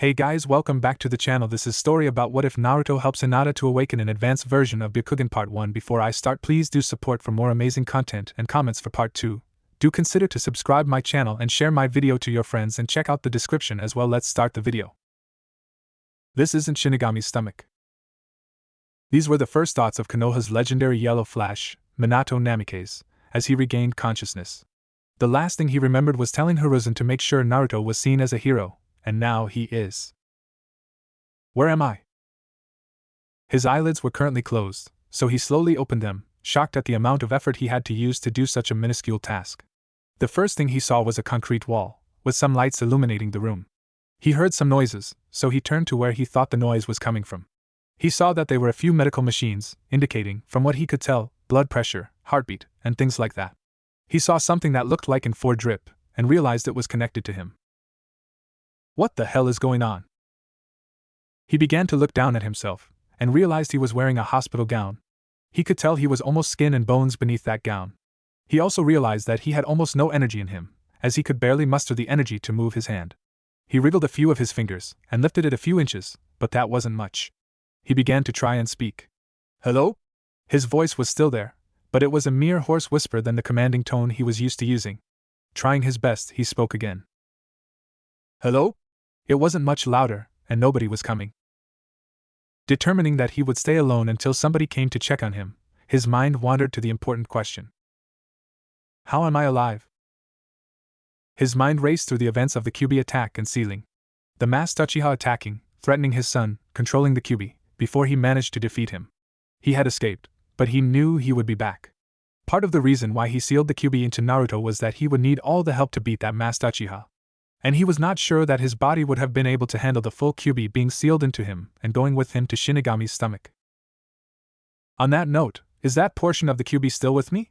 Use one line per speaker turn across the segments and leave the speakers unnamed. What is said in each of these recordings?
Hey guys, welcome back to the channel. This is story about what if Naruto helps Hinata to awaken an advanced version of Byakugan Part 1. Before I start, please do support for more amazing content and comments for Part 2. Do consider to subscribe my channel and share my video to your friends and check out the description as well. Let's start the video. This isn't Shinigami's stomach. These were the first thoughts of Konoha's legendary yellow flash, Minato Namikaze, as he regained consciousness. The last thing he remembered was telling Hiruzen to make sure Naruto was seen as a hero. And now he is. Where am I? His eyelids were currently closed, so he slowly opened them, shocked at the amount of effort he had to use to do such a minuscule task. The first thing he saw was a concrete wall, with some lights illuminating the room. He heard some noises, so he turned to where he thought the noise was coming from. He saw that they were a few medical machines, indicating, from what he could tell, blood pressure, heartbeat, and things like that. He saw something that looked like an IV drip, and realized it was connected to him. What the hell is going on? He began to look down at himself, and realized he was wearing a hospital gown. He could tell he was almost skin and bones beneath that gown. He also realized that he had almost no energy in him, as he could barely muster the energy to move his hand. He wriggled a few of his fingers, and lifted it a few inches, but that wasn't much. He began to try and speak. Hello? His voice was still there, but it was a mere hoarse whisper than the commanding tone he was used to using. Trying his best, he spoke again. Hello? It wasn't much louder, and nobody was coming. Determining that he would stay alone until somebody came to check on him, his mind wandered to the important question. How am I alive? His mind raced through the events of the Kyuubi attack and sealing. The masked Uchiha attacking, threatening his son, controlling the Kyuubi, before he managed to defeat him. He had escaped, but he knew he would be back. Part of the reason why he sealed the Kyuubi into Naruto was that he would need all the help to beat that masked Uchiha. And he was not sure that his body would have been able to handle the full Kyuubi being sealed into him and going with him to Shinigami's stomach. On that note, is that portion of the Kyuubi still with me?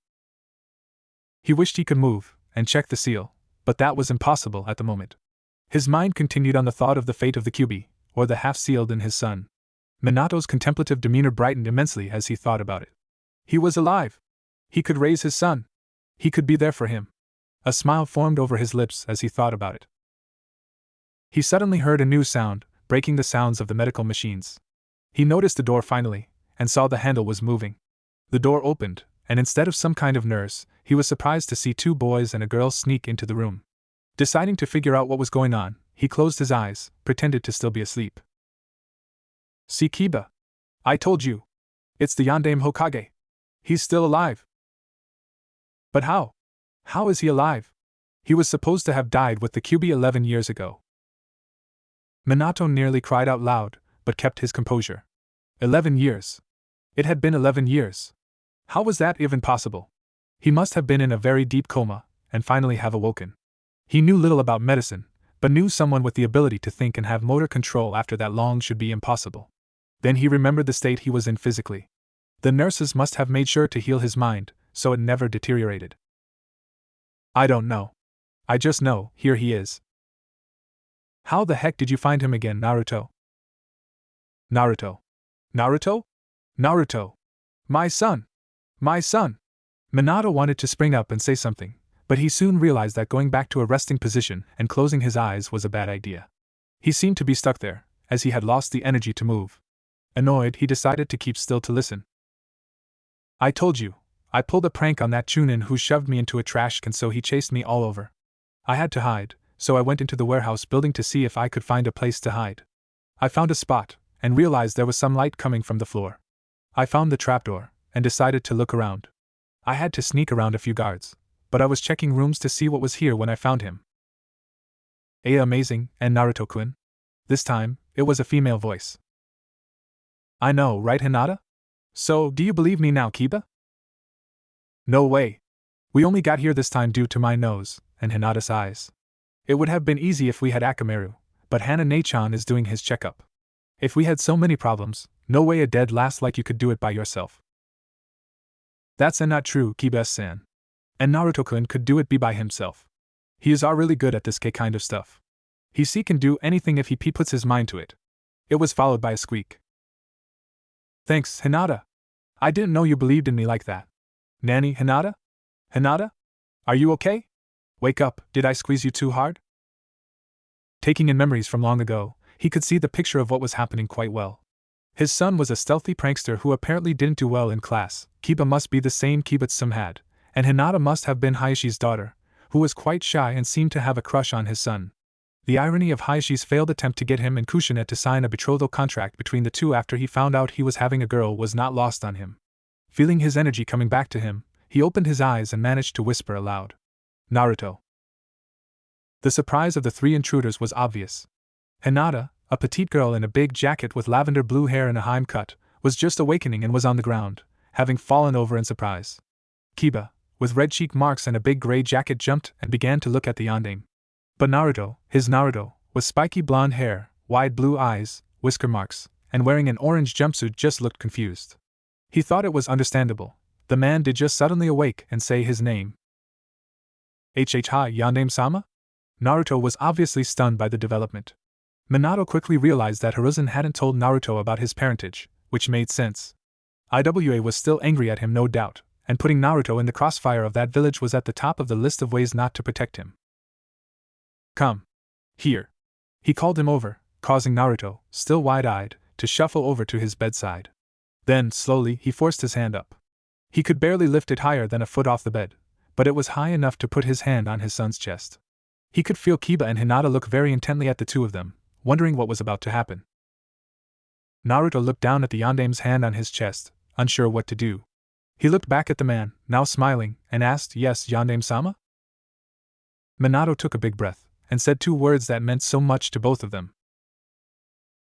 He wished he could move and check the seal, but that was impossible at the moment. His mind continued on the thought of the fate of the Kyuubi, or the half-sealed in his son. Minato's contemplative demeanor brightened immensely as he thought about it. He was alive! He could raise his son! He could be there for him! A smile formed over his lips as he thought about it. He suddenly heard a new sound, breaking the sounds of the medical machines. He noticed the door finally, and saw the handle was moving. The door opened, and instead of some kind of nurse, he was surprised to see two boys and a girl sneak into the room. Deciding to figure out what was going on, he closed his eyes, pretended to still be asleep. See Kiba. I told you. It's the Yondaime Hokage. He's still alive. But how? How is he alive? He was supposed to have died with the Kyuubi 11 years ago. Minato nearly cried out loud, but kept his composure. 11 years. It had been 11 years. How was that even possible? He must have been in a very deep coma, and finally have awoken. He knew little about medicine, but knew someone with the ability to think and have motor control after that long should be impossible. Then he remembered the state he was in physically. The nurses must have made sure to heal his mind, so it never deteriorated. I don't know. I just know, here he is. How the heck did you find him again, Naruto? Naruto. Naruto? Naruto. My son! My son! Minato wanted to spring up and say something, but he soon realized that going back to a resting position and closing his eyes was a bad idea. He seemed to be stuck there, as he had lost the energy to move. Annoyed, he decided to keep still to listen. I told you, I pulled a prank on that Chunin who shoved me into a trash can, so he chased me all over. I had to hide, so I went into the warehouse building to see if I could find a place to hide. I found a spot, and realized there was some light coming from the floor. I found the trapdoor, and decided to look around. I had to sneak around a few guards, but I was checking rooms to see what was here when I found him. Amazing, and Naruto-kun? This time, it was a female voice. I know, right, Hinata? So, do you believe me now, Kiba? No way. We only got here this time due to my nose, and Hinata's eyes. It would have been easy if we had Akamaru, but Hana-ne-chan is doing his checkup. If we had so many problems, no way a dead last like you could do it by yourself. That's not true, Kiba-san. And Naruto-kun could do it by himself. He is really good at this kind of stuff. He can do anything if he puts his mind to it. It was followed by a squeak. Thanks, Hinata. I didn't know you believed in me like that. Nanny, Hinata? Hinata? Are you okay? Wake up, did I squeeze you too hard? Taking in memories from long ago, he could see the picture of what was happening quite well. His son was a stealthy prankster who apparently didn't do well in class. Kiba must be the same Kiba Tsum had, and Hinata must have been Hayashi's daughter, who was quite shy and seemed to have a crush on his son. The irony of Hayashi's failed attempt to get him and Kushina to sign a betrothal contract between the two after he found out he was having a girl was not lost on him. Feeling his energy coming back to him, he opened his eyes and managed to whisper aloud, "Naruto." The surprise of the three intruders was obvious. Hinata, a petite girl in a big jacket with lavender blue hair and a Heim cut, was just awakening and was on the ground, having fallen over in surprise. Kiba, with red cheek marks and a big gray jacket, jumped and began to look at the yandere. But Naruto, his Naruto, with spiky blonde hair, wide blue eyes, whisker marks, and wearing an orange jumpsuit, just looked confused. He thought it was understandable. The man did just suddenly awake and say his name. Ha Yandere-sama? Naruto was obviously stunned by the development. Minato quickly realized that Hiruzen hadn't told Naruto about his parentage, which made sense. Iwa was still angry at him, no doubt, and putting Naruto in the crossfire of that village was at the top of the list of ways not to protect him. "Come. Here." He called him over, causing Naruto, still wide-eyed, to shuffle over to his bedside. Then, slowly, he forced his hand up. He could barely lift it higher than a foot off the bed, but it was high enough to put his hand on his son's chest. He could feel Kiba and Hinata look very intently at the two of them, wondering what was about to happen. Naruto looked down at the yandere's hand on his chest, unsure what to do. He looked back at the man, now smiling, and asked, "Yes, Yandere-sama?" Minato took a big breath and said two words that meant so much to both of them.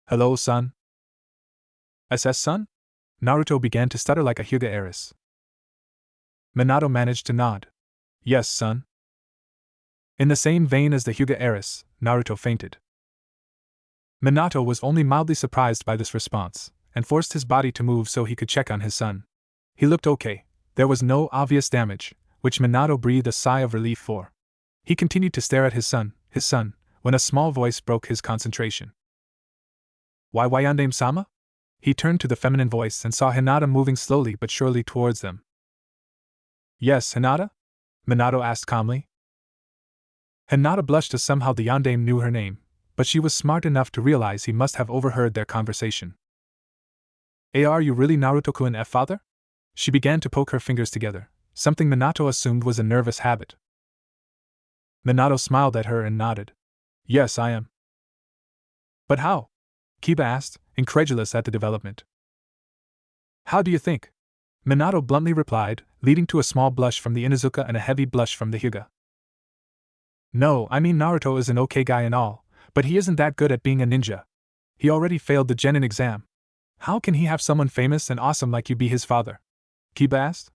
"Hello, son." "SS son?" Naruto began to stutter like a Hyuga heiress. Minato managed to nod. "Yes, son." In the same vein as the Hyuga heiress, Naruto fainted. Minato was only mildly surprised by this response, and forced his body to move so he could check on his son. He looked okay. There was no obvious damage, which Minato breathed a sigh of relief for. He continued to stare at his son, when a small voice broke his concentration. "Why Yandere-sama?" He turned to the feminine voice and saw Hinata moving slowly but surely towards them. "Yes, Hinata?" Minato asked calmly. Hinata blushed as somehow the yandere knew her name, but she was smart enough to realize he must have overheard their conversation. "Are you really Naruto-kun F father?" She began to poke her fingers together, something Minato assumed was a nervous habit. Minato smiled at her and nodded. "Yes, I am." "But how?" Kiba asked, incredulous at the development. "How do you think?" Minato bluntly replied, leading to a small blush from the Inuzuka and a heavy blush from the Hyuga. "No, I mean Naruto is an okay guy and all, but he isn't that good at being a ninja. He already failed the genin exam. How can he have someone famous and awesome like you be his father?" Kiba asked.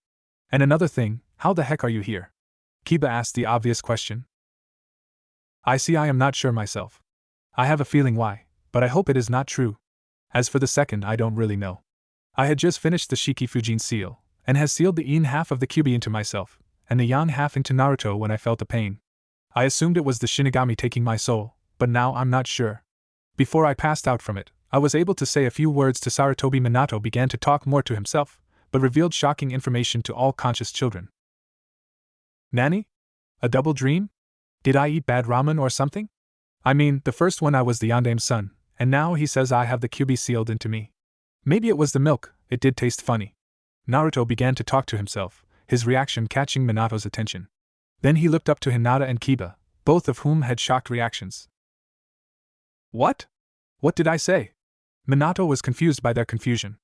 "And another thing, how the heck are you here?" Kiba asked the obvious question. I am not sure myself. I have a feeling why, but I hope it is not true. As for the second, I don't really know. I had just finished the Shiki Fujin seal, and has sealed the yin half of the Kyuubi into myself, and the yang half into Naruto when I felt the pain. I assumed it was the Shinigami taking my soul, but now I'm not sure. Before I passed out from it, I was able to say a few words to Sarutobi. Minato began to talk more to himself, but revealed shocking information to all conscious children. "Nani? A double dream? Did I eat bad ramen or something? I mean, the first one I was the yandere's son, and now he says I have the Kyuubi sealed into me. Maybe it was the milk, it did taste funny." Naruto began to talk to himself, his reaction catching Minato's attention. Then he looked up to Hinata and Kiba, both of whom had shocked reactions. "What? What did I say?" Minato was confused by their confusion.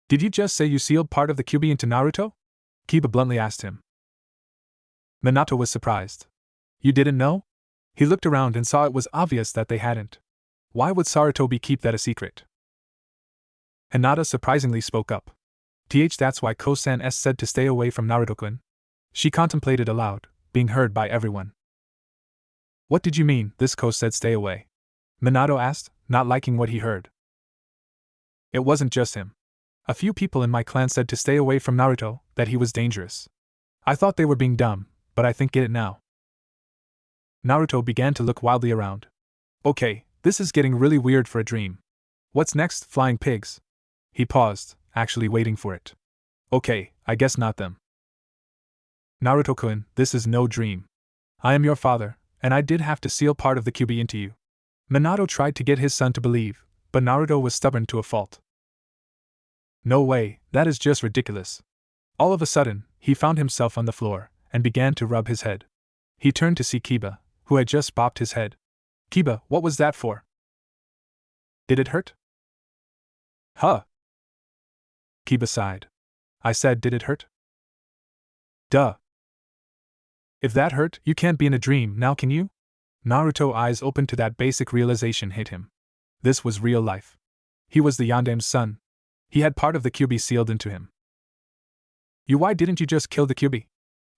"Did you just say you sealed part of the Kyuubi into Naruto?" Kiba bluntly asked him. Minato was surprised. "You didn't know?" He looked around and saw it was obvious that they hadn't. Why would Sarutobi keep that a secret? Hinata surprisingly spoke up. That's why Kosan S said to stay away from Naruto-kun. She contemplated aloud, being heard by everyone. "What did you mean, this Ko said stay away?" Minato asked, not liking what he heard. "It wasn't just him. A few people in my clan said to stay away from Naruto, that he was dangerous. I thought they were being dumb, but I think get it now." Naruto began to look wildly around. "Okay, this is getting really weird for a dream. What's next, flying pigs?" He paused, actually waiting for it. "Okay, I guess not them." "Naruto-kun, this is no dream. I am your father, and I did have to seal part of the Kyuubi into you." Minato tried to get his son to believe, but Naruto was stubborn to a fault. No way, that is just ridiculous. All of a sudden, he found himself on the floor, and began to rub his head. He turned to see Kiba, who had just bopped his head. Kiba, what was that for? Did it hurt? Huh? Kiba sighed. I said, did it hurt? Duh. If that hurt, you can't be in a dream now, can you? Naruto's eyes opened to that basic realization hit him. This was real life. He was the Yandame's son. He had part of the Kyuubi sealed into him. Why didn't you just kill the Kyuubi?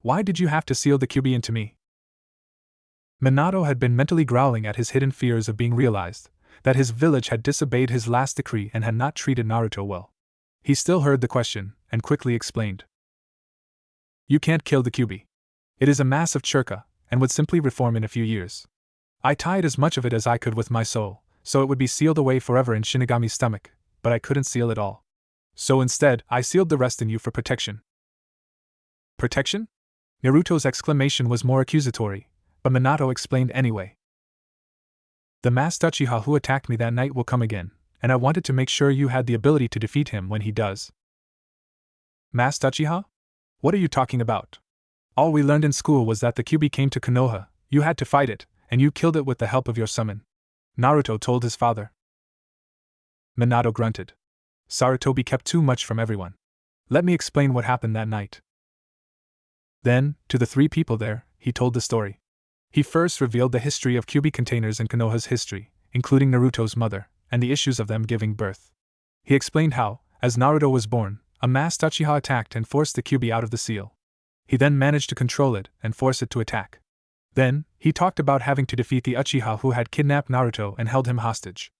Why did you have to seal the Kyuubi into me? Minato had been mentally growling at his hidden fears of being realized, that his village had disobeyed his last decree and had not treated Naruto well. He still heard the question, and quickly explained. You can't kill the Kyuubi. It is a mass of churka, and would simply reform in a few years. I tied as much of it as I could with my soul, so it would be sealed away forever in Shinigami's stomach, but I couldn't seal it all. So instead, I sealed the rest in you for protection. Protection? Naruto's exclamation was more accusatory, but Minato explained anyway. The masked Uchiha who attacked me that night will come again, and I wanted to make sure you had the ability to defeat him when he does. Masked Uchiha? What are you talking about? All we learned in school was that the Kyuubi came to Konoha, you had to fight it, and you killed it with the help of your summon. Naruto told his father. Minato grunted. Sarutobi kept too much from everyone. Let me explain what happened that night. Then, to the three people there, he told the story. He first revealed the history of Kyuubi containers in Konoha's history, including Naruto's mother, and the issues of them giving birth. He explained how, as Naruto was born, a masked Uchiha attacked and forced the Kyuubi out of the seal. He then managed to control it and force it to attack. Then, he talked about having to defeat the Uchiha who had kidnapped Naruto and held him hostage.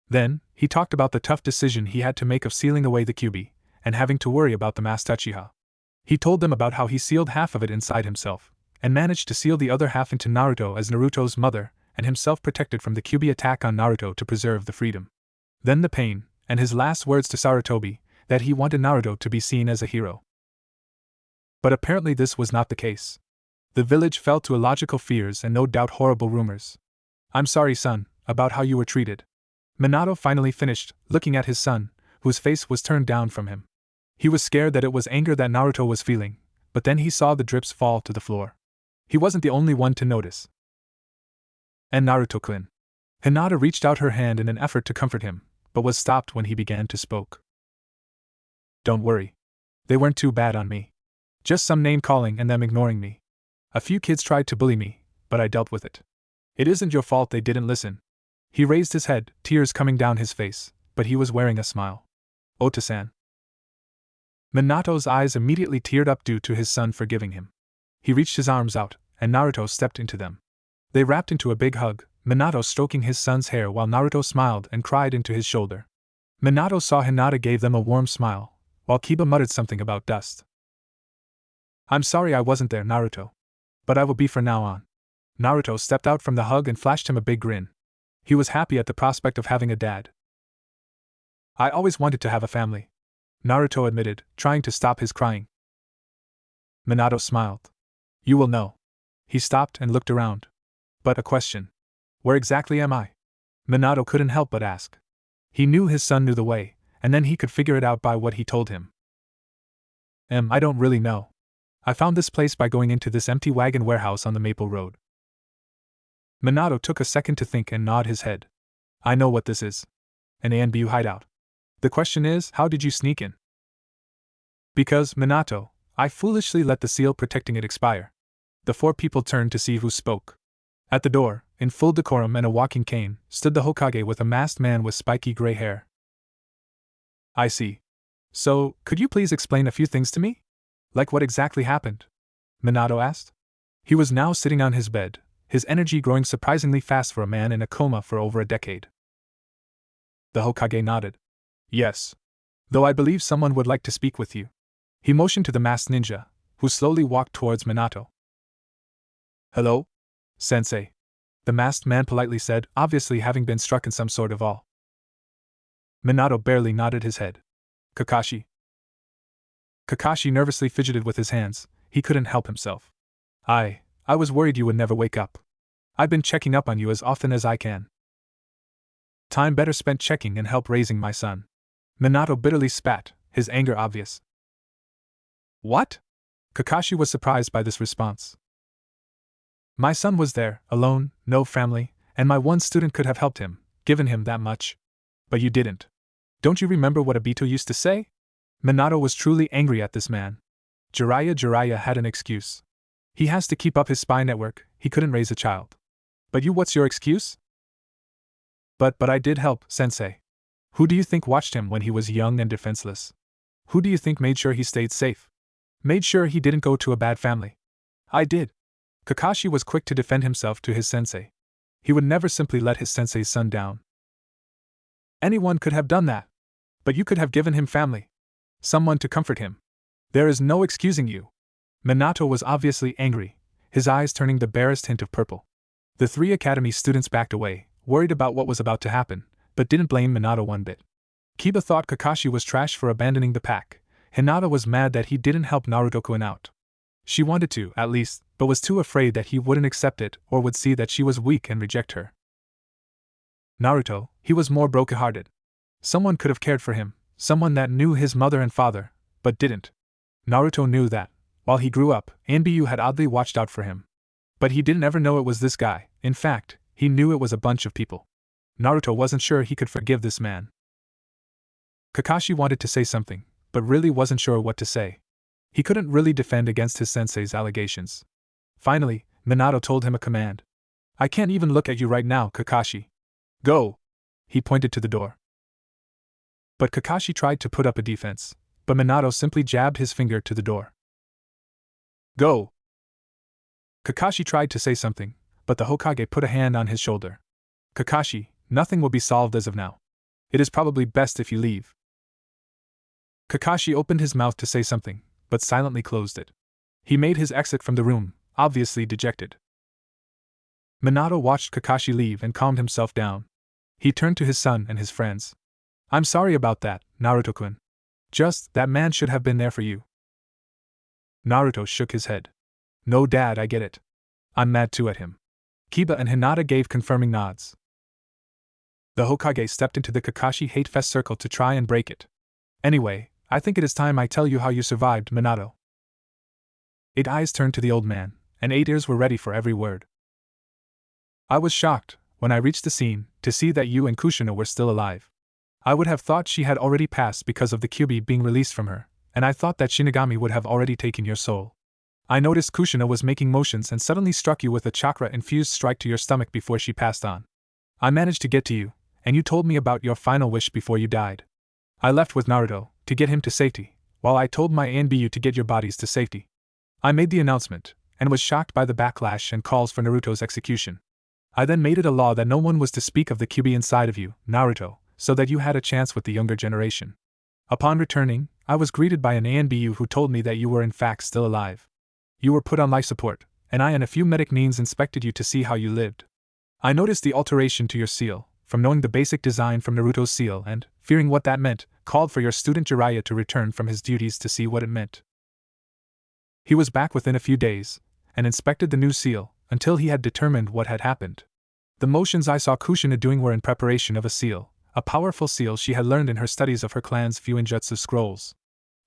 Then, he talked about the tough decision he had to make of sealing away the Kyuubi, and having to worry about the masked Uchiha. He told them about how he sealed half of it inside himself, and managed to seal the other half into Naruto as Naruto's mother, and himself protected from the Kyuubi attack on Naruto to preserve the freedom. Then the pain, and his last words to Sarutobi, that he wanted Naruto to be seen as a hero. But apparently this was not the case. The village fell to illogical fears and no doubt horrible rumors. I'm sorry, son, about how you were treated. Minato finally finished, looking at his son, whose face was turned down from him. He was scared that it was anger that Naruto was feeling, but then he saw the drips fall to the floor. He wasn't the only one to notice. And Naruto-kun. Hinata reached out her hand in an effort to comfort him, but was stopped when he began to spoke. Don't worry. They weren't too bad on me. Just some name-calling and them ignoring me. A few kids tried to bully me, but I dealt with it. It isn't your fault they didn't listen. He raised his head, tears coming down his face, but he was wearing a smile. Ota-san. Minato's eyes immediately teared up due to his son forgiving him. He reached his arms out, and Naruto stepped into them. They wrapped into a big hug, Minato stroking his son's hair while Naruto smiled and cried into his shoulder. Minato saw Hinata gave them a warm smile, while Kiba muttered something about dust. I'm sorry I wasn't there, Naruto. But I will be from now on. Naruto stepped out from the hug and flashed him a big grin. He was happy at the prospect of having a dad. I always wanted to have a family, Naruto admitted, trying to stop his crying. Minato smiled. You will know. He stopped and looked around. But a question. Where exactly am I? Minato couldn't help but ask. He knew his son knew the way, and then he could figure it out by what he told him. I don't really know. I found this place by going into this empty wagon warehouse on the Maple Road. Minato took a second to think and nod his head. I know what this is. An ANBU hideout. The question is, how did you sneak in? Because, Minato, I foolishly let the seal protecting it expire. The four people turned to see who spoke. At the door, in full decorum and a walking cane, stood the Hokage with a masked man with spiky gray hair. I see. So, could you please explain a few things to me? Like what exactly happened? Minato asked. He was now sitting on his bed, his energy growing surprisingly fast for a man in a coma for over a decade. The Hokage nodded. Yes. Though I believe someone would like to speak with you. He motioned to the masked ninja, who slowly walked towards Minato. Hello? Sensei. The masked man politely said, obviously having been struck in some sort of awe. Minato barely nodded his head. Kakashi. Kakashi nervously fidgeted with his hands, he couldn't help himself. I was worried you would never wake up. I've been checking up on you as often as I can. Time better spent checking and help raising my son. Minato bitterly spat, his anger obvious. What? Kakashi was surprised by this response. My son was there, alone, no family, and my one student could have helped him, given him that much. But you didn't. Don't you remember what Obito used to say? Minato was truly angry at this man. Jiraiya had an excuse. He has to keep up his spy network, he couldn't raise a child. But you, what's your excuse? But I did help, sensei. Who do you think watched him when he was young and defenseless? Who do you think made sure he stayed safe? Made sure he didn't go to a bad family? I did. Kakashi was quick to defend himself to his sensei. He would never simply let his sensei's son down. Anyone could have done that. But you could have given him family. Someone to comfort him. There is no excusing you. Minato was obviously angry, his eyes turning the barest hint of purple. The 3 academy students backed away, worried about what was about to happen, but didn't blame Minato one bit. Kiba thought Kakashi was trash for abandoning the pack. Hinata was mad that he didn't help Naruto-kun out. She wanted to, at least, but was too afraid that he wouldn't accept it or would see that she was weak and reject her. Naruto, he was more broken-hearted. Someone could have cared for him, someone that knew his mother and father, but didn't. Naruto knew that, while he grew up, Anbu had oddly watched out for him. But he didn't ever know it was this guy. In fact, he knew it was a bunch of people. Naruto wasn't sure he could forgive this man. Kakashi wanted to say something, but really wasn't sure what to say. He couldn't really defend against his sensei's allegations. Finally, Minato told him a command. I can't even look at you right now, Kakashi. Go! He pointed to the door. But Kakashi tried to put up a defense, but Minato simply jabbed his finger to the door. Go! Kakashi tried to say something, but the Hokage put a hand on his shoulder. Kakashi, nothing will be solved as of now. It is probably best if you leave. Kakashi opened his mouth to say something, but silently closed it. He made his exit from the room, obviously dejected. Minato watched Kakashi leave and calmed himself down. He turned to his son and his friends. I'm sorry about that, Naruto-kun. Just, that man should have been there for you. Naruto shook his head. No, Dad, I get it. I'm mad too at him. Kiba and Hinata gave confirming nods. The Hokage stepped into the Kakashi Hate Fest circle to try and break it. Anyway, I think it is time I tell you how you survived, Minato. 8 eyes turned to the old man, and 8 ears were ready for every word. I was shocked, when I reached the scene, to see that you and Kushina were still alive. I would have thought she had already passed because of the Kyuubi being released from her, and I thought that Shinigami would have already taken your soul. I noticed Kushina was making motions and suddenly struck you with a chakra-infused strike to your stomach before she passed on. I managed to get to you, and you told me about your final wish before you died. I left with Naruto, to get him to safety, while I told my Anbu to get your bodies to safety. I made the announcement, and was shocked by the backlash and calls for Naruto's execution. I then made it a law that no one was to speak of the Kyuubi inside of you, Naruto, so that you had a chance with the younger generation. Upon returning, I was greeted by an Anbu who told me that you were in fact still alive. You were put on life support, and I and a few medic neens inspected you to see how you lived. I noticed the alteration to your seal, from knowing the basic design from Naruto's seal and, fearing what that meant, called for your student Jiraiya to return from his duties to see what it meant. He was back within a few days, and inspected the new seal, until he had determined what had happened. The motions I saw Kushina doing were in preparation of a seal, a powerful seal she had learned in her studies of her clan's Fuinjutsu scrolls.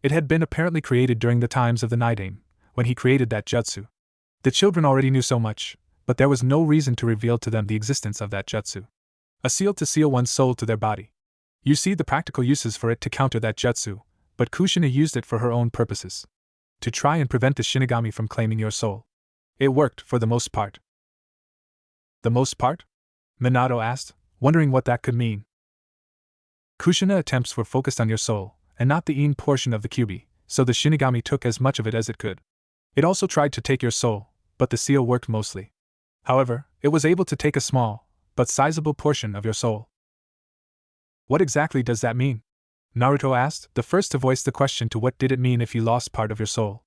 It had been apparently created during the times of the Night Aim, when he created that jutsu. The children already knew so much, but there was no reason to reveal to them the existence of that jutsu. A seal to seal one's soul to their body. You see the practical uses for it to counter that jutsu, but Kushina used it for her own purposes. To try and prevent the Shinigami from claiming your soul. It worked for the most part. The most part? Minato asked, wondering what that could mean. Kushina attempts were focused on your soul, and not the Een portion of the Kyuubi, so the Shinigami took as much of it as it could. It also tried to take your soul, but the seal worked mostly. However, it was able to take a small, but sizable portion of your soul. What exactly does that mean? Naruto asked, the first to voice the question to what did it mean if you lost part of your soul.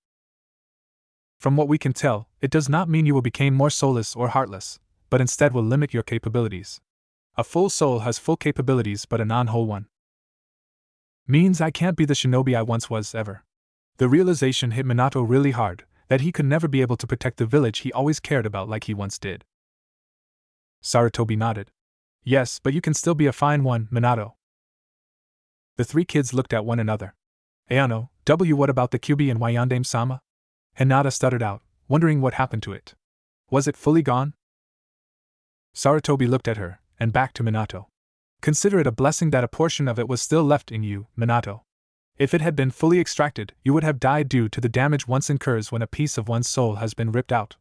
From what we can tell, it does not mean you will become more soulless or heartless, but instead will limit your capabilities. A full soul has full capabilities but a non-whole one. Means I can't be the shinobi I once was ever. The realization hit Minato really hard, that he could never be able to protect the village he always cared about like he once did. Sarutobi nodded. Yes, but you can still be a fine one, Minato. The three kids looked at one another. Ayano, what about the QB and Wayandame-sama? Hinata stuttered out, wondering what happened to it. Was it fully gone? Sarutobi looked at her, and back to Minato. Consider it a blessing that a portion of it was still left in you, Minato. If it had been fully extracted, you would have died due to the damage once incurs when a piece of one's soul has been ripped out.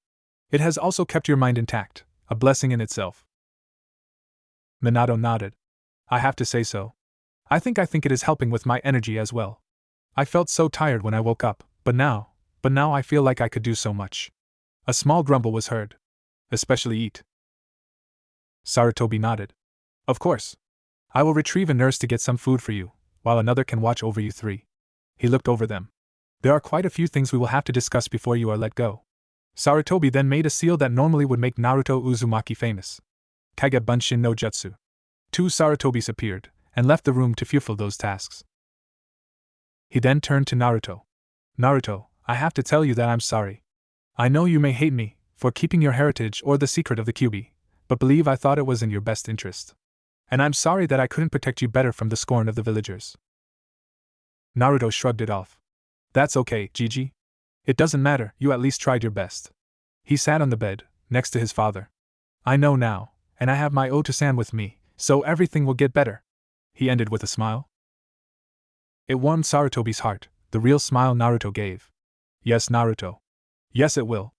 It has also kept your mind intact, a blessing in itself. Minato nodded. I have to say so. I think it is helping with my energy as well. I felt so tired when I woke up, but now I feel like I could do so much. A small grumble was heard. Especially eat. Sarutobi nodded. Of course. I will retrieve a nurse to get some food for you, while another can watch over you three. He looked over them. There are quite a few things we will have to discuss before you are let go. Sarutobi then made a seal that normally would make Naruto Uzumaki famous. Kage Bunshin no Jutsu. 2 Sarutobis appeared, and left the room to fulfill those tasks. He then turned to Naruto. Naruto, I have to tell you that I'm sorry. I know you may hate me for keeping your heritage or the secret of the QB, but believe I thought it was in your best interest. And I'm sorry that I couldn't protect you better from the scorn of the villagers. Naruto shrugged it off. That's okay, Gigi. It doesn't matter, you at least tried your best. He sat on the bed, next to his father. I know now, and I have my Oto-san with me, so everything will get better. He ended with a smile. It warmed Sarutobi's heart, the real smile Naruto gave. Yes, Naruto. Yes, it will.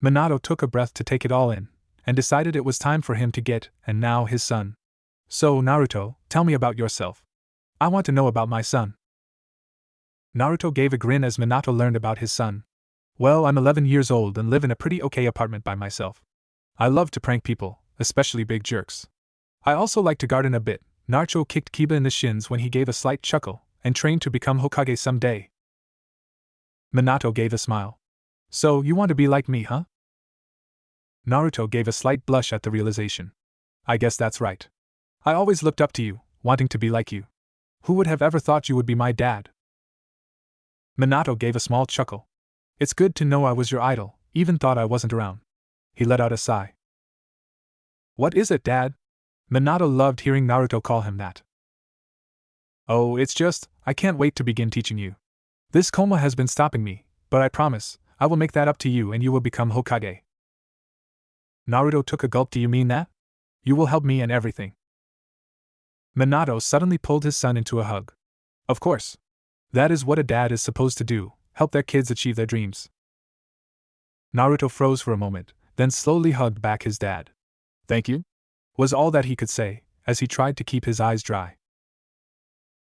Minato took a breath to take it all in, and decided it was time for him to get, and now his son. So, Naruto, tell me about yourself. I want to know about my son. Naruto gave a grin as Minato learned about his son. Well, I'm 11 years old and live in a pretty okay apartment by myself. I love to prank people, especially big jerks. I also like to garden a bit. Naruto kicked Kiba in the shins when he gave a slight chuckle, and trained to become Hokage someday. Minato gave a smile. So, you want to be like me, huh? Naruto gave a slight blush at the realization. I guess that's right. I always looked up to you, wanting to be like you. Who would have ever thought you would be my dad? Minato gave a small chuckle. It's good to know I was your idol, even thought I wasn't around. He let out a sigh. What is it, Dad? Minato loved hearing Naruto call him that. Oh, it's just, I can't wait to begin teaching you. This coma has been stopping me, but I promise, I will make that up to you and you will become Hokage. Naruto took a gulp. Do you mean that? You will help me and everything. Minato suddenly pulled his son into a hug. Of course. That is what a dad is supposed to do, help their kids achieve their dreams. Naruto froze for a moment, then slowly hugged back his dad. Thank you? Was all that he could say, as he tried to keep his eyes dry.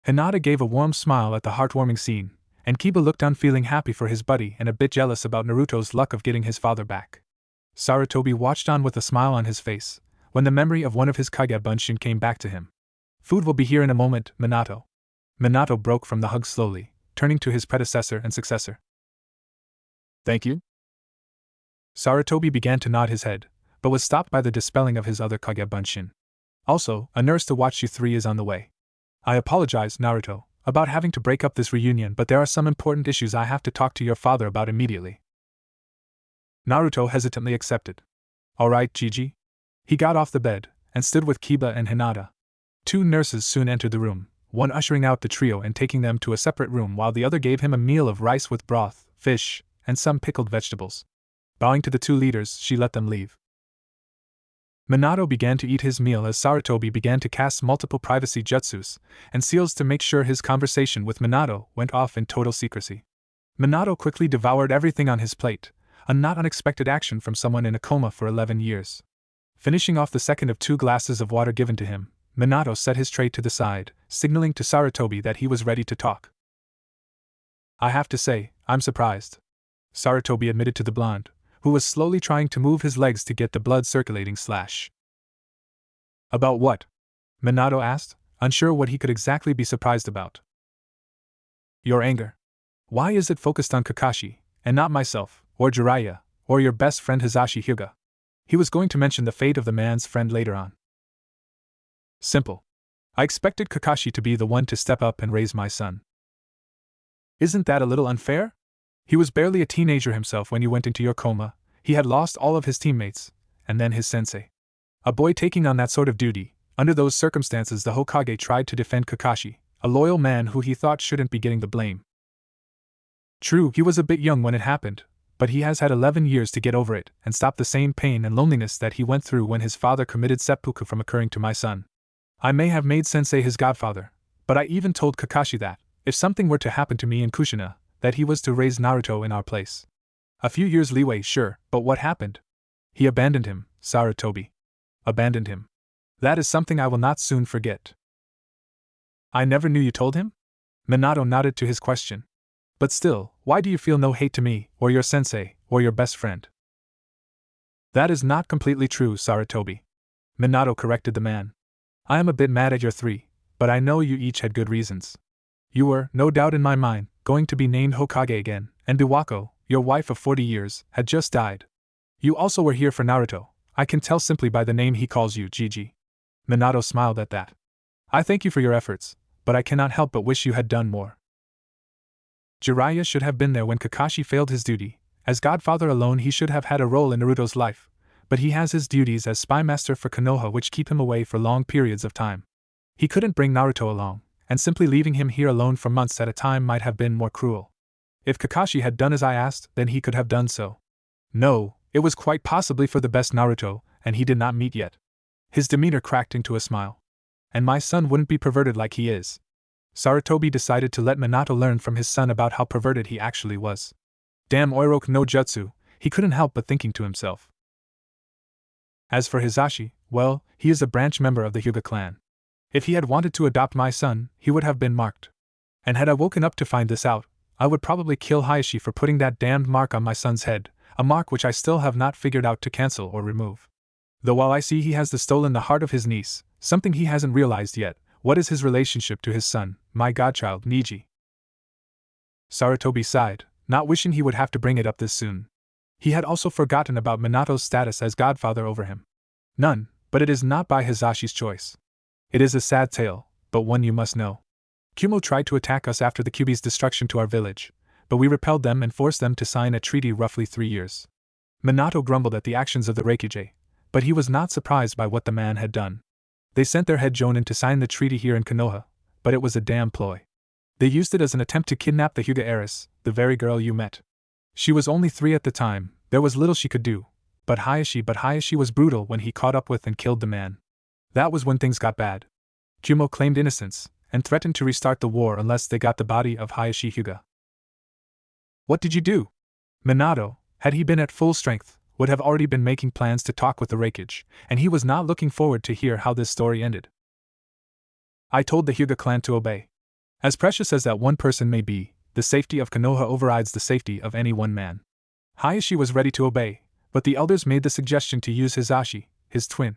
Hinata gave a warm smile at the heartwarming scene, and Kiba looked on feeling happy for his buddy and a bit jealous about Naruto's luck of getting his father back. Sarutobi watched on with a smile on his face, when the memory of one of his Kage Bunshin came back to him. Food will be here in a moment, Minato. Minato broke from the hug slowly, turning to his predecessor and successor. Thank you? Sarutobi began to nod his head, but was stopped by the dispelling of his other Kage Bunshin. Also, a nurse to watch you three is on the way. I apologize, Naruto, about having to break up this reunion, but there are some important issues I have to talk to your father about immediately. Naruto hesitantly accepted. Alright, Gigi. He got off the bed, and stood with Kiba and Hinata. 2 nurses soon entered the room, one ushering out the trio and taking them to a separate room while the other gave him a meal of rice with broth, fish, and some pickled vegetables. Bowing to the 2 leaders, she let them leave. Minato began to eat his meal as Sarutobi began to cast multiple privacy jutsus and seals to make sure his conversation with Minato went off in total secrecy. Minato quickly devoured everything on his plate, a not unexpected action from someone in a coma for 11 years. Finishing off the second of 2 glasses of water given to him, Minato set his tray to the side, signaling to Sarutobi that he was ready to talk. I have to say, I'm surprised, Sarutobi admitted to the blonde, who was slowly trying to move his legs to get the blood circulating. About what? Minato asked, unsure what he could exactly be surprised about. Your anger. Why is it focused on Kakashi, and not myself, or Jiraiya, or your best friend Hizashi Hyuga? He was going to mention the fate of the man's friend later on. Simple. I expected Kakashi to be the one to step up and raise my son. Isn't that a little unfair? He was barely a teenager himself when you went into your coma, he had lost all of his teammates, and then his sensei. A boy taking on that sort of duty. Under those circumstances, the Hokage tried to defend Kakashi, a loyal man who he thought shouldn't be getting the blame. True, he was a bit young when it happened, but he has had 11 years to get over it and stop the same pain and loneliness that he went through when his father committed seppuku from occurring to my son. I may have made Sensei his godfather, but I even told Kakashi that, if something were to happen to me in Kushina, that he was to raise Naruto in our place. A few years leeway, sure, but what happened? He abandoned him, Sarutobi. Abandoned him. That is something I will not soon forget. I never knew you told him? Minato nodded to his question. But still, why do you feel no hate to me, or your sensei, or your best friend? That is not completely true, Sarutobi. Minato corrected the man. I am a bit mad at your three, but I know you each had good reasons. You were, no doubt in my mind, going to be named Hokage again, and Biwako, your wife of 40 years, had just died. You also were here for Naruto. I can tell simply by the name he calls you, Gigi. Minato smiled at that. I thank you for your efforts, but I cannot help but wish you had done more. Jiraiya should have been there when Kakashi failed his duty. As godfather alone he should have had a role in Naruto's life, but he has his duties as spy master for Konoha which keep him away for long periods of time. He couldn't bring Naruto along, and simply leaving him here alone for months at a time might have been more cruel. If Kakashi had done as I asked, then he could have done so. No, it was quite possibly for the best Naruto, and he did not meet yet. His demeanor cracked into a smile. And my son wouldn't be perverted like he is. Sarutobi decided to let Minato learn from his son about how perverted he actually was. Damn Oiroku no Jutsu, he couldn't help but thinking to himself. As for Hisashi, well, he is a branch member of the Hyuga clan. If he had wanted to adopt my son, he would have been marked. And had I woken up to find this out, I would probably kill Hayashi for putting that damned mark on my son's head, a mark which I still have not figured out to cancel or remove. Though while I see he has stolen the heart of his niece, something he hasn't realized yet, what is his relationship to his son, my godchild, Niji? Sarutobi sighed, not wishing he would have to bring it up this soon. He had also forgotten about Minato's status as godfather over him. None, but it is not by Hisashi's choice. It is a sad tale, but one you must know. Kumo tried to attack us after the Kyuubi's destruction to our village, but we repelled them and forced them to sign a treaty roughly 3 years. Minato grumbled at the actions of the Reikage, but he was not surprised by what the man had done. They sent their head Jonin to sign the treaty here in Konoha, but it was a damn ploy. They used it as an attempt to kidnap the Hyuga heiress, the very girl you met. She was only 3 at the time, there was little she could do, but Hayashi was brutal when he caught up with and killed the man. That was when things got bad. Kumo claimed innocence, and threatened to restart the war unless they got the body of Hayashi Hyuga. What did you do? Minato, had he been at full strength, would have already been making plans to talk with the Reikage, and he was not looking forward to hear how this story ended. I told the Hyuga clan to obey. As precious as that one person may be, the safety of Konoha overrides the safety of any one man. Hayashi was ready to obey, but the elders made the suggestion to use Hisashi, his twin.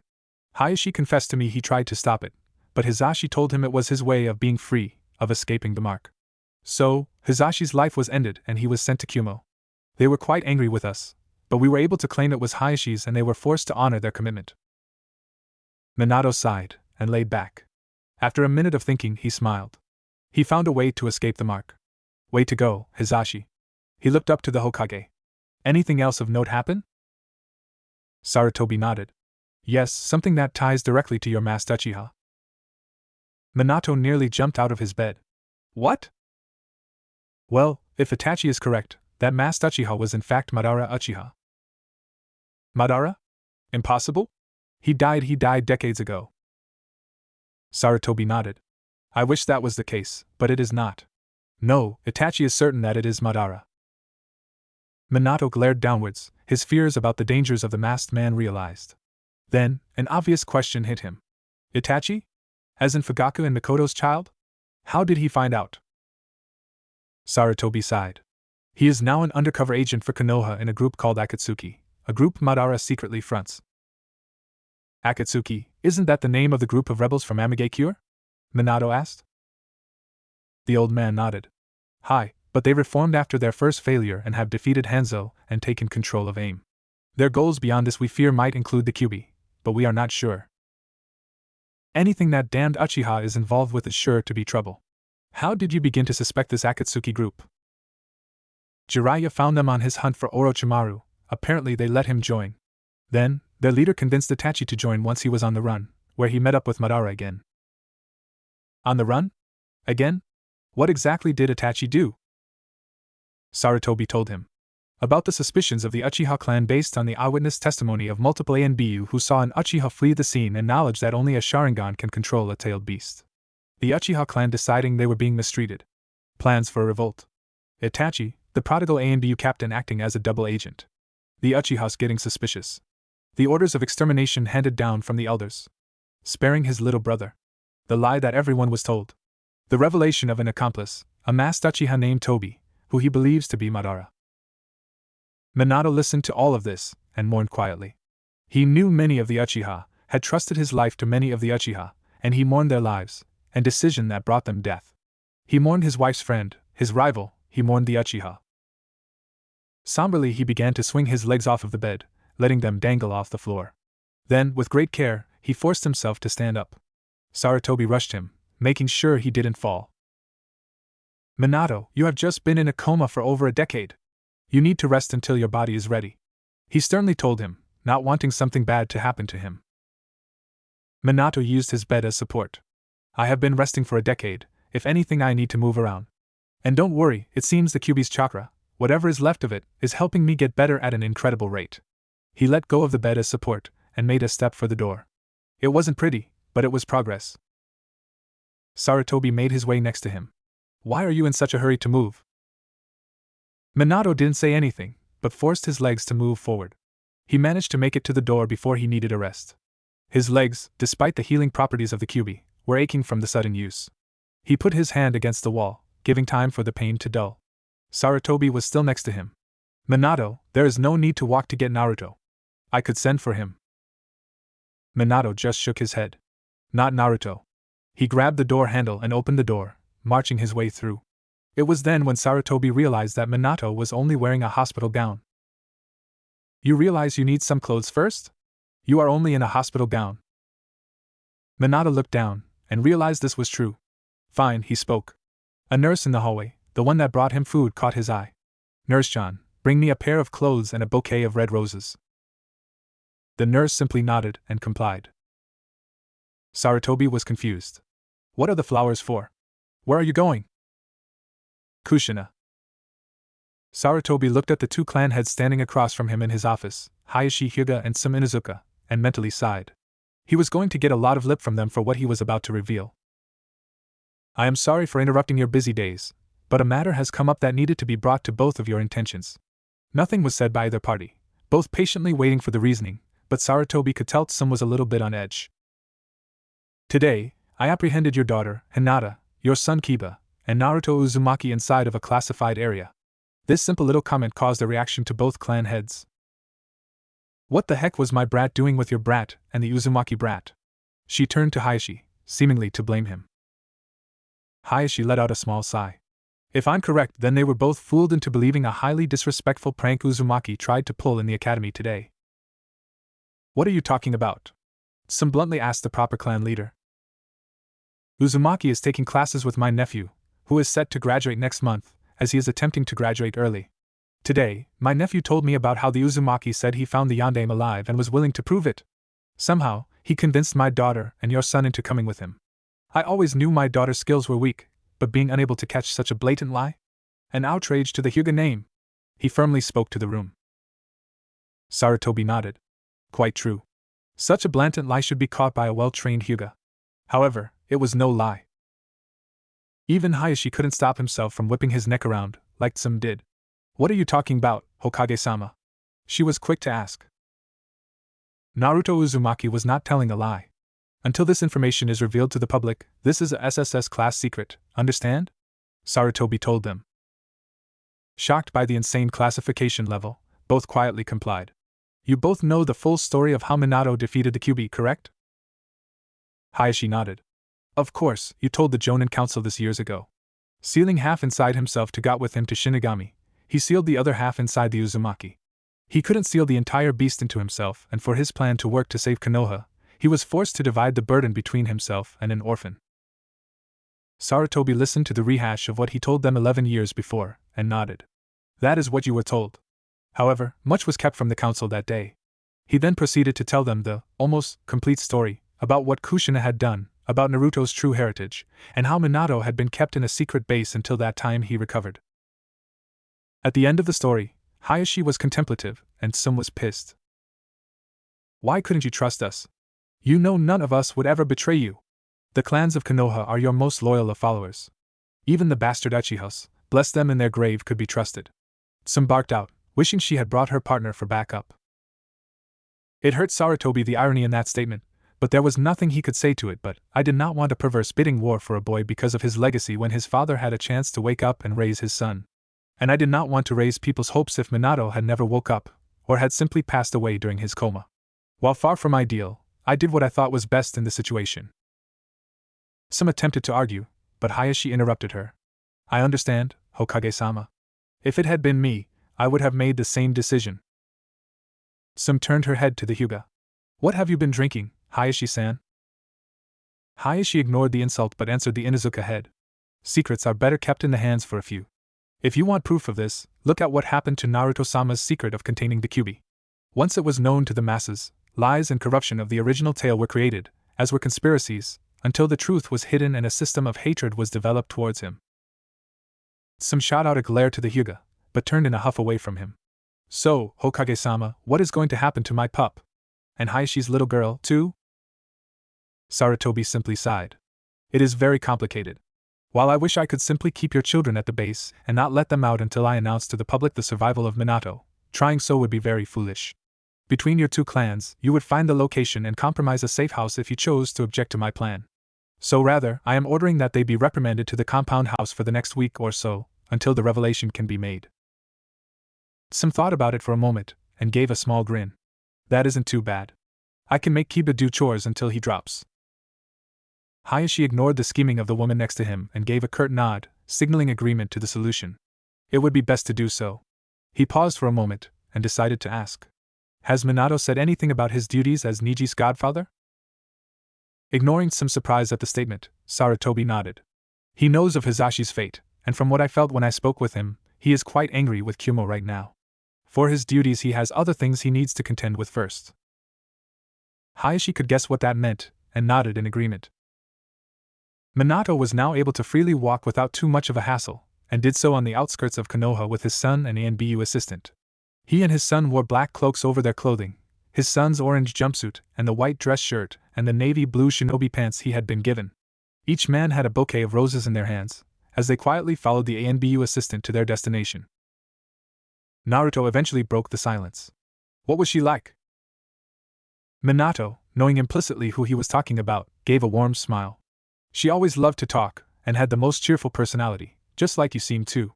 Hayashi confessed to me he tried to stop it, but Hisashi told him it was his way of being free, of escaping the mark. So, Hisashi's life was ended and he was sent to Kumo. They were quite angry with us, but we were able to claim it was Hayashi's and they were forced to honor their commitment. Minato sighed, and laid back. After a minute of thinking, he smiled. He found a way to escape the mark. Way to go, Hisashi. He looked up to the Hokage. Anything else of note happen? Sarutobi nodded. Yes, something that ties directly to your masked Uchiha. Minato nearly jumped out of his bed. What? Well, if Itachi is correct, that masked Uchiha was in fact Madara Uchiha. Madara? Impossible? He died decades ago. Sarutobi nodded. I wish that was the case, but it is not. No, Itachi is certain that it is Madara. Minato glared downwards, his fears about the dangers of the masked man realized. Then, an obvious question hit him. Itachi? As in Fugaku and Mikoto's child? How did he find out? Sarutobi sighed. He is now an undercover agent for Konoha in a group called Akatsuki, a group Madara secretly fronts. Akatsuki, isn't that the name of the group of rebels from Amigakure? Minato asked. The old man nodded. Hi, but they reformed after their first failure and have defeated Hanzo and taken control of AIM. Their goals beyond this we fear might include the Kyuubi, but we are not sure. Anything that damned Uchiha is involved with is sure to be trouble. How did you begin to suspect this Akatsuki group? Jiraiya found them on his hunt for Orochimaru. Apparently they let him join. Then, their leader convinced Itachi to join once he was on the run, where he met up with Madara again. On the run? Again? What exactly did Itachi do? Sarutobi told him about the suspicions of the Uchiha clan based on the eyewitness testimony of multiple ANBU who saw an Uchiha flee the scene and knowledge that only a Sharingan can control a tailed beast. The Uchiha clan deciding they were being mistreated. Plans for a revolt. Itachi, the prodigal ANBU captain acting as a double agent. The Uchihas getting suspicious. The orders of extermination handed down from the elders. Sparing his little brother. The lie that everyone was told. The revelation of an accomplice, a masked Uchiha named Tobi, who he believes to be Madara. Minato listened to all of this, and mourned quietly. He knew many of the Uchiha, had trusted his life to many of the Uchiha, and he mourned their lives, and decision that brought them death. He mourned his wife's friend, his rival, he mourned the Uchiha. Somberly he began to swing his legs off of the bed, letting them dangle off the floor. Then, with great care, he forced himself to stand up. Sarutobi rushed him, making sure he didn't fall. Minato, you have just been in a coma for over a decade. You need to rest until your body is ready. He sternly told him, not wanting something bad to happen to him. Minato used his bed as support. I have been resting for a decade, if anything I need to move around. And don't worry, it seems the Kyuubi's chakra, whatever is left of it, is helping me get better at an incredible rate. He let go of the bed as support, and made a step for the door. It wasn't pretty, but it was progress. Sarutobi made his way next to him. Why are you in such a hurry to move? Minato didn't say anything, but forced his legs to move forward. He managed to make it to the door before he needed a rest. His legs, despite the healing properties of the Kyuubi, were aching from the sudden use. He put his hand against the wall, giving time for the pain to dull. Sarutobi was still next to him. Minato, there is no need to walk to get Naruto. I could send for him. Minato just shook his head. Not Naruto. He grabbed the door handle and opened the door, marching his way through. It was then when Sarutobi realized that Minato was only wearing a hospital gown. You realize you need some clothes first? You are only in a hospital gown. Minato looked down, and realized this was true. Fine, he spoke. A nurse in the hallway, the one that brought him food, caught his eye. Nurse-chan, bring me a pair of clothes and a bouquet of red roses. The nurse simply nodded and complied. Sarutobi was confused. What are the flowers for? Where are you going? Kushina. Sarutobi looked at the two clan heads standing across from him in his office, Hayashi Hyuga and Sum Inuzuka, and mentally sighed. He was going to get a lot of lip from them for what he was about to reveal. I am sorry for interrupting your busy days, but a matter has come up that needed to be brought to both of your intentions. Nothing was said by either party, both patiently waiting for the reasoning, but Sarutobi could tell Sum was a little bit on edge. Today, I apprehended your daughter, Hinata, your son Kiba, and Naruto Uzumaki inside of a classified area. This simple little comment caused a reaction to both clan heads. What the heck was my brat doing with your brat and the Uzumaki brat? She turned to Hayashi, seemingly to blame him. Hayashi let out a small sigh. If I'm correct, then they were both fooled into believing a highly disrespectful prank Uzumaki tried to pull in the academy today. What are you talking about? Sum bluntly asked the proper clan leader. Uzumaki is taking classes with my nephew, who is set to graduate next month, as he is attempting to graduate early. Today, my nephew told me about how the Uzumaki said he found the Yondaime alive and was willing to prove it. Somehow, he convinced my daughter and your son into coming with him. I always knew my daughter's skills were weak, but being unable to catch such a blatant lie? An outrage to the Hyuga name. He firmly spoke to the room. Sarutobi nodded. Quite true. Such a blatant lie should be caught by a well-trained Hyuga. However, it was no lie. Even Hayashi couldn't stop himself from whipping his neck around, like Sum did. What are you talking about, Hokage-sama? She was quick to ask. Naruto Uzumaki was not telling a lie. Until this information is revealed to the public, this is a SSS class secret, understand? Sarutobi told them. Shocked by the insane classification level, both quietly complied. You both know the full story of how Minato defeated the Kyuubi, correct? Hayashi nodded. Of course, you told the Jonin Council this years ago. Sealing half inside himself to got with him to Shinigami, he sealed the other half inside the Uzumaki. He couldn't seal the entire beast into himself, and for his plan to work to save Konoha, he was forced to divide the burden between himself and an orphan. Sarutobi listened to the rehash of what he told them 11 years before, and nodded. That is what you were told. However, much was kept from the council that day. He then proceeded to tell them the, almost, complete story, about what Kushina had done, about Naruto's true heritage, and how Minato had been kept in a secret base until that time he recovered. At the end of the story, Hayashi was contemplative, and Sum was pissed. Why couldn't you trust us? You know none of us would ever betray you. The clans of Konoha are your most loyal of followers. Even the bastard Uchihas, bless them in their grave, could be trusted. Sum barked out, wishing she had brought her partner for backup. It hurt Sarutobi the irony in that statement, but there was nothing he could say to it. But I did not want a perverse bidding war for a boy because of his legacy when his father had a chance to wake up and raise his son. And I did not want to raise people's hopes if Minato had never woke up, or had simply passed away during his coma. While far from ideal, I did what I thought was best in the situation. Some attempted to argue, but Hayashi interrupted her. I understand, Hokage-sama. If it had been me, I would have made the same decision. Some turned her head to the Hyuga. What have you been drinking, Hayashi-san? Hayashi ignored the insult but answered the Inuzuka head. Secrets are better kept in the hands for a few. If you want proof of this, look at what happened to Naruto-sama's secret of containing the Kyuubi. Once it was known to the masses, lies and corruption of the original tale were created, as were conspiracies, until the truth was hidden and a system of hatred was developed towards him. Some shot out a glare to the Hyuga, but turned in a huff away from him. So, Hokage-sama, what is going to happen to my pup? And Hayashi's little girl, too? Sarutobi simply sighed. It is very complicated. While I wish I could simply keep your children at the base and not let them out until I announce to the public the survival of Minato, trying so would be very foolish. Between your two clans, you would find the location and compromise a safe house if you chose to object to my plan. So rather, I am ordering that they be reprimanded to the compound house for the next week or so, until the revelation can be made. Some thought about it for a moment, and gave a small grin. That isn't too bad. I can make Kiba do chores until he drops. Hayashi ignored the scheming of the woman next to him and gave a curt nod, signaling agreement to the solution. It would be best to do so. He paused for a moment, and decided to ask. Has Minato said anything about his duties as Niji's godfather? Ignoring some surprise at the statement, Sarutobi nodded. He knows of Hizashi's fate, and from what I felt when I spoke with him, he is quite angry with Kyumo right now. For his duties he has other things he needs to contend with first. Hayashi could guess what that meant, and nodded in agreement. Minato was now able to freely walk without too much of a hassle, and did so on the outskirts of Konoha with his son and ANBU assistant. He and his son wore black cloaks over their clothing, his son's orange jumpsuit and the white dress shirt and the navy blue shinobi pants he had been given. Each man had a bouquet of roses in their hands, as they quietly followed the ANBU assistant to their destination. Naruto eventually broke the silence. What was she like? Minato, knowing implicitly who he was talking about, gave a warm smile. She always loved to talk, and had the most cheerful personality, just like you seem too.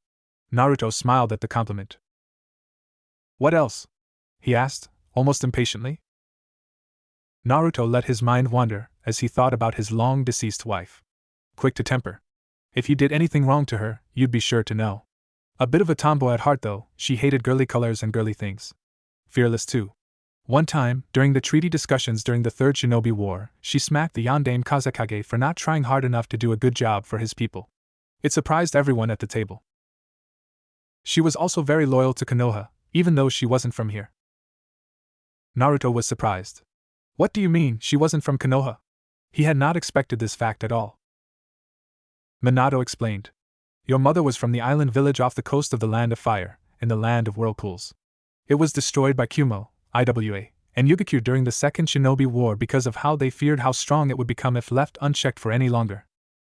Naruto smiled at the compliment. What else? He asked, almost impatiently. Naruto let his mind wander as he thought about his long-deceased wife. Quick to temper. If you did anything wrong to her, you'd be sure to know. A bit of a tomboy at heart though, she hated girly colors and girly things. Fearless too. One time, during the treaty discussions during the Third Shinobi War, she smacked the Yondaime Kazekage for not trying hard enough to do a good job for his people. It surprised everyone at the table. She was also very loyal to Konoha, even though she wasn't from here. Naruto was surprised. What do you mean, she wasn't from Konoha? He had not expected this fact at all. Minato explained. Your mother was from the island village off the coast of the Land of Fire, in the Land of Whirlpools. It was destroyed by Kyumo, IWA, and Yugikyu during the Second Shinobi War because of how they feared how strong it would become if left unchecked for any longer.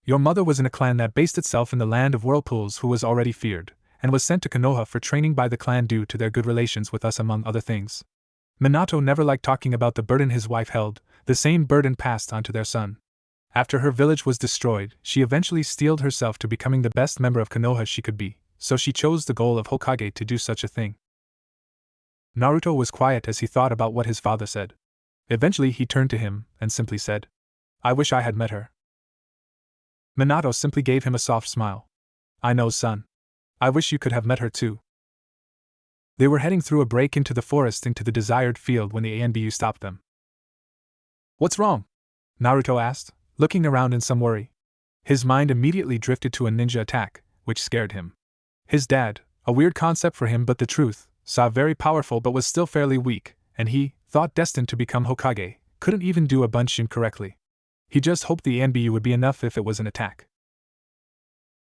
Your mother was in a clan that based itself in the Land of Whirlpools who was already feared, and was sent to Konoha for training by the clan due to their good relations with us among other things. Minato never liked talking about the burden his wife held, the same burden passed on to their son. After her village was destroyed, she eventually steeled herself to becoming the best member of Konoha she could be, so she chose the goal of Hokage to do such a thing. Naruto was quiet as he thought about what his father said. Eventually he turned to him and simply said, I wish I had met her. Minato simply gave him a soft smile. I know, son. I wish you could have met her too. They were heading through a break into the forest into the desired field when the ANBU stopped them. What's wrong? Naruto asked, looking around in some worry. His mind immediately drifted to a ninja attack, which scared him. His dad, a weird concept for him but the truth, saw very powerful but was still fairly weak, and he thought destined to become Hokage, couldn't even do a bunshin correctly. He just hoped the Anbu would be enough if it was an attack.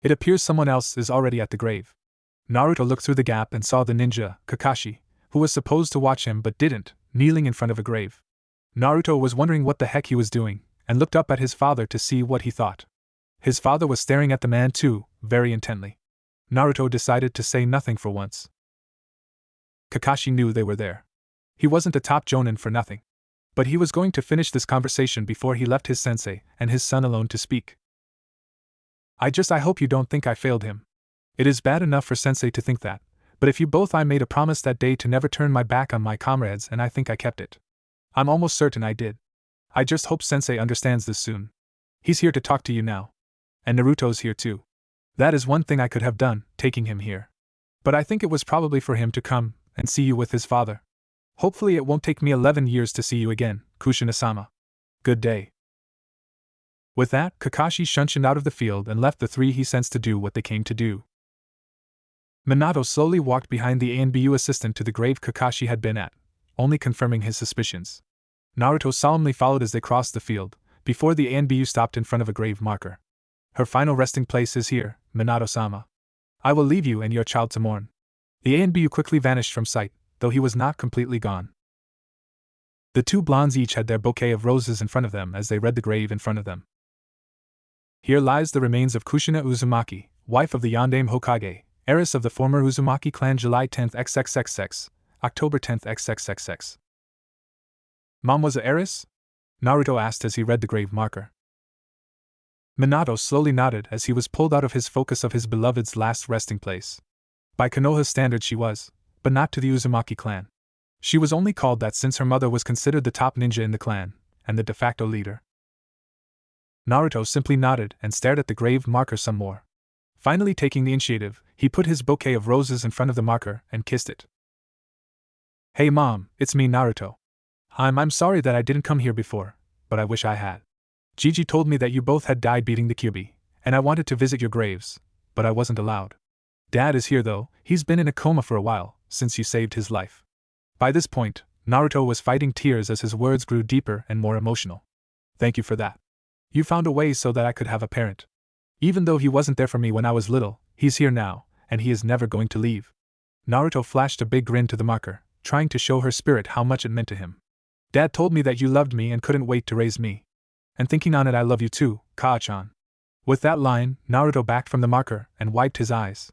It appears someone else is already at the grave. Naruto looked through the gap and saw the ninja, Kakashi, who was supposed to watch him but didn't, kneeling in front of a grave. Naruto was wondering what the heck he was doing, and looked up at his father to see what he thought. His father was staring at the man too, very intently. Naruto decided to say nothing for once. Kakashi knew they were there. He wasn't a top jonin for nothing. But he was going to finish this conversation before he left his sensei and his son alone to speak. I hope you don't think I failed him. It is bad enough for sensei to think that, but if you both I made a promise that day to never turn my back on my comrades and I think I kept it. I'm almost certain I did. I just hope sensei understands this soon. He's here to talk to you now. And Naruto's here too. That is one thing I could have done, taking him here. But I think it was probably for him to come and see you with his father. Hopefully it won't take me 11 years to see you again, Kushina-sama. Good day. With that, Kakashi shunshined out of the field and left the three he sensed to do what they came to do. Minato slowly walked behind the ANBU assistant to the grave Kakashi had been at, only confirming his suspicions. Naruto solemnly followed as they crossed the field, before the ANBU stopped in front of a grave marker. Her final resting place is here, Minato-sama. I will leave you and your child to mourn. The ANBU quickly vanished from sight, though he was not completely gone. The two blondes each had their bouquet of roses in front of them as they read the grave in front of them. Here lies the remains of Kushina Uzumaki, wife of the Yondaime Hokage, heiress of the former Uzumaki clan, July 10th XXXX, October 10th XXXX. Mom was a heiress? Naruto asked as he read the grave marker. Minato slowly nodded as he was pulled out of his focus of his beloved's last resting place. By Konoha's standards she was, but not to the Uzumaki clan. She was only called that since her mother was considered the top ninja in the clan, and the de facto leader. Naruto simply nodded and stared at the grave marker some more. Finally taking the initiative, he put his bouquet of roses in front of the marker and kissed it. Hey Mom, it's me Naruto. I'm sorry that I didn't come here before, but I wish I had. Gigi told me that you both had died beating the Kyuubi, and I wanted to visit your graves, but I wasn't allowed. Dad is here though, he's been in a coma for a while, since you saved his life. By this point, Naruto was fighting tears as his words grew deeper and more emotional. Thank you for that. You found a way so that I could have a parent. Even though he wasn't there for me when I was little, he's here now, and he is never going to leave. Naruto flashed a big grin to the marker, trying to show her spirit how much it meant to him. Dad told me that you loved me and couldn't wait to raise me. And thinking on it, I love you too, Kaa-chan. With that line, Naruto backed from the marker and wiped his eyes.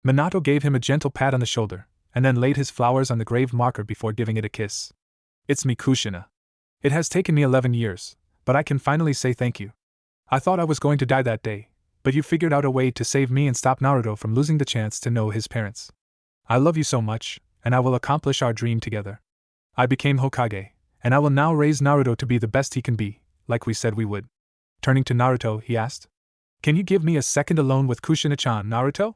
Minato gave him a gentle pat on the shoulder, and then laid his flowers on the grave marker before giving it a kiss. It's me Kushina. It has taken me 11 years, but I can finally say thank you. I thought I was going to die that day, but you figured out a way to save me and stop Naruto from losing the chance to know his parents. I love you so much, and I will accomplish our dream together. I became Hokage, and I will now raise Naruto to be the best he can be, like we said we would. Turning to Naruto, he asked, Can you give me a second alone with Kushina-chan, Naruto?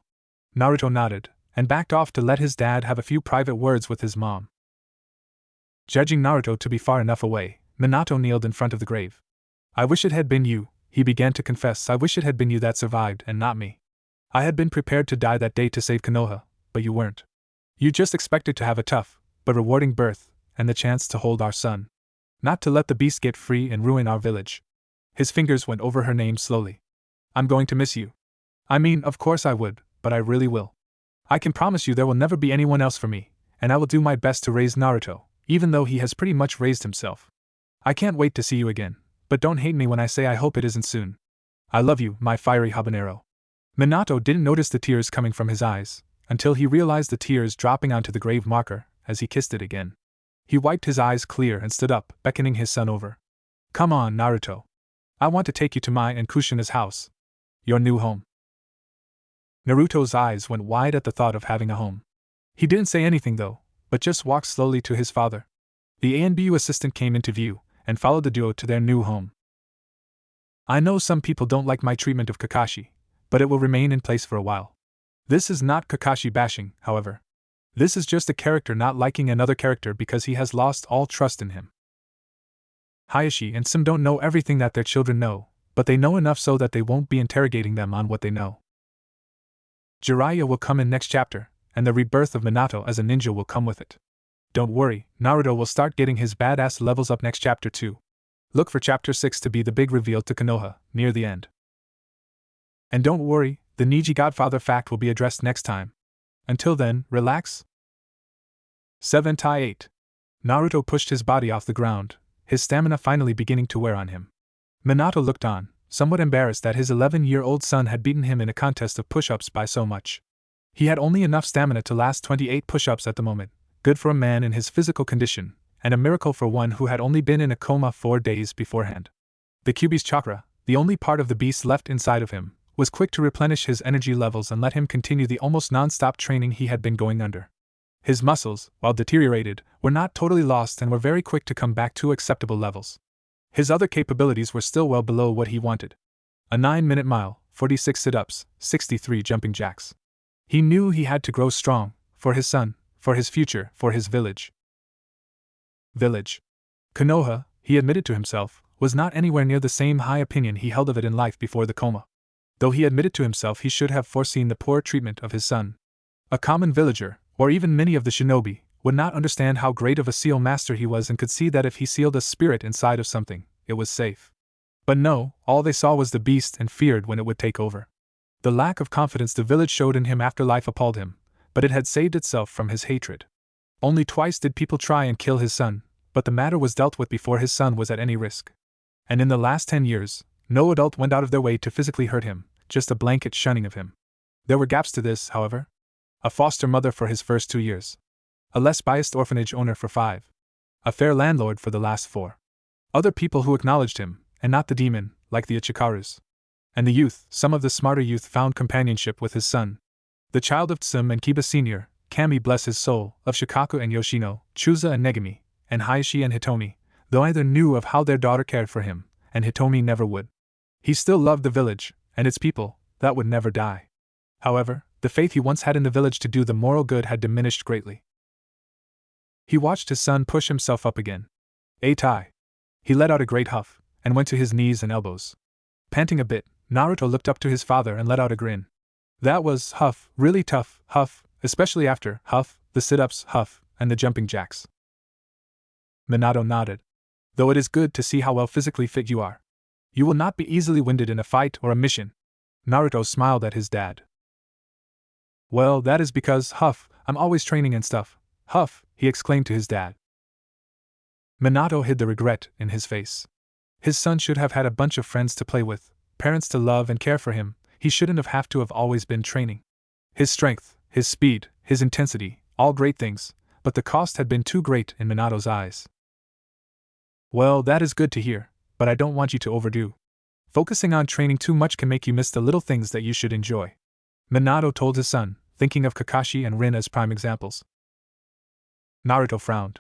Naruto nodded, and backed off to let his dad have a few private words with his mom. Judging Naruto to be far enough away, Minato kneeled in front of the grave. I wish it had been you, he began to confess. I wish it had been you that survived and not me. I had been prepared to die that day to save Konoha, but you weren't. You just expected to have a tough, but rewarding birth, and the chance to hold our son. Not to let the beast get free and ruin our village. His fingers went over her name slowly. I'm going to miss you. I mean, of course I would, but I really will. I can promise you there will never be anyone else for me, and I will do my best to raise Naruto, even though he has pretty much raised himself. I can't wait to see you again, but don't hate me when I say I hope it isn't soon. I love you, my fiery habanero. Minato didn't notice the tears coming from his eyes, until he realized the tears dropping onto the grave marker, as he kissed it again. He wiped his eyes clear and stood up, beckoning his son over. Come on, Naruto. I want to take you to my and Kushina's house. Your new home. Naruto's eyes went wide at the thought of having a home. He didn't say anything though, but just walked slowly to his father. The ANBU assistant came into view, and followed the duo to their new home. I know some people don't like my treatment of Kakashi, but it will remain in place for a while. This is not Kakashi bashing, however. This is just a character not liking another character because he has lost all trust in him. Hayashi and Sim don't know everything that their children know, but they know enough so that they won't be interrogating them on what they know. Jiraiya will come in next chapter, and the rebirth of Minato as a ninja will come with it. Don't worry, Naruto will start getting his badass levels up next chapter too. Look for chapter 6 to be the big reveal to Konoha, near the end. And don't worry, the Niji Godfather fact will be addressed next time. Until then, relax. 7 tie 8. Naruto pushed his body off the ground, his stamina finally beginning to wear on him. Minato looked on, somewhat embarrassed that his 11-year-old son had beaten him in a contest of push-ups by so much. He had only enough stamina to last 28 push-ups at the moment, good for a man in his physical condition, and a miracle for one who had only been in a coma 4 days beforehand. The Kyuubi's chakra, the only part of the beast left inside of him, was quick to replenish his energy levels and let him continue the almost non-stop training he had been going under. His muscles, while deteriorated, were not totally lost and were very quick to come back to acceptable levels. His other capabilities were still well below what he wanted. A 9-minute mile, 46 sit-ups, 63 jumping jacks. He knew he had to grow strong, for his son, for his future, for his village. Konoha, he admitted to himself, was not anywhere near the same high opinion he held of it in life before the coma. Though he admitted to himself he should have foreseen the poor treatment of his son. A common villager, or even many of the shinobi, would not understand how great of a seal master he was and could see that if he sealed a spirit inside of something, it was safe. But no, all they saw was the beast and feared when it would take over. The lack of confidence the village showed in him after life appalled him, but it had saved itself from his hatred. Only twice did people try and kill his son, but the matter was dealt with before his son was at any risk. And in the last 10 years, no adult went out of their way to physically hurt him, just a blanket shunning of him. There were gaps to this, however. A foster mother for his first 2 years. A less biased orphanage owner for 5. A fair landlord for the last 4. Other people who acknowledged him, and not the demon, like the Ichikarus. And the youth, some of the smarter youth found companionship with his son. The child of Tsum and Kiba Sr., Kami bless his soul, of Shikaku and Yoshino, Chusa and Negami, and Hayashi and Hitomi, though either knew of how their daughter cared for him, and Hitomi never would. He still loved the village, and its people, that would never die. However, the faith he once had in the village to do the moral good had diminished greatly. He watched his son push himself up again. Tai. He let out a great huff, and went to his knees and elbows. Panting a bit, Naruto looked up to his father and let out a grin. That was huff, really tough, huff, especially after huff, the sit-ups, huff, and the jumping jacks. Minato nodded. Though it is good to see how well physically fit you are. You will not be easily winded in a fight or a mission. Naruto smiled at his dad. Well, that is because, huff, I'm always training and stuff. Huff, he exclaimed to his dad. Minato hid the regret in his face. His son should have had a bunch of friends to play with, parents to love and care for him. He shouldn't have to have always been training. His strength, his speed, his intensity, all great things, but the cost had been too great in Minato's eyes. Well, that is good to hear, but I don't want you to overdo. Focusing on training too much can make you miss the little things that you should enjoy. Minato told his son, thinking of Kakashi and Rin as prime examples. Naruto frowned.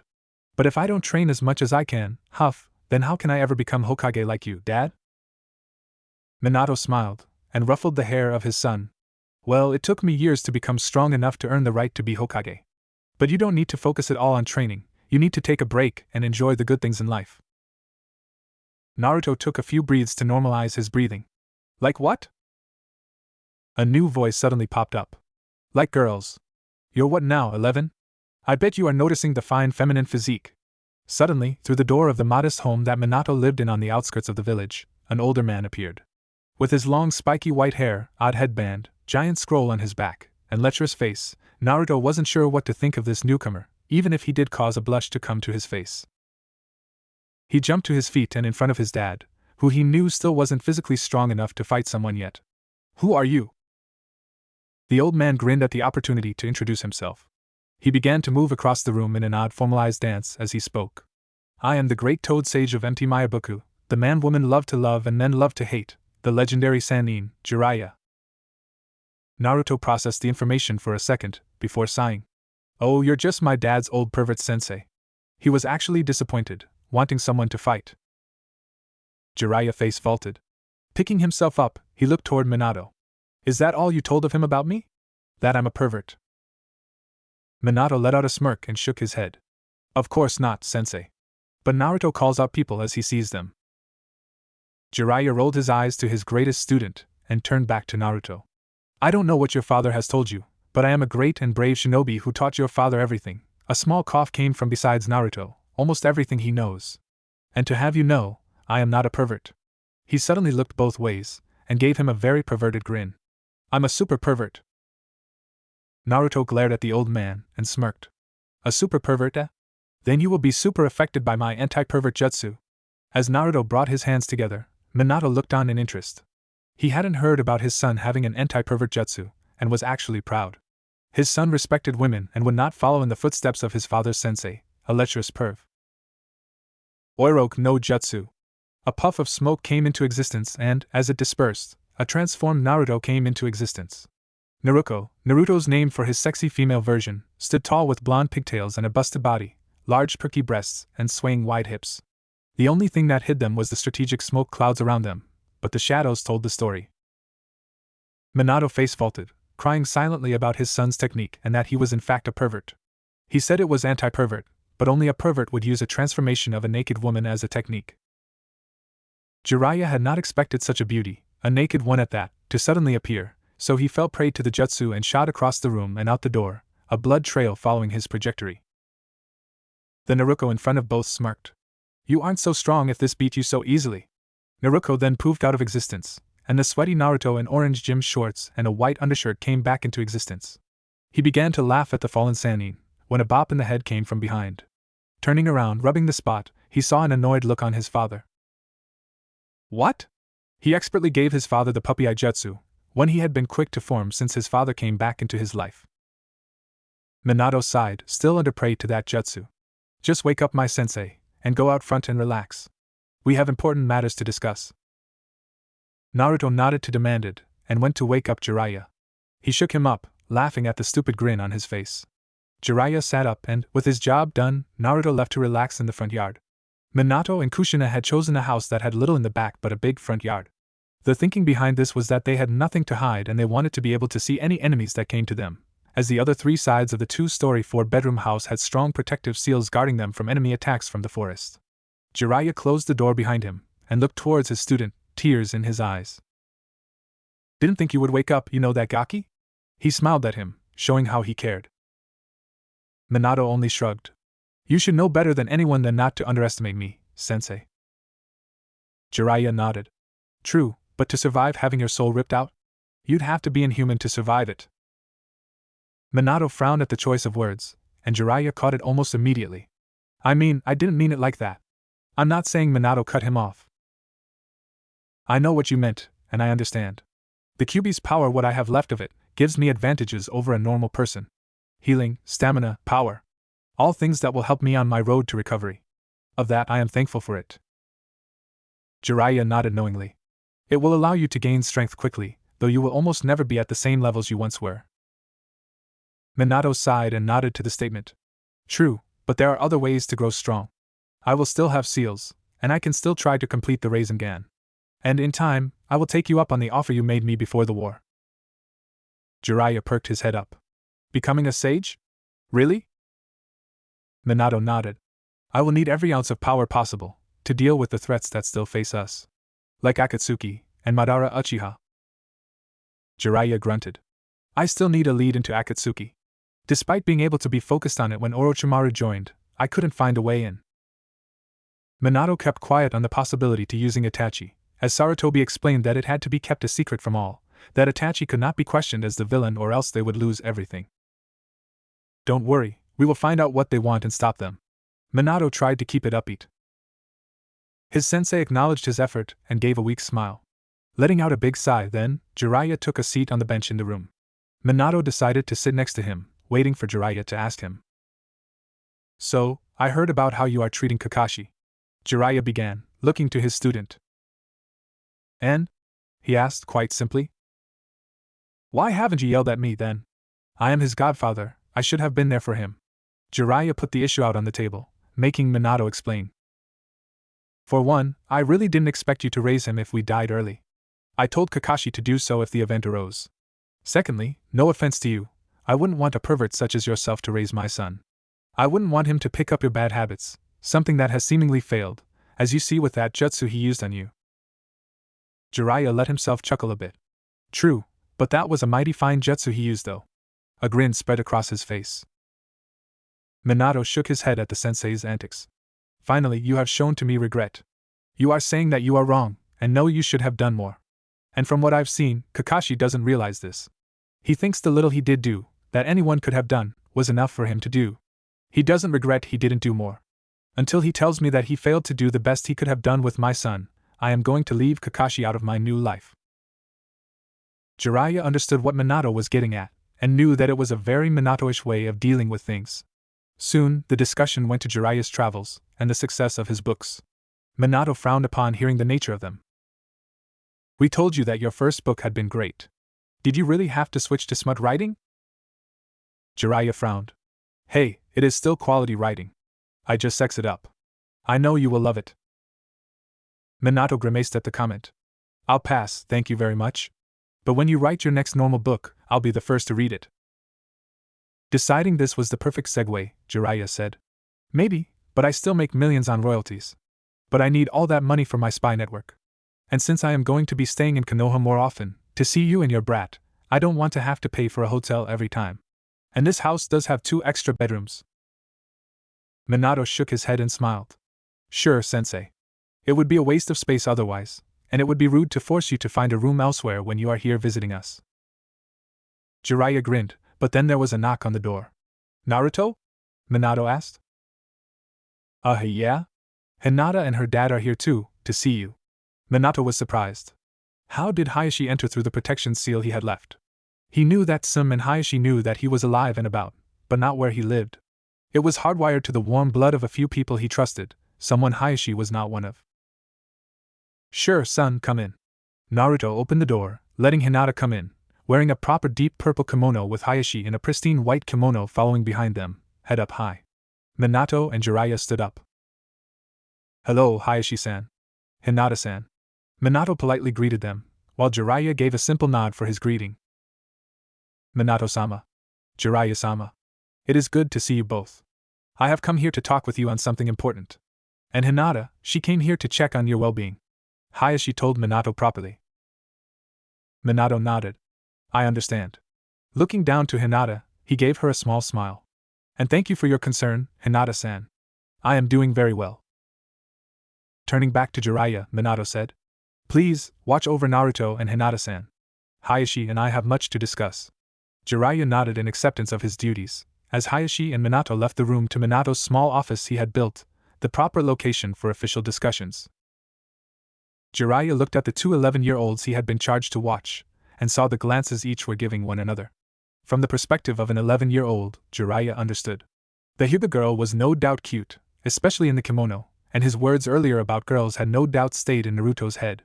But if I don't train as much as I can, huff, then how can I ever become Hokage like you, Dad? Minato smiled, and ruffled the hair of his son. Well, it took me years to become strong enough to earn the right to be Hokage. But you don't need to focus it all on training, you need to take a break and enjoy the good things in life. Naruto took a few breaths to normalize his breathing. Like what? A new voice suddenly popped up. Like girls. You're what now, 11? I bet you are noticing the fine feminine physique. Suddenly, through the door of the modest home that Minato lived in on the outskirts of the village, an older man appeared. With his long spiky white hair, odd headband, giant scroll on his back, and lecherous face, Naruto wasn't sure what to think of this newcomer, even if he did cause a blush to come to his face. He jumped to his feet and in front of his dad, who he knew still wasn't physically strong enough to fight someone yet. Who are you? The old man grinned at the opportunity to introduce himself. He began to move across the room in an odd formalized dance as he spoke. I am the great toad sage of Mt. Mayabuku, the man women love to love and men love to hate, the legendary Sannin, Jiraiya. Naruto processed the information for a second, before sighing. Oh, you're just my dad's old pervert sensei. He was actually disappointed, wanting someone to fight. Jiraiya face vaulted. Picking himself up, he looked toward Minato. Is that all you told of him about me? That I'm a pervert? Minato let out a smirk and shook his head. Of course not, sensei. But Naruto calls out people as he sees them. Jiraiya rolled his eyes to his greatest student, and turned back to Naruto. I don't know what your father has told you, but I am a great and brave shinobi who taught your father everything, A small cough came from besides Naruto, almost everything he knows. And to have you know, I am not a pervert. He suddenly looked both ways, and gave him a very perverted grin. I'm a super pervert. Naruto glared at the old man, and smirked. A super pervert, eh? Then you will be super affected by my anti-pervert jutsu. As Naruto brought his hands together, Minato looked on in interest. He hadn't heard about his son having an anti-pervert jutsu, and was actually proud. His son respected women and would not follow in the footsteps of his father's sensei, a lecherous perv. Oiroke no Jutsu. A puff of smoke came into existence and, as it dispersed, a transformed Naruto came into existence. Naruto's name for his sexy female version, stood tall with blonde pigtails and a busted body, large perky breasts, and swaying wide hips. The only thing that hid them was the strategic smoke clouds around them, but the shadows told the story. Minato face vaulted, crying silently about his son's technique and that he was in fact a pervert. He said it was anti-pervert, but only a pervert would use a transformation of a naked woman as a technique. Jiraiya had not expected such a beauty, a naked one at that, to suddenly appear, so he fell prey to the jutsu and shot across the room and out the door, a blood trail following his trajectory. The Naruto in front of both smirked. You aren't so strong if this beat you so easily. Naruto then poofed out of existence, and the sweaty Naruto in orange gym shorts and a white undershirt came back into existence. He began to laugh at the fallen Sannin, when a bop in the head came from behind. Turning around, rubbing the spot, he saw an annoyed look on his father. What? He expertly gave his father the puppy eye jutsu, one he had been quick to form since his father came back into his life. Minato sighed, still under prey to that jutsu. Just wake up my sensei, and go out front and relax. We have important matters to discuss. Naruto nodded to demanded, and went to wake up Jiraiya. He shook him up, laughing at the stupid grin on his face. Jiraiya sat up and, with his job done, Naruto left to relax in the front yard. Minato and Kushina had chosen a house that had little in the back but a big front yard. The thinking behind this was that they had nothing to hide and they wanted to be able to see any enemies that came to them, as the other three sides of the two-story four-bedroom house had strong protective seals guarding them from enemy attacks from the forest. Jiraiya closed the door behind him, and looked towards his student, tears in his eyes. Didn't think you would wake up, you know that Gaki? He smiled at him, showing how he cared. Minato only shrugged. You should know better than anyone than not to underestimate me, sensei. Jiraiya nodded. True, but to survive having your soul ripped out? You'd have to be inhuman to survive it. Minato frowned at the choice of words, and Jiraiya caught it almost immediately. I didn't mean it like that. I'm not saying. Minato cut him off. I know what you meant, and I understand. The Kyuubi's power, what I have left of it, gives me advantages over a normal person. Healing, stamina, power. All things that will help me on my road to recovery. Of that I am thankful for it. Jiraiya nodded knowingly. It will allow you to gain strength quickly, though you will almost never be at the same levels you once were. Minato sighed and nodded to the statement. True, but there are other ways to grow strong. I will still have seals, and I can still try to complete the Rasengan. And in time, I will take you up on the offer you made me before the war. Jiraiya perked his head up. Becoming a sage? Really? Minato nodded. I will need every ounce of power possible, to deal with the threats that still face us. Like Akatsuki, and Madara Uchiha. Jiraiya grunted. I still need a lead into Akatsuki. Despite being able to be focused on it when Orochimaru joined, I couldn't find a way in. Minato kept quiet on the possibility to using Itachi, as Sarutobi explained that it had to be kept a secret from all, that Itachi could not be questioned as the villain or else they would lose everything. Don't worry, we will find out what they want and stop them. Minato tried to keep it upbeat. His sensei acknowledged his effort and gave a weak smile. Letting out a big sigh, then, Jiraiya took a seat on the bench in the room. Minato decided to sit next to him, waiting for Jiraiya to ask him. So, I heard about how you are treating Kakashi. Jiraiya began, looking to his student. And? He asked quite simply. Why haven't you yelled at me then? I am his godfather, I should have been there for him. Jiraiya put the issue out on the table, making Minato explain. For one, I really didn't expect you to raise him if we died early. I told Kakashi to do so if the event arose. Secondly, no offense to you, I wouldn't want a pervert such as yourself to raise my son. I wouldn't want him to pick up your bad habits, something that has seemingly failed, as you see with that jutsu he used on you. Jiraiya let himself chuckle a bit. True, but that was a mighty fine jutsu he used though. A grin spread across his face. Minato shook his head at the sensei's antics. Finally, you have shown to me regret. You are saying that you are wrong, and know you should have done more. And from what I've seen, Kakashi doesn't realize this. He thinks the little he did do, that anyone could have done, was enough for him to do. He doesn't regret he didn't do more. Until he tells me that he failed to do the best he could have done with my son, I am going to leave Kakashi out of my new life. Jiraiya understood what Minato was getting at, and knew that it was a very Minato-ish way of dealing with things. Soon, the discussion went to Jiraiya's travels, and the success of his books. Minato frowned upon hearing the nature of them. We told you that your first book had been great. Did you really have to switch to smut writing? Jiraiya frowned. Hey, it is still quality writing. I just sex it up. I know you will love it. Minato grimaced at the comment. I'll pass, thank you very much. But when you write your next normal book, I'll be the first to read it. Deciding this was the perfect segue, Jiraiya said. Maybe, but I still make millions on royalties. But I need all that money for my spy network. And since I am going to be staying in Konoha more often, to see you and your brat, I don't want to have to pay for a hotel every time. And this house does have 2 extra bedrooms. Minato shook his head and smiled. Sure, sensei. It would be a waste of space otherwise, and it would be rude to force you to find a room elsewhere when you are here visiting us. Jiraiya grinned, but then there was a knock on the door. Naruto? Minato asked. Yeah? Hinata and her dad are here too, to see you. Minato was surprised. How did Hayashi enter through the protection seal he had left? He knew that Sum and Hayashi knew that he was alive and about, but not where he lived. It was hardwired to the warm blood of a few people he trusted, someone Hayashi was not one of. Sure, son, come in. Naruto opened the door, letting Hinata come in, wearing a proper deep purple kimono with Hayashi in a pristine white kimono following behind them, head up high. Minato and Jiraiya stood up. Hello, Hayashi-san. Hinata-san. Minato politely greeted them, while Jiraiya gave a simple nod for his greeting. Minato-sama. Jiraiya-sama. It is good to see you both. I have come here to talk with you on something important. And Hinata, she came here to check on your well-being. Hayashi told Minato properly. Minato nodded. I understand. Looking down to Hinata, he gave her a small smile. And thank you for your concern, Hinata-san. I am doing very well. Turning back to Jiraiya, Minato said. Please, watch over Naruto and Hinata-san. Hayashi and I have much to discuss. Jiraiya nodded in acceptance of his duties, as Hayashi and Minato left the room to Minato's small office he had built, the proper location for official discussions. Jiraiya looked at the 2 11-year-olds he had been charged to watch, and saw the glances each were giving one another. From the perspective of an 11-year-old, Jiraiya understood. The Hyuga girl was no doubt cute, especially in the kimono, and his words earlier about girls had no doubt stayed in Naruto's head.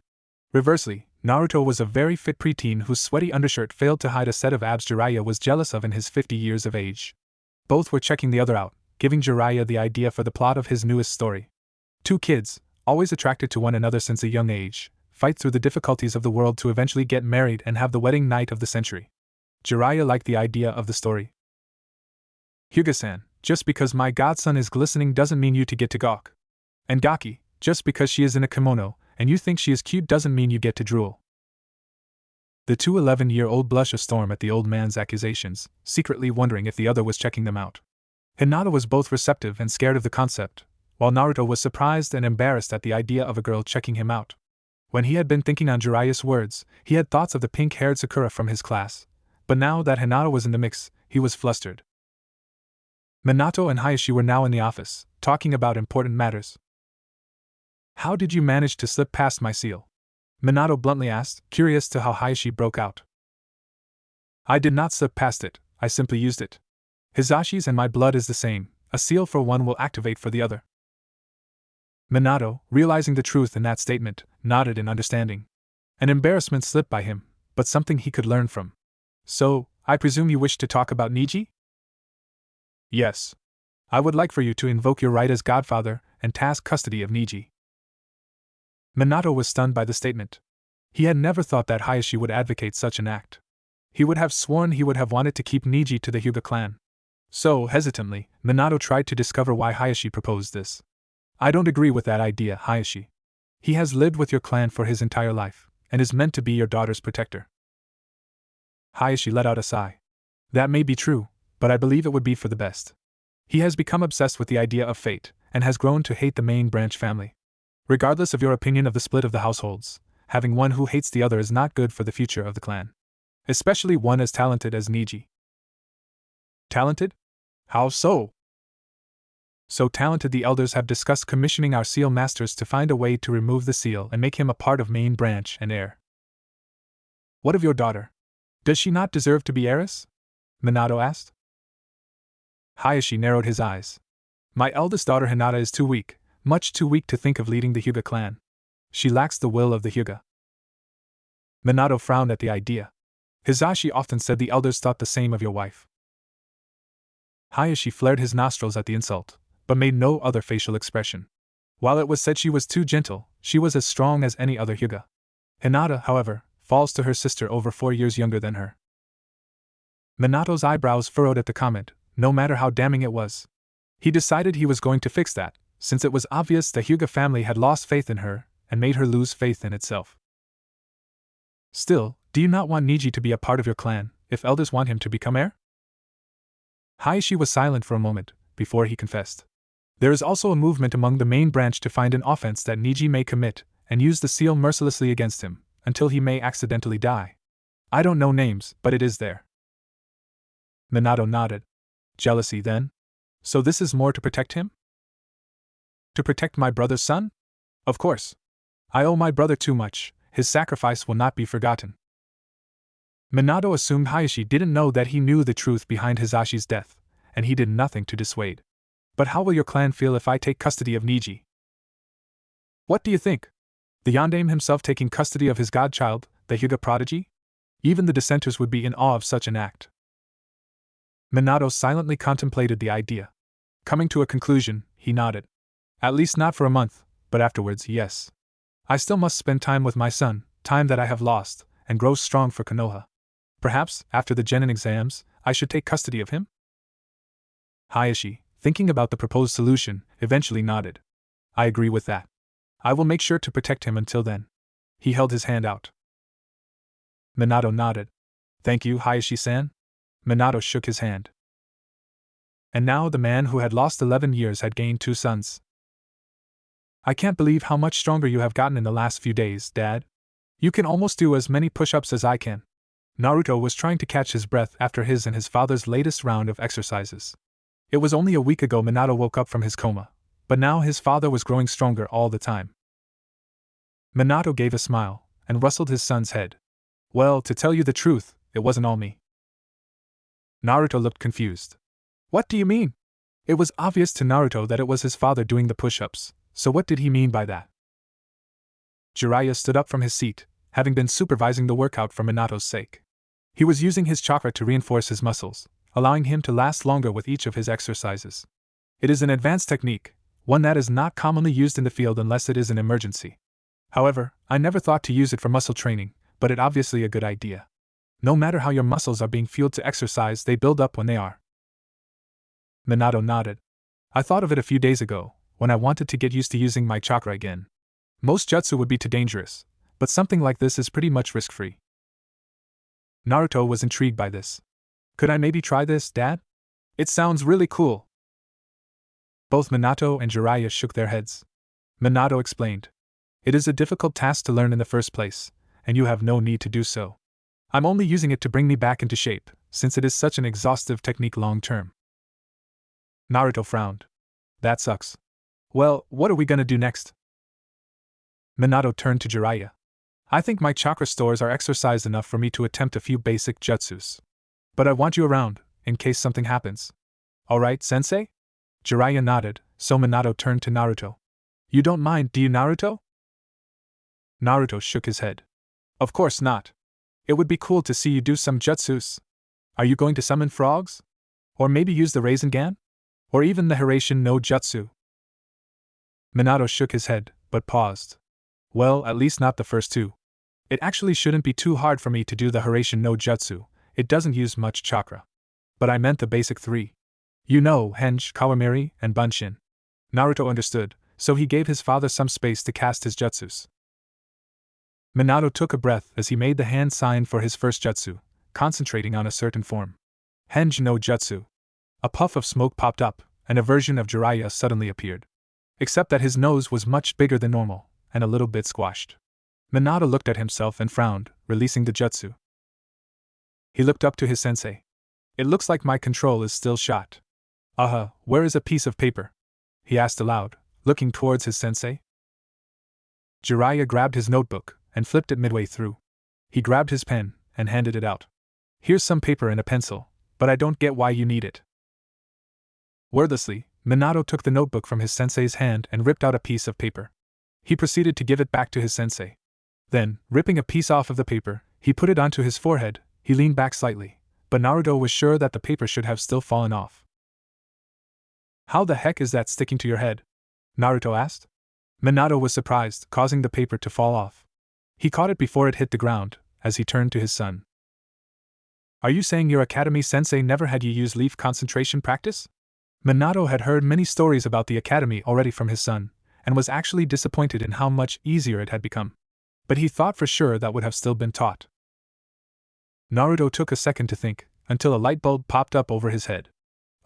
Reversely, Naruto was a very fit preteen whose sweaty undershirt failed to hide a set of abs Jiraiya was jealous of in his 50 years of age. Both were checking the other out, giving Jiraiya the idea for the plot of his newest story. 2 kids, always attracted to one another since a young age, fight through the difficulties of the world to eventually get married and have the wedding night of the century. Jiraiya liked the idea of the story. Hyuga-san, just because my godson is glistening doesn't mean you to get to gawk. And Gaki, just because she is in a kimono, and you think she is cute doesn't mean you get to drool. The 2 11-year-old blushed a storm at the old man's accusations, secretly wondering if the other was checking them out. Hinata was both receptive and scared of the concept, while Naruto was surprised and embarrassed at the idea of a girl checking him out. When he had been thinking on Jiraiya's words, he had thoughts of the pink-haired Sakura from his class, but now that Hinata was in the mix, he was flustered. Minato and Hayashi were now in the office, talking about important matters. How did you manage to slip past my seal? Minato bluntly asked, curious to how Hayashi broke out. I did not slip past it, I simply used it. Hisashi's and my blood is the same, a seal for one will activate for the other. Minato, realizing the truth in that statement, nodded in understanding. An embarrassment slipped by him, but something he could learn from. So, I presume you wish to talk about Niji? Yes. I would like for you to invoke your right as godfather and task custody of Niji. Minato was stunned by the statement. He had never thought that Hayashi would advocate such an act. He would have sworn he would have wanted to keep Niji to the Hyuga clan. So, hesitantly, Minato tried to discover why Hayashi proposed this. I don't agree with that idea, Hayashi. He has lived with your clan for his entire life, and is meant to be your daughter's protector. Hayashi let out a sigh. That may be true, but I believe it would be for the best. He has become obsessed with the idea of fate, and has grown to hate the main branch family. Regardless of your opinion of the split of the households, having one who hates the other is not good for the future of the clan. Especially one as talented as Niji. Talented? How so? So talented the elders have discussed commissioning our seal masters to find a way to remove the seal and make him a part of main branch and heir. What of your daughter? Does she not deserve to be heiress? Minato asked. Hayashi narrowed his eyes. My eldest daughter Hinata is too weak, much too weak to think of leading the Hyuga clan. She lacks the will of the Hyuga. Minato frowned at the idea. Hizashi often said the elders thought the same of your wife. Hayashi flared his nostrils at the insult, but made no other facial expression. While it was said she was too gentle, she was as strong as any other Hyuga. Hinata, however, falls to her sister over 4 years younger than her. Minato's eyebrows furrowed at the comment, no matter how damning it was. He decided he was going to fix that, since it was obvious the Hyuga family had lost faith in her, and made her lose faith in itself. Still, do you not want Niji to be a part of your clan, if elders want him to become heir? Hayashi was silent for a moment, before he confessed. There is also a movement among the main branch to find an offense that Niji may commit, and use the seal mercilessly against him, until he may accidentally die. I don't know names, but it is there. Minato nodded. Jealousy, then? So this is more to protect him? To protect my brother's son? Of course. I owe my brother too much, his sacrifice will not be forgotten. Minato assumed Hayashi didn't know that he knew the truth behind Hizashi's death, and he did nothing to dissuade. But how will your clan feel if I take custody of Niji? What do you think? The Yondaime himself taking custody of his godchild, the Hyuga prodigy? Even the dissenters would be in awe of such an act. Minato silently contemplated the idea. Coming to a conclusion, he nodded. At least not for a month, but afterwards, yes. I still must spend time with my son, time that I have lost, and grow strong for Konoha. Perhaps, after the genin exams, I should take custody of him? Hayashi, thinking about the proposed solution, eventually nodded. I agree with that. I will make sure to protect him until then. He held his hand out. Minato nodded. Thank you, Hayashi-san. Minato shook his hand. And now the man who had lost 11 years had gained 2 sons. I can't believe how much stronger you have gotten in the last few days, Dad. You can almost do as many push-ups as I can. Naruto was trying to catch his breath after his and his father's latest round of exercises. It was only a week ago Minato woke up from his coma, but now his father was growing stronger all the time. Minato gave a smile, and rustled his son's head. Well, to tell you the truth, it wasn't all me. Naruto looked confused. What do you mean? It was obvious to Naruto that it was his father doing the push-ups, so what did he mean by that? Jiraiya stood up from his seat, having been supervising the workout for Minato's sake. He was using his chakra to reinforce his muscles, allowing him to last longer with each of his exercises. It is an advanced technique, one that is not commonly used in the field unless it is an emergency. However, I never thought to use it for muscle training, but it's obviously a good idea. No matter how your muscles are being fueled to exercise, they build up when they are. Minato nodded. I thought of it a few days ago, when I wanted to get used to using my chakra again. Most jutsu would be too dangerous, but something like this is pretty much risk-free. Naruto was intrigued by this. Could I maybe try this, Dad? It sounds really cool. Both Minato and Jiraiya shook their heads. Minato explained. It is a difficult task to learn in the first place, and you have no need to do so. I'm only using it to bring me back into shape, since it is such an exhaustive technique long-term. Naruto frowned. That sucks. Well, what are we gonna do next? Minato turned to Jiraiya. I think my chakra stores are exercised enough for me to attempt a few basic jutsus. But I want you around, in case something happens. Alright, sensei? Jiraiya nodded, so Minato turned to Naruto. You don't mind, do you, Naruto? Naruto shook his head. Of course not. It would be cool to see you do some jutsus. Are you going to summon frogs? Or maybe use the Rasengan? Or even the Hiraishin no Jutsu? Minato shook his head, but paused. Well, at least not the first 2. It actually shouldn't be too hard for me to do the Hiraishin no Jutsu, it doesn't use much chakra. But I meant the basic 3. You know, Henge, Kawamiri, and Bunshin. Naruto understood, so he gave his father some space to cast his jutsus. Minato took a breath as he made the hand sign for his first jutsu, concentrating on a certain form. Henge no Jutsu. A puff of smoke popped up, and a version of Jiraiya suddenly appeared. Except that his nose was much bigger than normal, and a little bit squashed. Minato looked at himself and frowned, releasing the jutsu. He looked up to his sensei. It looks like my control is still shot. Where is a piece of paper? He asked aloud, looking towards his sensei. Jiraiya grabbed his notebook and flipped it midway through. He grabbed his pen and handed it out. Here's some paper and a pencil, but I don't get why you need it. Wordlessly, Minato took the notebook from his sensei's hand and ripped out a piece of paper. He proceeded to give it back to his sensei. Then, ripping a piece off of the paper, he put it onto his forehead. He leaned back slightly, but Naruto was sure that the paper should have still fallen off. How the heck is that sticking to your head? Naruto asked. Minato was surprised, causing the paper to fall off. He caught it before it hit the ground, as he turned to his son. Are you saying your academy sensei never had you use leaf concentration practice? Minato had heard many stories about the academy already from his son, and was actually disappointed in how much easier it had become. But he thought for sure that would have still been taught. Naruto took a second to think, until a light bulb popped up over his head.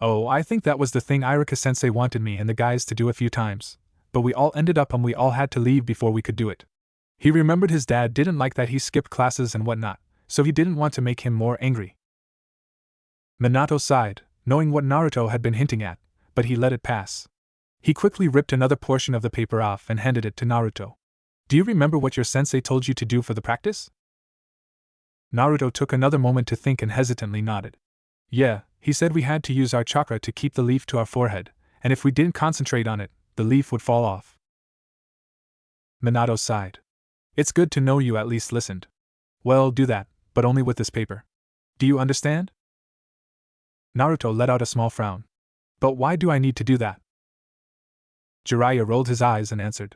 Oh, I think that was the thing Iruka-sensei wanted me and the guys to do a few times, but we all ended up and we all had to leave before we could do it. He remembered his dad didn't like that he skipped classes and whatnot, so he didn't want to make him more angry. Minato sighed, knowing what Naruto had been hinting at, but he let it pass. He quickly ripped another portion of the paper off and handed it to Naruto. Do you remember what your sensei told you to do for the practice? Naruto took another moment to think and hesitantly nodded. Yeah, he said we had to use our chakra to keep the leaf to our forehead, and if we didn't concentrate on it, the leaf would fall off. Minato sighed. It's good to know you at least listened. Well, do that, but only with this paper. Do you understand? Naruto let out a small frown. But why do I need to do that? Jiraiya rolled his eyes and answered.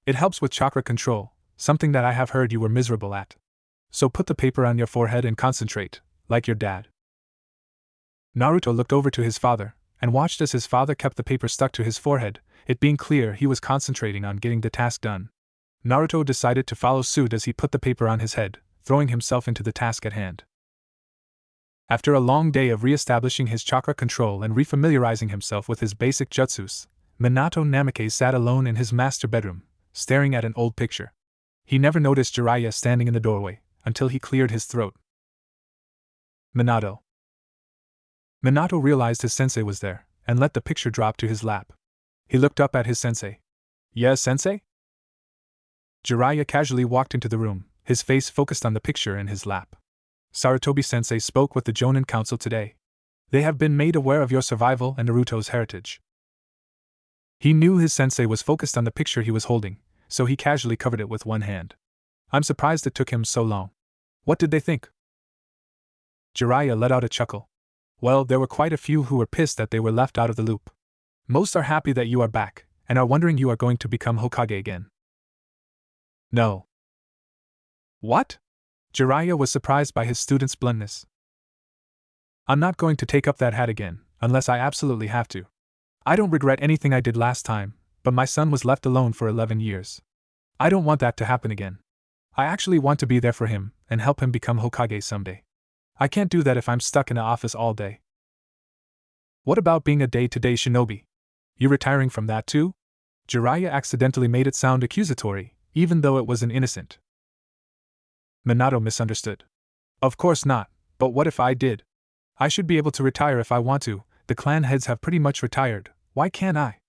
It helps with chakra control, something that I have heard you were miserable at. So put the paper on your forehead and concentrate, like your dad. Naruto looked over to his father, and watched as his father kept the paper stuck to his forehead, it being clear he was concentrating on getting the task done. Naruto decided to follow suit as he put the paper on his head, throwing himself into the task at hand. After a long day of re-establishing his chakra control and refamiliarizing himself with his basic jutsus, Minato Namikaze sat alone in his master bedroom, staring at an old picture. He never noticed Jiraiya standing in the doorway, until he cleared his throat. Minato. Minato realized his sensei was there, and let the picture drop to his lap. He looked up at his sensei. Yes, sensei? Jiraiya casually walked into the room, his face focused on the picture in his lap. Sarutobi-sensei spoke with the Jonin Council today. They have been made aware of your survival and Naruto's heritage. He knew his sensei was focused on the picture he was holding, so he casually covered it with one hand. I'm surprised it took him so long. What did they think? Jiraiya let out a chuckle. Well, there were quite a few who were pissed that they were left out of the loop. Most are happy that you are back, and are wondering you are going to become Hokage again. No. What? Jiraiya was surprised by his student's bluntness. I'm not going to take up that hat again, unless I absolutely have to. I don't regret anything I did last time, but my son was left alone for 11 years. I don't want that to happen again. I actually want to be there for him, and help him become Hokage someday. I can't do that if I'm stuck in an office all day. What about being a day-to-day shinobi? You retiring from that too? Jiraiya accidentally made it sound accusatory, even though it was an innocent. Minato misunderstood. Of course not, but what if I did? I should be able to retire if I want to, the clan heads have pretty much retired, why can't I?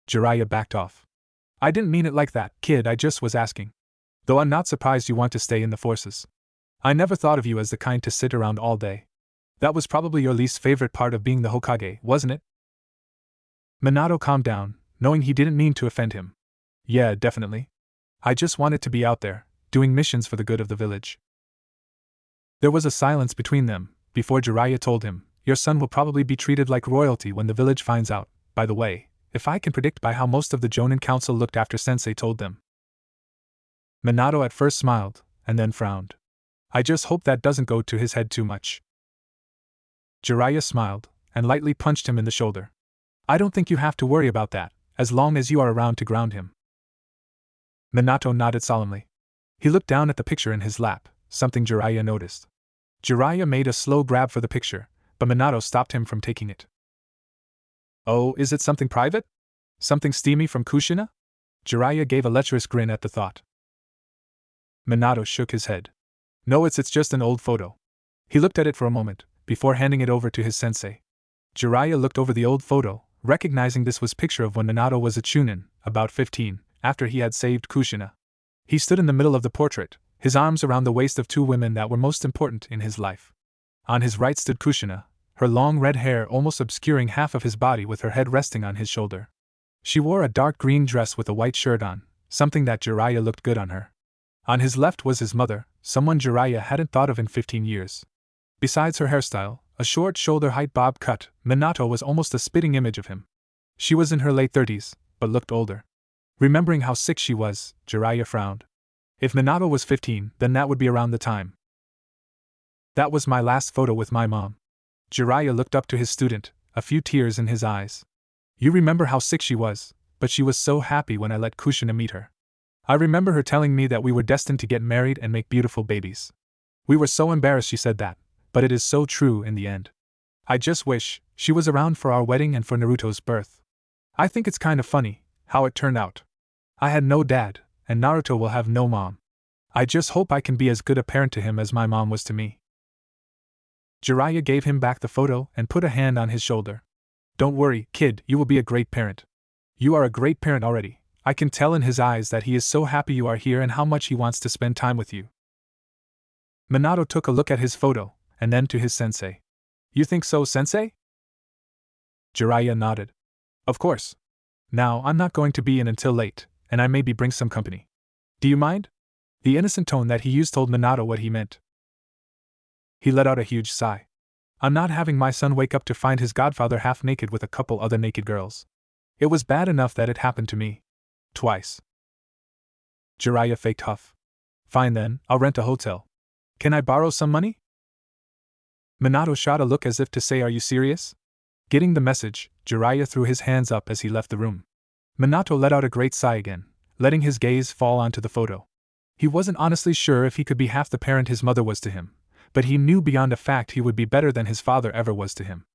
Jiraiya backed off. I didn't mean it like that, kid, I just was asking. Though I'm not surprised you want to stay in the forces. I never thought of you as the kind to sit around all day. That was probably your least favorite part of being the Hokage, wasn't it? Minato calmed down, knowing he didn't mean to offend him. Yeah, definitely. I just wanted to be out there, doing missions for the good of the village. There was a silence between them, before Jiraiya told him, your son will probably be treated like royalty when the village finds out, by the way, if I can predict by how most of the Jonin Council looked after Sensei told them. Minato at first smiled, and then frowned. I just hope that doesn't go to his head too much. Jiraiya smiled, and lightly punched him in the shoulder. I don't think you have to worry about that, as long as you are around to ground him. Minato nodded solemnly. He looked down at the picture in his lap, something Jiraiya noticed. Jiraiya made a slow grab for the picture, but Minato stopped him from taking it. Oh, is it something private? Something steamy from Kushina? Jiraiya gave a lecherous grin at the thought. Minato shook his head. No, it's just an old photo. He looked at it for a moment, before handing it over to his sensei. Jiraiya looked over the old photo, recognizing this was picture of when Minato was a chunin, about 15, after he had saved Kushina. He stood in the middle of the portrait, his arms around the waist of two women that were most important in his life. On his right stood Kushina, her long red hair almost obscuring half of his body with her head resting on his shoulder. She wore a dark green dress with a white shirt on, something that Jiraiya looked good on her. On his left was his mother, someone Jiraiya hadn't thought of in 15 years. Besides her hairstyle, a short shoulder-height bob cut, Minato was almost a spitting image of him. She was in her late 30s, but looked older. Remembering how sick she was, Jiraiya frowned. If Minato was 15, then that would be around the time. That was my last photo with my mom. Jiraiya looked up to his student, a few tears in his eyes. You remember how sick she was, but she was so happy when I let Kushina meet her. I remember her telling me that we were destined to get married and make beautiful babies. We were so embarrassed she said that, but it is so true in the end. I just wish she was around for our wedding and for Naruto's birth. I think it's kind of funny how it turned out. I had no dad, and Naruto will have no mom. I just hope I can be as good a parent to him as my mom was to me. Jiraiya gave him back the photo and put a hand on his shoulder. Don't worry, kid, you will be a great parent. You are a great parent already. I can tell in his eyes that he is so happy you are here and how much he wants to spend time with you. Minato took a look at his photo, and then to his sensei. You think so, sensei? Jiraiya nodded. Of course. Now, I'm not going to be in until late, and I maybe bring some company. Do you mind? The innocent tone that he used told Minato what he meant. He let out a huge sigh. I'm not having my son wake up to find his godfather half naked with a couple other naked girls. It was bad enough that it happened to me. Twice. Jiraiya faked huff. Fine then, I'll rent a hotel. Can I borrow some money? Minato shot a look as if to say, are you serious? Getting the message, Jiraiya threw his hands up as he left the room. Minato let out a great sigh again, letting his gaze fall onto the photo. He wasn't honestly sure if he could be half the parent his mother was to him, but he knew beyond a fact he would be better than his father ever was to him.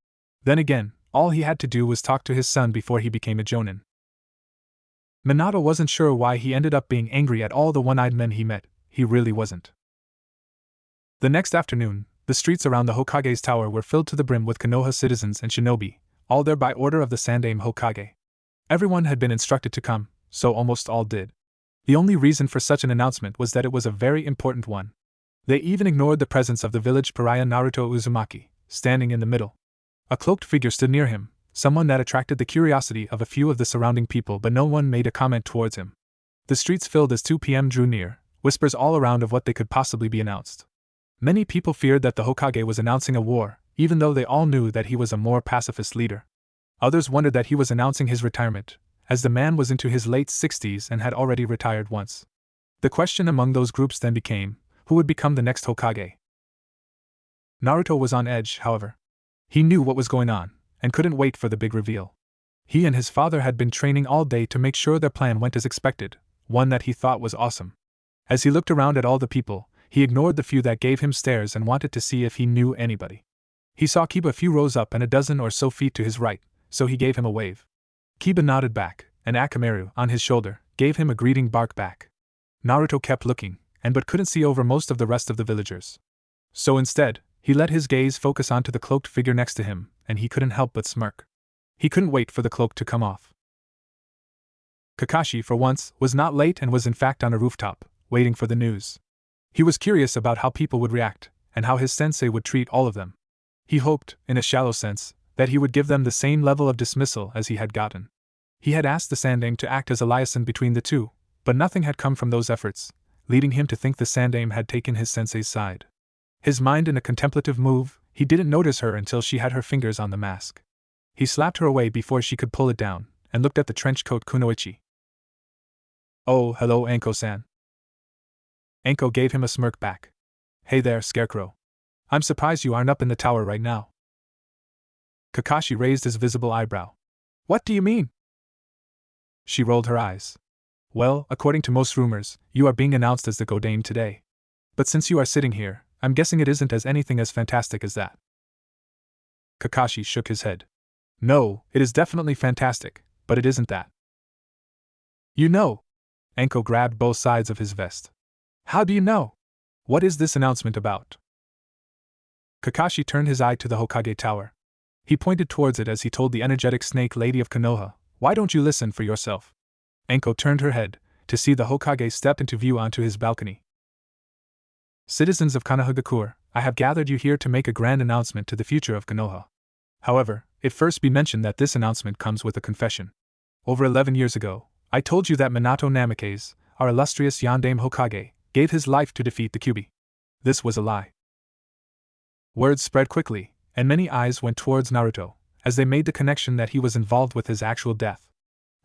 Then again, all he had to do was talk to his son before he became a jonin. Minato wasn't sure why he ended up being angry at all the one-eyed men he met. He really wasn't. The next afternoon, the streets around the Hokage's tower were filled to the brim with Konoha citizens and shinobi, all there by order of the Sandaime Hokage. Everyone had been instructed to come, so almost all did. The only reason for such an announcement was that it was a very important one. They even ignored the presence of the village pariah Naruto Uzumaki, standing in the middle. A cloaked figure stood near him, someone that attracted the curiosity of a few of the surrounding people, but no one made a comment towards him. The streets filled as 2 p.m. drew near, whispers all around of what they could possibly be announced. Many people feared that the Hokage was announcing a war, even though they all knew that he was a more pacifist leader. Others wondered that he was announcing his retirement, as the man was into his late 60s and had already retired once. The question among those groups then became, who would become the next Hokage? Naruto was on edge, however. He knew what was going on, and couldn't wait for the big reveal. He and his father had been training all day to make sure their plan went as expected, one that he thought was awesome. As he looked around at all the people, he ignored the few that gave him stares and wanted to see if he knew anybody. He saw Kiba a few rows up and a dozen or so feet to his right, so he gave him a wave. Kiba nodded back, and Akamaru, on his shoulder, gave him a greeting bark back. Naruto kept looking, but couldn't see over most of the rest of the villagers. So instead, he let his gaze focus onto the cloaked figure next to him, and he couldn't help but smirk. He couldn't wait for the cloak to come off. Kakashi, for once, was not late and was in fact on a rooftop, waiting for the news. He was curious about how people would react, and how his sensei would treat all of them. He hoped, in a shallow sense, that he would give them the same level of dismissal as he had gotten. He had asked the Sandaime to act as a liaison between the two, but nothing had come from those efforts, leading him to think the Sandaime had taken his sensei's side. His mind in a contemplative move, he didn't notice her until she had her fingers on the mask. He slapped her away before she could pull it down, and looked at the trenchcoat Kunoichi. Oh, hello, Anko-san. Anko gave him a smirk back. Hey there, Scarecrow. I'm surprised you aren't up in the tower right now. Kakashi raised his visible eyebrow. What do you mean? She rolled her eyes. Well, according to most rumors, you are being announced as the Godame today. But since you are sitting here, I'm guessing it isn't as anything as fantastic as that. Kakashi shook his head. No, it is definitely fantastic, but it isn't that. You know! Enko grabbed both sides of his vest. How do you know? What is this announcement about? Kakashi turned his eye to the Hokage Tower. He pointed towards it as he told the energetic snake lady of Konoha, "Why don't you listen for yourself?" Enko turned her head, to see the Hokage step into view onto his balcony. Citizens of Konohagakure, I have gathered you here to make a grand announcement to the future of Konoha. However, it first be mentioned that this announcement comes with a confession. Over 11 years ago, I told you that Minato Namikaze, our illustrious Yondaime Hokage, gave his life to defeat the Kyuubi. This was a lie. Words spread quickly, and many eyes went towards Naruto, as they made the connection that he was involved with his actual death.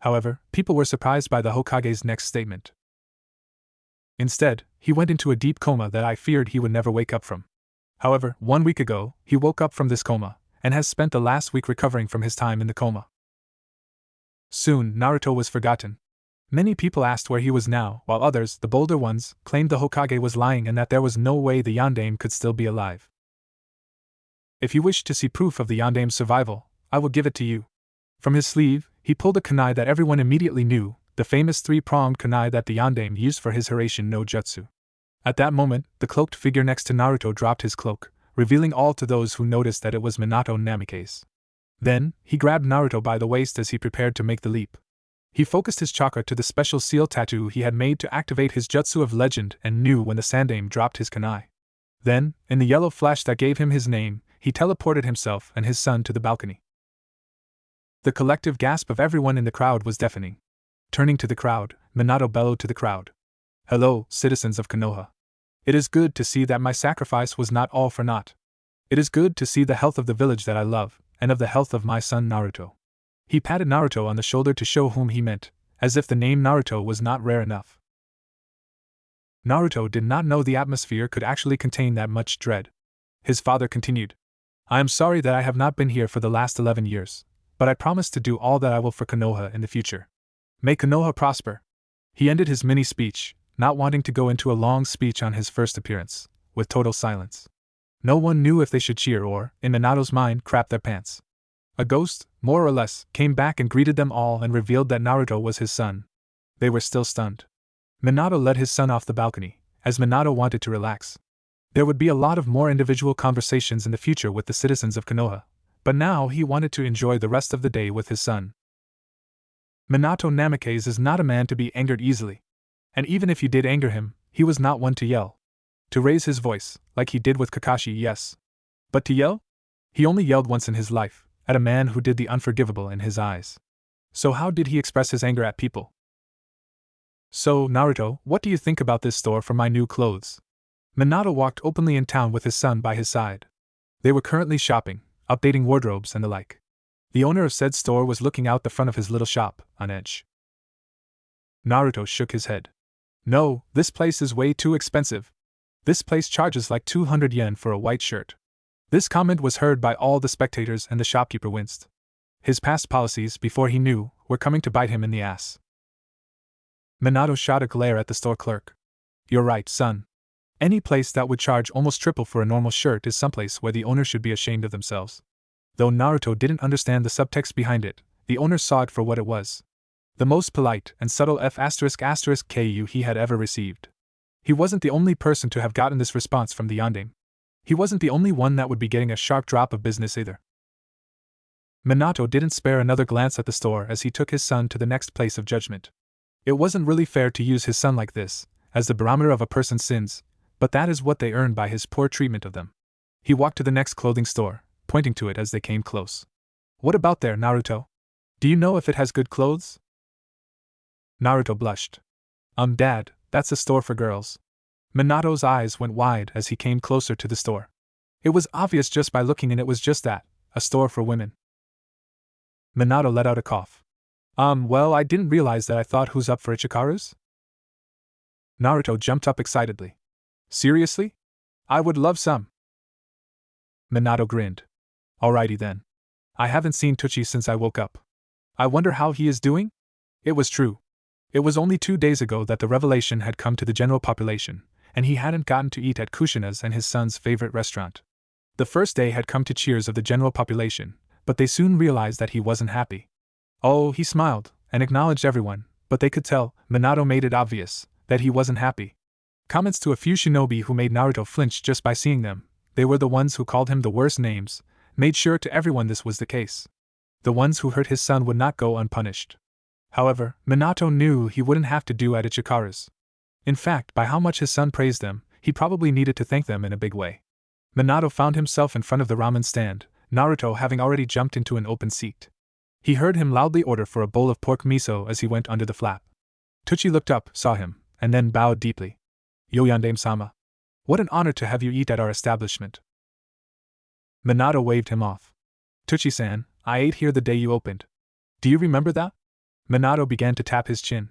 However, people were surprised by the Hokage's next statement. Instead, he went into a deep coma that I feared he would never wake up from. However, 1 week ago, he woke up from this coma, and has spent the last week recovering from his time in the coma. Soon, Naruto was forgotten. Many people asked where he was now, while others, the bolder ones, claimed the Hokage was lying and that there was no way the Yondaime could still be alive. If you wish to see proof of the Yondaime's survival, I will give it to you. From his sleeve, he pulled a kunai that everyone immediately knew, the famous three-pronged kunai that the Yondaime used for his Hiraishin no Jutsu. At that moment, the cloaked figure next to Naruto dropped his cloak, revealing all to those who noticed that it was Minato Namikaze. Then, he grabbed Naruto by the waist as he prepared to make the leap. He focused his chakra to the special seal tattoo he had made to activate his jutsu of legend and knew when the Sandaime dropped his kunai. Then, in the yellow flash that gave him his name, he teleported himself and his son to the balcony. The collective gasp of everyone in the crowd was deafening. Turning to the crowd, Minato bellowed to the crowd. "Hello, citizens of Konoha. It is good to see that my sacrifice was not all for naught. It is good to see the health of the village that I love, and of the health of my son Naruto." He patted Naruto on the shoulder to show whom he meant, as if the name Naruto was not rare enough. Naruto did not know the atmosphere could actually contain that much dread. His father continued, "I am sorry that I have not been here for the last 11 years, but I promise to do all that I will for Konoha in the future. May Konoha prosper." He ended his mini-speech, not wanting to go into a long speech on his first appearance, with total silence. No one knew if they should cheer or, in Minato's mind, crap their pants. A ghost, more or less, came back and greeted them all and revealed that Naruto was his son. They were still stunned. Minato led his son off the balcony, as Minato wanted to relax. There would be a lot of more individual conversations in the future with the citizens of Konoha, but now he wanted to enjoy the rest of the day with his son. Minato Namikaze is not a man to be angered easily. And even if you did anger him, he was not one to yell. To raise his voice, like he did with Kakashi, yes. But to yell? He only yelled once in his life, at a man who did the unforgivable in his eyes. So how did he express his anger at people? "So, Naruto, what do you think about this store for my new clothes?" Minato walked openly in town with his son by his side. They were currently shopping, updating wardrobes and the like. The owner of said store was looking out the front of his little shop, on edge. Naruto shook his head. "No, this place is way too expensive. This place charges like 200 yen for a white shirt." This comment was heard by all the spectators and the shopkeeper winced. His past policies, before he knew, were coming to bite him in the ass. Minato shot a glare at the store clerk. "You're right, son. Any place that would charge almost triple for a normal shirt is someplace where the owner should be ashamed of themselves." Though Naruto didn't understand the subtext behind it, the owner saw it for what it was. The most polite and subtle F***ku he had ever received. He wasn't the only person to have gotten this response from the Yondaime. He wasn't the only one that would be getting a sharp drop of business either. Minato didn't spare another glance at the store as he took his son to the next place of judgment. It wasn't really fair to use his son like this, as the barometer of a person's sins, but that is what they earned by his poor treatment of them. He walked to the next clothing store, pointing to it as they came close. "What about there, Naruto? Do you know if it has good clothes?" Naruto blushed. Dad, that's a store for girls." Minato's eyes went wide as he came closer to the store. It was obvious just by looking, and it was just that, a store for women. Minato let out a cough. Well, I didn't realize that. I thought who's up for Ichikaru's?" Naruto jumped up excitedly. "Seriously? I would love some." Minato grinned. "Alrighty then. I haven't seen Tucci since I woke up. I wonder how he is doing?" It was true. It was only 2 days ago that the revelation had come to the general population, and he hadn't gotten to eat at Kushina's and his son's favorite restaurant. The first day had come to cheers of the general population, but they soon realized that he wasn't happy. Oh, he smiled, and acknowledged everyone, but they could tell, Minato made it obvious, that he wasn't happy. Comments to a few shinobi who made Naruto flinch just by seeing them, they were the ones who called him the worst names, made sure to everyone this was the case. The ones who hurt his son would not go unpunished. However, Minato knew he wouldn't have to do at Ichikaras. In fact, by how much his son praised them, he probably needed to thank them in a big way. Minato found himself in front of the ramen stand, Naruto having already jumped into an open seat. He heard him loudly order for a bowl of pork miso as he went under the flap. Tucci looked up, saw him, and then bowed deeply. Yo Yandame-sama. What an honor to have you eat at our establishment. Minato waved him off. Tucci-san, I ate here the day you opened. Do you remember that? Minato began to tap his chin.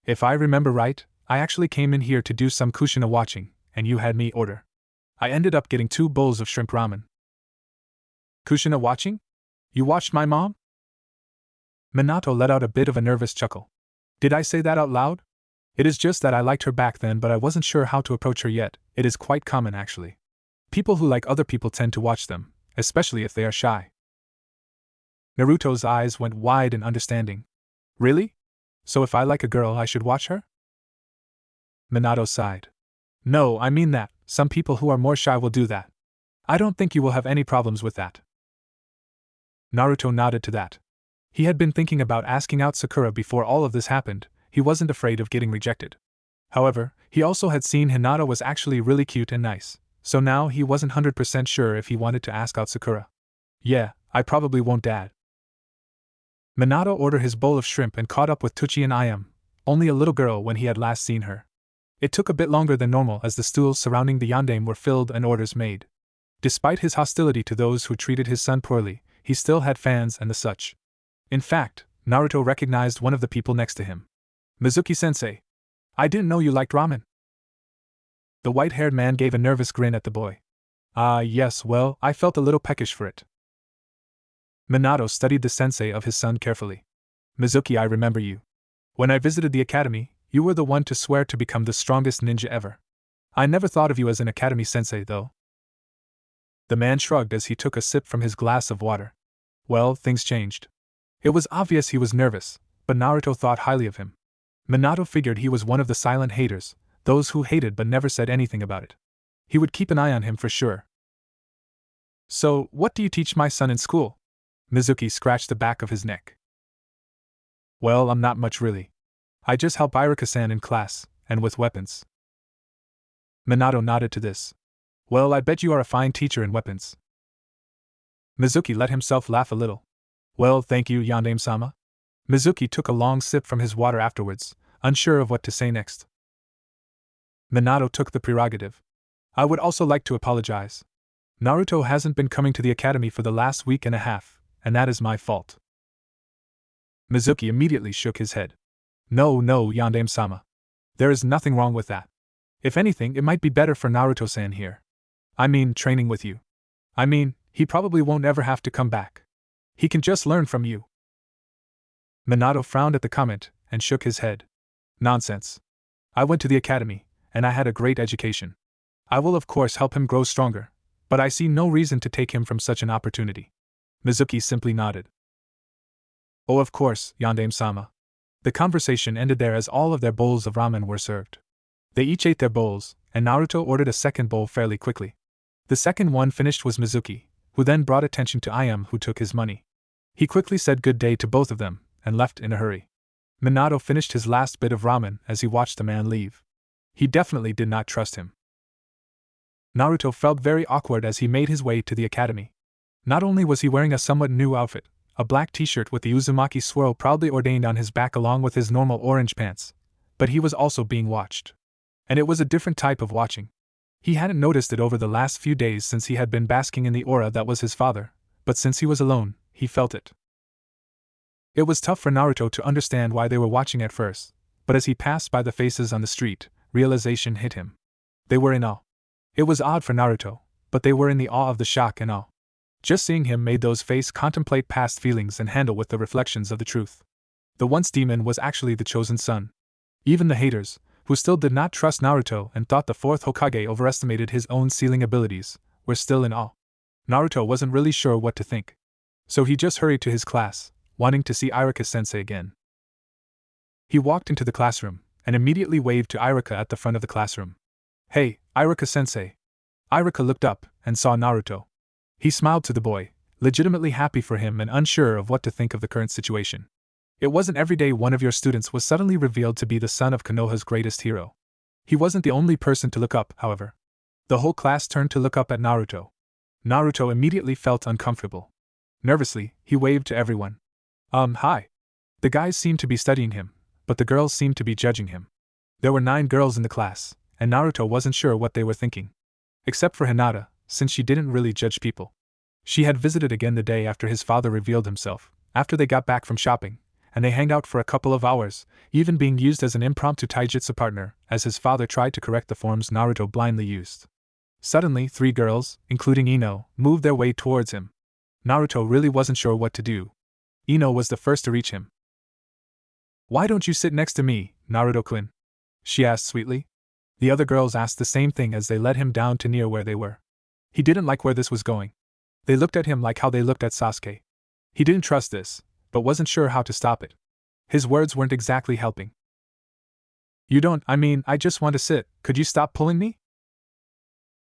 If I remember right, I actually came in here to do some kushina watching, and you had me order. I ended up getting 2 bowls of shrimp ramen. Kushina watching? You watched my mom? Minato let out a bit of a nervous chuckle. Did I say that out loud? It is just that I liked her back then, but I wasn't sure how to approach her yet. It is quite common actually. People who like other people tend to watch them, especially if they are shy. Naruto's eyes went wide in understanding. Really? So if I like a girl I should watch her? Minato sighed. No, I mean that, some people who are more shy will do that. I don't think you will have any problems with that. Naruto nodded to that. He had been thinking about asking out Sakura before all of this happened. He wasn't afraid of getting rejected. However, he also had seen Hinata was actually really cute and nice, so now he wasn't 100% sure if he wanted to ask out Sakura. Yeah, I probably won't, Dad. Minato ordered his bowl of shrimp and caught up with Tucci and Ayam, only a little girl when he had last seen her. It took a bit longer than normal as the stools surrounding the yandame were filled and orders made. Despite his hostility to those who treated his son poorly, he still had fans and the such. In fact, Naruto recognized one of the people next to him. Mizuki-sensei. I didn't know you liked ramen. The white-haired man gave a nervous grin at the boy. Ah, yes, well, I felt a little peckish for it. Minato studied the sensei of his son carefully. Mizuki, I remember you. When I visited the academy, you were the one to swear to become the strongest ninja ever. I never thought of you as an academy sensei, though. The man shrugged as he took a sip from his glass of water. Well, things changed. It was obvious he was nervous, but Naruto thought highly of him. Minato figured he was one of the silent haters, those who hated but never said anything about it. He would keep an eye on him for sure. So, what do you teach my son in school? Mizuki scratched the back of his neck. Well, I'm not much really. I just help Iruka-san in class, and with weapons. Minato nodded to this. Well, I bet you are a fine teacher in weapons. Mizuki let himself laugh a little. Well, thank you, Yandame-sama. Mizuki took a long sip from his water afterwards, unsure of what to say next. Minato took the prerogative. I would also like to apologize. Naruto hasn't been coming to the academy for the last week and a half, and that is my fault. Mizuki immediately shook his head. No, Yandame-sama. There is nothing wrong with that. If anything, it might be better for Naruto-san here. I mean, training with you. I mean, he probably won't ever have to come back. He can just learn from you. Minato frowned at the comment and shook his head. Nonsense. I went to the academy, and I had a great education. I will of course help him grow stronger, but I see no reason to take him from such an opportunity. Mizuki simply nodded. Oh, of course, Yandame-sama. The conversation ended there as all of their bowls of ramen were served. They each ate their bowls, and Naruto ordered a second bowl fairly quickly. The second one finished was Mizuki, who then brought attention to Ayam, who took his money. He quickly said good day to both of them, and left in a hurry. Minato finished his last bit of ramen as he watched the man leave. He definitely did not trust him. Naruto felt very awkward as he made his way to the academy. Not only was he wearing a somewhat new outfit, a black t-shirt with the Uzumaki swirl proudly ordained on his back along with his normal orange pants, but he was also being watched. And it was a different type of watching. He hadn't noticed it over the last few days since he had been basking in the aura that was his father, but since he was alone, he felt it. It was tough for Naruto to understand why they were watching at first, but as he passed by the faces on the street, realization hit him. They were in awe. It was odd for Naruto, but they were in the awe of the shock and awe. Just seeing him made those faces contemplate past feelings and handle with the reflections of the truth. The once demon was actually the chosen son. Even the haters, who still did not trust Naruto and thought the fourth Hokage overestimated his own sealing abilities, were still in awe. Naruto wasn't really sure what to think. So he just hurried to his class, wanting to see Irika-sensei again. He walked into the classroom, and immediately waved to Irika at the front of the classroom. "Hey, Irika-sensei." Irika looked up, and saw Naruto. He smiled to the boy, legitimately happy for him and unsure of what to think of the current situation. It wasn't every day one of your students was suddenly revealed to be the son of Konoha's greatest hero. He wasn't the only person to look up, however. The whole class turned to look up at Naruto. Naruto immediately felt uncomfortable. Nervously, he waved to everyone. Hi. The guys seemed to be studying him, but the girls seemed to be judging him. There were 9 girls in the class, and Naruto wasn't sure what they were thinking. Except for Hinata, since she didn't really judge people. She had visited again the day after his father revealed himself, after they got back from shopping, and they hanged out for a couple of hours, even being used as an impromptu taijutsu partner, as his father tried to correct the forms Naruto blindly used. Suddenly, 3 girls, including Ino, moved their way towards him. Naruto really wasn't sure what to do. Ino was the first to reach him. "Why don't you sit next to me, Naruto-kun?" she asked sweetly. The other girls asked the same thing as they led him down to near where they were. He didn't like where this was going. They looked at him like how they looked at Sasuke. He didn't trust this, but wasn't sure how to stop it. His words weren't exactly helping. I just want to sit, could you stop pulling me?"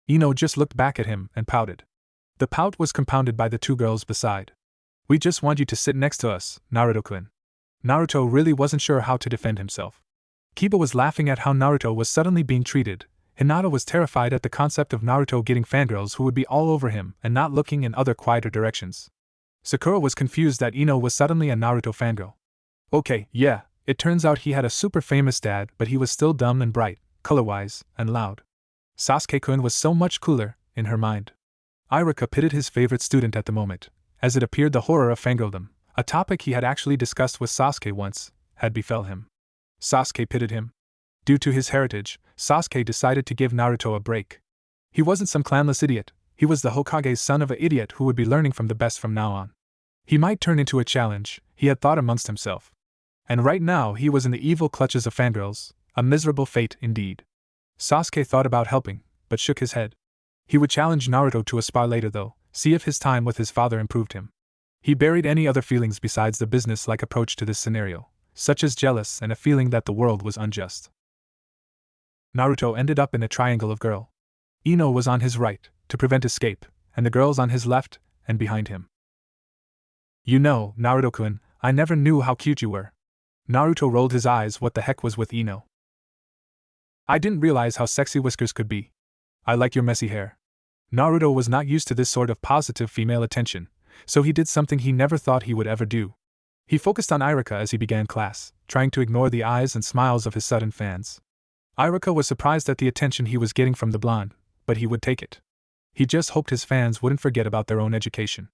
Ino just looked back at him and pouted. The pout was compounded by the 2 girls beside. "We just want you to sit next to us, Naruto-kun." Naruto really wasn't sure how to defend himself. Kiba was laughing at how Naruto was suddenly being treated. Hinata was terrified at the concept of Naruto getting fangirls who would be all over him and not looking in other quieter directions. Sakura was confused that Ino was suddenly a Naruto fangirl. Okay, yeah, it turns out he had a super famous dad, but he was still dumb and bright, color-wise, and loud. Sasuke-kun was so much cooler, in her mind. Irika pitied his favorite student at the moment, as it appeared the horror of fangirldom, a topic he had actually discussed with Sasuke once, had befell him. Sasuke pitied him. Due to his heritage, Sasuke decided to give Naruto a break. He wasn't some clanless idiot, he was the Hokage's son of an idiot who would be learning from the best from now on. He might turn into a challenge, he had thought amongst himself. And right now he was in the evil clutches of fangirls, a miserable fate indeed. Sasuke thought about helping, but shook his head. He would challenge Naruto to a spar later though, see if his time with his father improved him. He buried any other feelings besides the business-like approach to this scenario, such as jealous and a feeling that the world was unjust. Naruto ended up in a triangle of girl. Ino was on his right, to prevent escape, and the girls on his left, and behind him. Naruto-kun, I never knew how cute you were. Naruto rolled his eyes. What the heck was with Ino? I didn't realize how sexy whiskers could be. I like your messy hair. Naruto was not used to this sort of positive female attention, so he did something he never thought he would ever do. He focused on Irika as he began class, trying to ignore the eyes and smiles of his sudden fans. Irika was surprised at the attention he was getting from the blonde, but he would take it. He just hoped his fans wouldn't forget about their own education.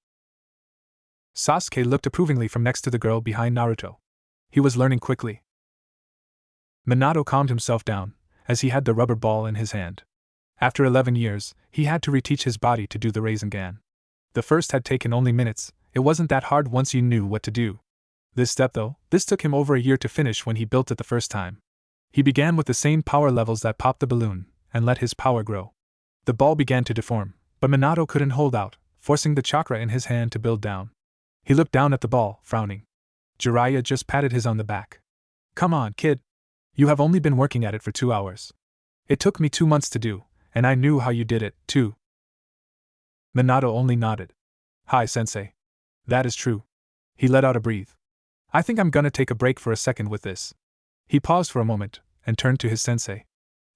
Sasuke looked approvingly from next to the girl behind Naruto. He was learning quickly. Minato calmed himself down, as he had the rubber ball in his hand. After 11 years, he had to reteach his body to do the Rasengan. The first had taken only minutes, it wasn't that hard once you knew what to do. This step though, this took him over a year to finish when he built it the first time. He began with the same power levels that popped the balloon, and let his power grow. The ball began to deform, but Minato couldn't hold out, forcing the chakra in his hand to build down. He looked down at the ball, frowning. Jiraiya just patted his on the back. Come on, kid. You have only been working at it for 2 hours. It took me 2 months to do, and I knew how you did it, too. Minato only nodded. Hi, sensei. That is true. He let out a breath. I think I'm gonna take a break for a second with this. He paused for a moment, and turned to his sensei.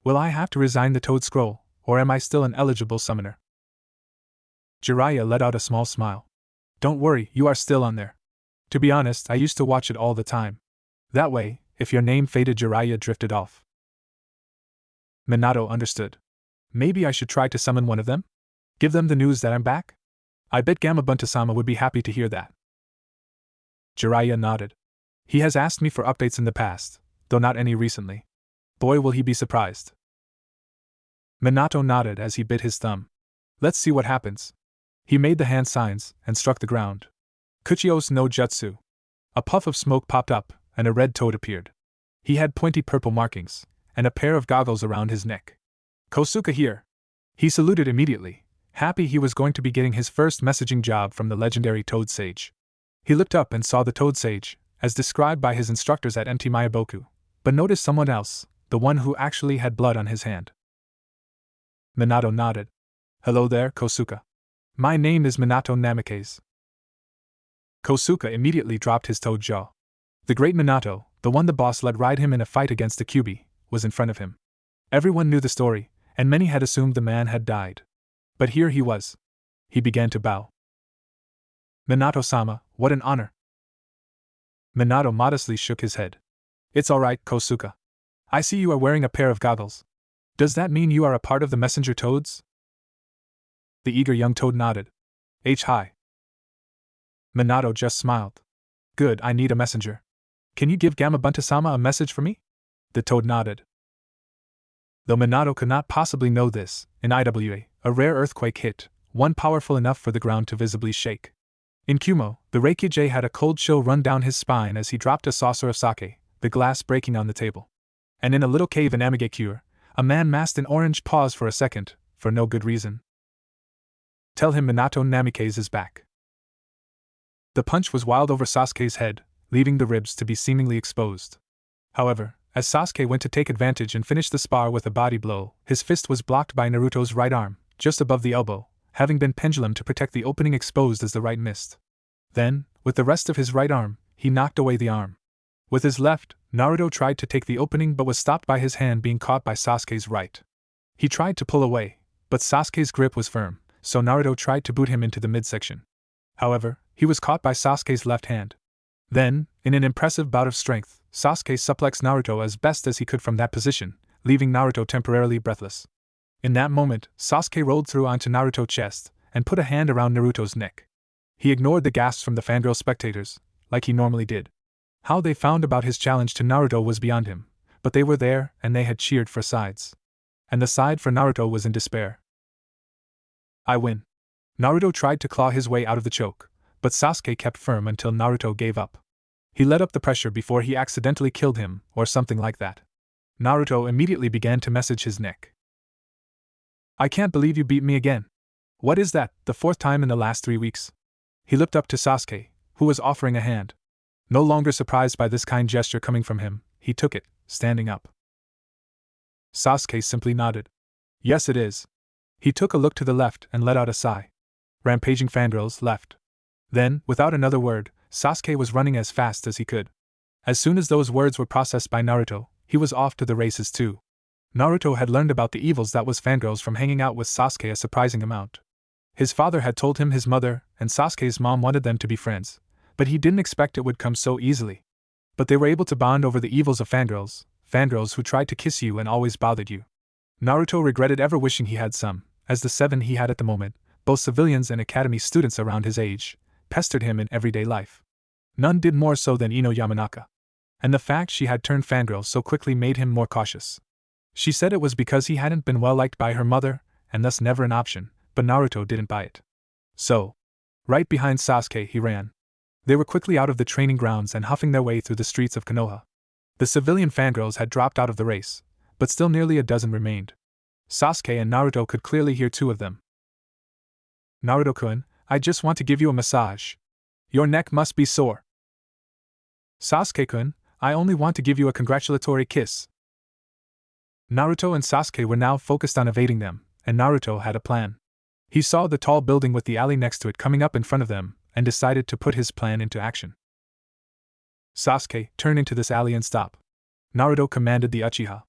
Will I have to resign the Toad Scroll, or am I still an eligible summoner? Jiraiya let out a small smile. Don't worry, you are still on there. To be honest, I used to watch it all the time. That way, if your name faded, Jiraiya drifted off. Minato understood. Maybe I should try to summon one of them? Give them the news that I'm back? I bet Gamabunta-sama would be happy to hear that. Jiraiya nodded. He has asked me for updates in the past, though not any recently. Boy, will he be surprised. Minato nodded as he bit his thumb. Let's see what happens. He made the hand signs and struck the ground. Kuchios no Jutsu. A puff of smoke popped up, and a red toad appeared. He had pointy purple markings, and a pair of goggles around his neck. Kosuke here. He saluted immediately, happy he was going to be getting his first messaging job from the legendary Toad Sage. He looked up and saw the Toad Sage, as described by his instructors at MT Mayaboku, but noticed someone else, the one who actually had blood on his hand. Minato nodded. Hello there, Kosuke. My name is Minato Namikaze. Kosuke immediately dropped his toad jaw. The great Minato, the one the boss let ride him in a fight against the Kyuubi, was in front of him. Everyone knew the story, and many had assumed the man had died. But here he was. He began to bow. Minato-sama, what an honor. Minato modestly shook his head. It's all right, Kosuke. I see you are wearing a pair of goggles. Does that mean you are a part of the messenger toads? The eager young toad nodded. Hi. Minato just smiled. Good, I need a messenger. Can you give Gamabunta-sama a message for me? The toad nodded. Though Minato could not possibly know this, in IWA, a rare earthquake hit, one powerful enough for the ground to visibly shake. In Kumo, the Reikijay had a cold chill run down his spine as he dropped a saucer of sake, the glass breaking on the table. And in a little cave in Amigakure, a man masked in orange paused for a second, for no good reason. Tell him Minato Namikaze is back. The punch was wild over Sasuke's head, leaving the ribs to be seemingly exposed. However, as Sasuke went to take advantage and finish the spar with a body blow, his fist was blocked by Naruto's right arm, just above the elbow, having been pendulum to protect the opening exposed as the right missed. Then, with the rest of his right arm, he knocked away the arm. With his left, Naruto tried to take the opening but was stopped by his hand being caught by Sasuke's right. He tried to pull away, but Sasuke's grip was firm, so Naruto tried to boot him into the midsection. However, he was caught by Sasuke's left hand. Then, in an impressive bout of strength, Sasuke suplexed Naruto as best as he could from that position, leaving Naruto temporarily breathless. In that moment, Sasuke rolled through onto Naruto's chest and put a hand around Naruto's neck. He ignored the gasps from the fangirl spectators, like he normally did. How they found about his challenge to Naruto was beyond him, but they were there and they had cheered for sides. And the side for Naruto was in despair. I win. Naruto tried to claw his way out of the choke, but Sasuke kept firm until Naruto gave up. He let up the pressure before he accidentally killed him, or something like that. Naruto immediately began to message his neck. I can't believe you beat me again. What is that, the fourth time in the last 3 weeks? He looked up to Sasuke, who was offering a hand. No longer surprised by this kind gesture coming from him, he took it, standing up. Sasuke simply nodded. Yes, it is. He took a look to the left and let out a sigh. Rampaging fangirls left. Then, without another word, Sasuke was running as fast as he could. As soon as those words were processed by Naruto, he was off to the races too. Naruto had learned about the evils that was fangirls from hanging out with Sasuke a surprising amount. His father had told him his mother and Sasuke's mom wanted them to be friends, but he didn't expect it would come so easily. But they were able to bond over the evils of fangirls who tried to kiss you and always bothered you. Naruto regretted ever wishing he had some, as the 7 he had at the moment, both civilians and academy students around his age, pestered him in everyday life. None did more so than Ino Yamanaka. And the fact she had turned fangirl so quickly made him more cautious. She said it was because he hadn't been well liked by her mother, and thus never an option, but Naruto didn't buy it. So, right behind Sasuke he ran. They were quickly out of the training grounds and huffing their way through the streets of Konoha. The civilian fangirls had dropped out of the race, but still nearly a dozen remained. Sasuke and Naruto could clearly hear 2 of them. Naruto-kun, I just want to give you a massage. Your neck must be sore. Sasuke-kun, I only want to give you a congratulatory kiss. Naruto and Sasuke were now focused on evading them, and Naruto had a plan. He saw the tall building with the alley next to it coming up in front of them, and decided to put his plan into action. Sasuke, turn into this alley and stop. Naruto commanded the Uchiha.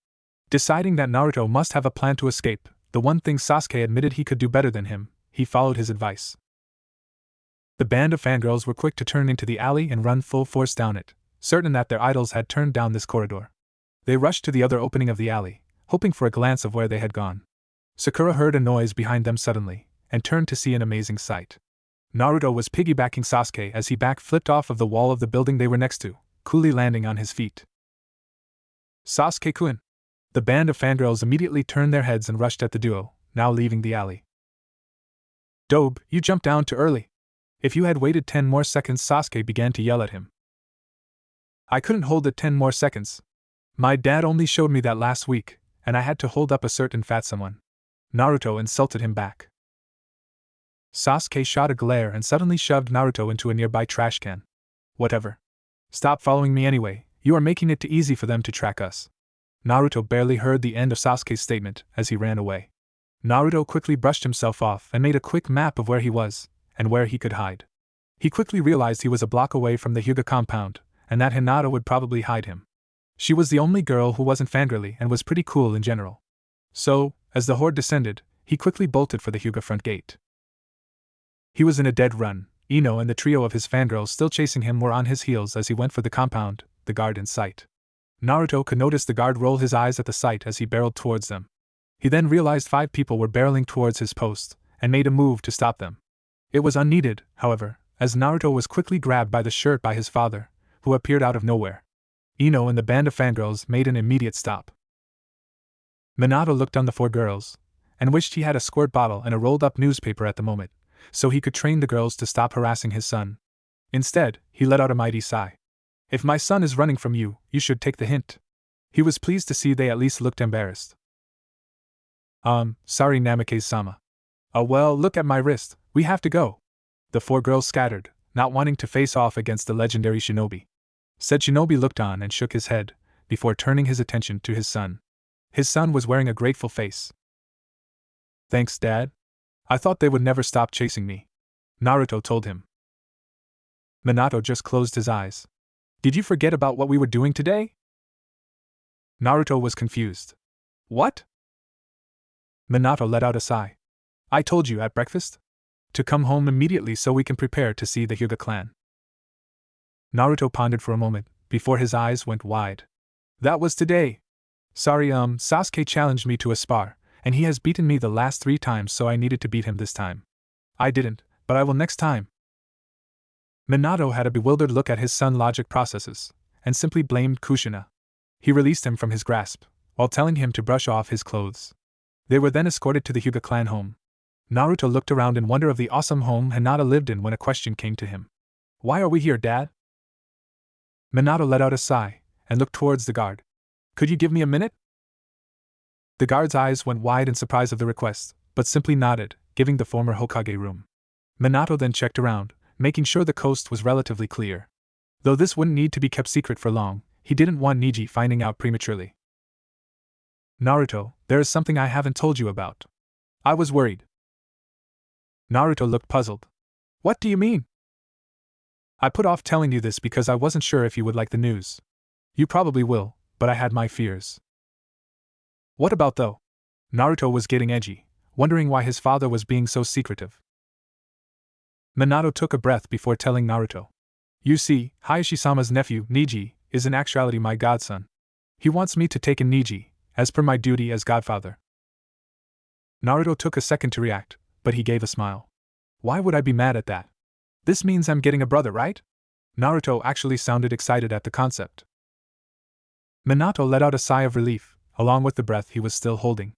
Deciding that Naruto must have a plan to escape, the one thing Sasuke admitted he could do better than him, he followed his advice. The band of fangirls were quick to turn into the alley and run full force down it, certain that their idols had turned down this corridor. They rushed to the other opening of the alley, hoping for a glance of where they had gone. Sakura heard a noise behind them suddenly, and turned to see an amazing sight. Naruto was piggybacking Sasuke as he back-flipped off of the wall of the building they were next to, coolly landing on his feet. Sasuke-kun! The band of fangirls immediately turned their heads and rushed at the duo, now leaving the alley. Dobe, you jumped down too early. If you had waited 10 more seconds, Sasuke began to yell at him. I couldn't hold it 10 more seconds. My dad only showed me that last week, and I had to hold up a certain fat someone. Naruto insulted him back. Sasuke shot a glare and suddenly shoved Naruto into a nearby trash can. Whatever. Stop following me anyway, you are making it too easy for them to track us. Naruto barely heard the end of Sasuke's statement as he ran away. Naruto quickly brushed himself off and made a quick map of where he was, and where he could hide. He quickly realized he was a block away from the Hyuga compound, and that Hinata would probably hide him. She was the only girl who wasn't fangirly and was pretty cool in general. So, as the horde descended, he quickly bolted for the Hyuga front gate. He was in a dead run. Ino and the trio of his fangirls still chasing him were on his heels as he went for the compound, the guard in sight. Naruto could notice the guard roll his eyes at the sight as he barreled towards them. He then realized 5 people were barreling towards his post, and made a move to stop them. It was unneeded, however, as Naruto was quickly grabbed by the shirt by his father, who appeared out of nowhere. Ino and the band of fangirls made an immediate stop. Minato looked on the 4 girls, and wished he had a squirt bottle and a rolled-up newspaper at the moment, so he could train the girls to stop harassing his son. Instead, he let out a mighty sigh. If my son is running from you, you should take the hint. He was pleased to see they at least looked embarrassed. Sorry Namikaze-sama. Well, look at my wrist, we have to go. The 4 girls scattered, not wanting to face off against the legendary shinobi. Said shinobi looked on and shook his head, before turning his attention to his son. His son was wearing a grateful face. Thanks, Dad. I thought they would never stop chasing me, Naruto told him. Minato just closed his eyes. Did you forget about what we were doing today? Naruto was confused. What? Minato let out a sigh. I told you at breakfast? To come home immediately so we can prepare to see the Hyuga clan. Naruto pondered for a moment, before his eyes went wide. That was today. Sorry, Sasuke challenged me to a spar, and he has beaten me the last 3 times, so I needed to beat him this time. I didn't, but I will next time. Minato had a bewildered look at his son's logic processes, and simply blamed Kushina. He released him from his grasp, while telling him to brush off his clothes. They were then escorted to the Hyuga clan home. Naruto looked around in wonder of the awesome home Hinata lived in when a question came to him. Why are we here, Dad? Minato let out a sigh, and looked towards the guard. Could you give me a minute? The guard's eyes went wide in surprise of the request, but simply nodded, giving the former Hokage room. Minato then checked around, making sure the coast was relatively clear. Though this wouldn't need to be kept secret for long, he didn't want Niji finding out prematurely. Naruto, there is something I haven't told you about. I was worried. Naruto looked puzzled. What do you mean? I put off telling you this because I wasn't sure if you would like the news. You probably will, but I had my fears. What about though? Naruto was getting edgy, wondering why his father was being so secretive. Minato took a breath before telling Naruto. You see, Hayashi-sama's nephew, Niji, is in actuality my godson. He wants me to take in Niji, as per my duty as godfather. Naruto took a second to react, but he gave a smile. Why would I be mad at that? This means I'm getting a brother, right? Naruto actually sounded excited at the concept. Minato let out a sigh of relief, along with the breath he was still holding.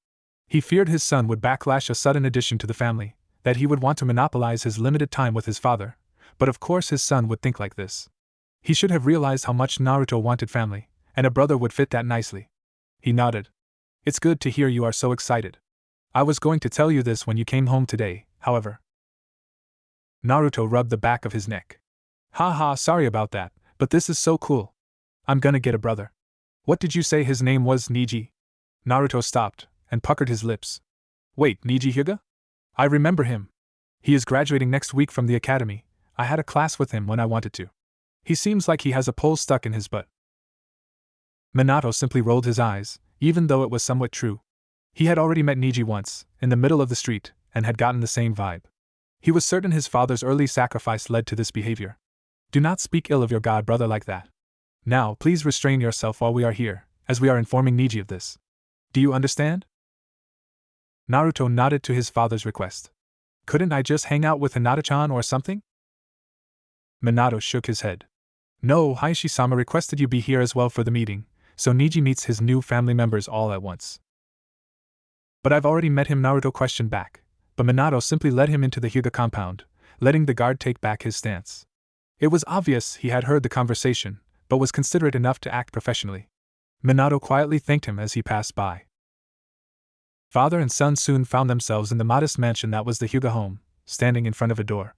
He feared his son would backlash a sudden addition to the family, that he would want to monopolize his limited time with his father, but of course his son would think like this. He should have realized how much Naruto wanted family, and a brother would fit that nicely. He nodded. It's good to hear you are so excited. I was going to tell you this when you came home today, however. Naruto rubbed the back of his neck. Haha, sorry about that, but this is so cool. I'm gonna get a brother. What did you say his name was, Niji? Naruto stopped, and puckered his lips. Wait, Niji Hyuga? I remember him. He is graduating next week from the academy. I had a class with him when I wanted to. He seems like he has a pole stuck in his butt. Minato simply rolled his eyes, even though it was somewhat true. He had already met Niji once, in the middle of the street, and had gotten the same vibe. He was certain his father's early sacrifice led to this behavior. Do not speak ill of your god brother like that. Now, please restrain yourself while we are here, as we are informing Niji of this. Do you understand? Naruto nodded to his father's request. Couldn't I just hang out with Hinata-chan or something? Minato shook his head. No, Hayashi-sama requested you be here as well for the meeting, so Niji meets his new family members all at once. But I've already met him, Naruto questioned back, but Minato simply led him into the Hyuga compound, letting the guard take back his stance. It was obvious he had heard the conversation, but was considerate enough to act professionally. Minato quietly thanked him as he passed by. Father and son soon found themselves in the modest mansion that was the Hyuga home, standing in front of a door.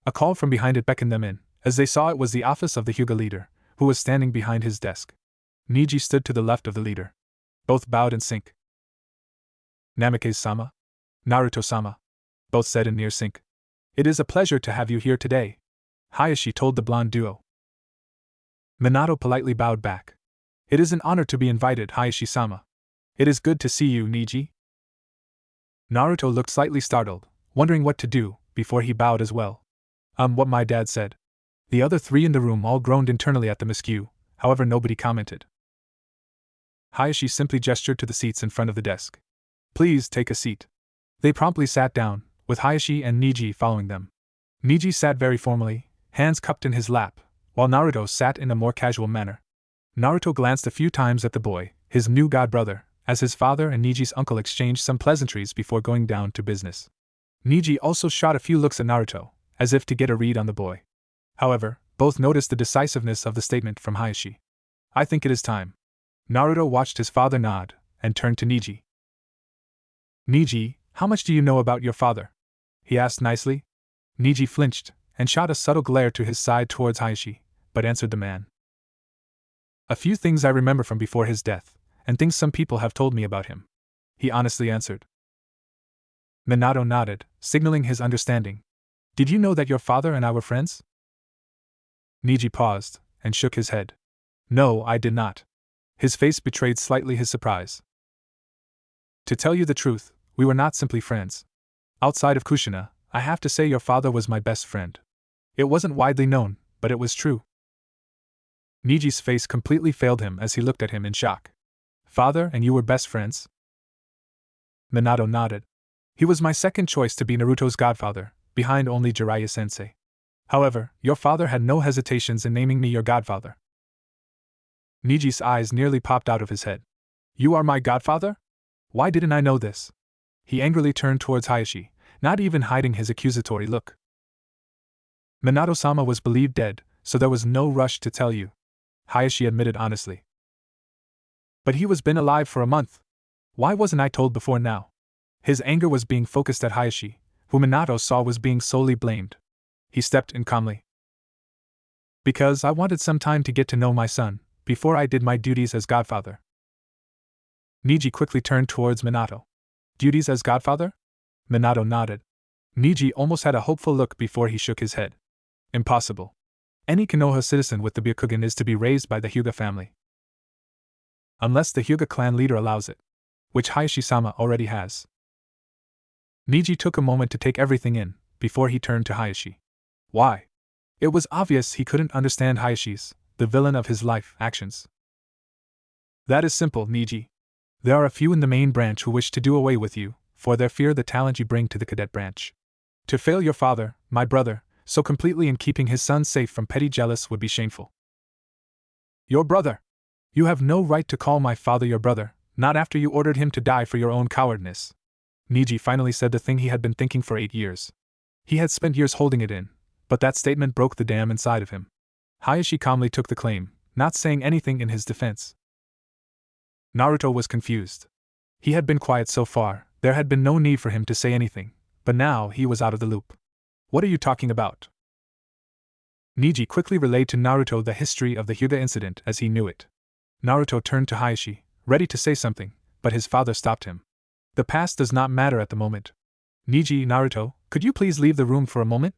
A call from behind it beckoned them in, as they saw it was the office of the Hyuga leader, who was standing behind his desk. Niji stood to the left of the leader. Both bowed in sync. Namikaze-sama? Naruto-sama? Both said in near sync. It is a pleasure to have you here today, Hayashi told the blonde duo. Minato politely bowed back. It is an honor to be invited, Hayashi-sama. It is good to see you, Niji. Naruto looked slightly startled, wondering what to do, before he bowed as well. What my dad said. The other three in the room all groaned internally at the miscue, however nobody commented. Hayashi simply gestured to the seats in front of the desk. Please take a seat. They promptly sat down, with Hayashi and Niji following them. Niji sat very formally, hands cupped in his lap, while Naruto sat in a more casual manner. Naruto glanced a few times at the boy, his new god brother, as his father and Niji's uncle exchanged some pleasantries before going down to business. Niji also shot a few looks at Naruto, as if to get a read on the boy. However, both noticed the decisiveness of the statement from Hayashi. I think it is time. Naruto watched his father nod, and turned to Niji. Niji, how much do you know about your father? He asked nicely. Niji flinched, and shot a subtle glare to his side towards Hayashi, but answered the man. A few things I remember from before his death, and things some people have told me about him, he honestly answered. Minato nodded, signaling his understanding. Did you know that your father and I were friends? Niji paused, and shook his head. No, I did not. His face betrayed slightly his surprise. To tell you the truth, we were not simply friends. Outside of Kushina, I have to say your father was my best friend. It wasn't widely known, but it was true. Niji's face completely failed him as he looked at him in shock. Father and you were best friends? Minato nodded. He was my second choice to be Naruto's godfather, behind only Jiraiya-sensei. However, your father had no hesitations in naming me your godfather. Niji's eyes nearly popped out of his head. You are my godfather? Why didn't I know this? He angrily turned towards Hayashi, not even hiding his accusatory look. Minato-sama was believed dead, so there was no rush to tell you, Hayashi admitted honestly. But he was been alive for a month. Why wasn't I told before now? His anger was being focused at Hayashi, who Minato saw was being solely blamed. He stepped in calmly. Because I wanted some time to get to know my son, before I did my duties as godfather. Niji quickly turned towards Minato. Duties as godfather? Minato nodded. Niji almost had a hopeful look before he shook his head. Impossible. Any Konoha citizen with the Byakugan is to be raised by the Hyuga family. Unless the Hyuga clan leader allows it. Which Hayashi-sama already has. Niji took a moment to take everything in, before he turned to Hayashi. Why? It was obvious he couldn't understand Hayashi's, the villain of his life, actions. That is simple, Niji. There are a few in the main branch who wish to do away with you, for their fear the talent you bring to the cadet branch. To fail your father, my brother, so completely in keeping his son safe from petty jealous would be shameful. Your brother! You have no right to call my father your brother, not after you ordered him to die for your own cowardness. Niji finally said the thing he had been thinking for 8 years. He had spent years holding it in, but that statement broke the dam inside of him. Hayashi calmly took the claim, not saying anything in his defense. Naruto was confused. He had been quiet so far, there had been no need for him to say anything, but now he was out of the loop. What are you talking about? Niji quickly relayed to Naruto the history of the Hyuga incident as he knew it. Naruto turned to Hayashi, ready to say something, but his father stopped him. The past does not matter at the moment. Niji, Naruto, could you please leave the room for a moment?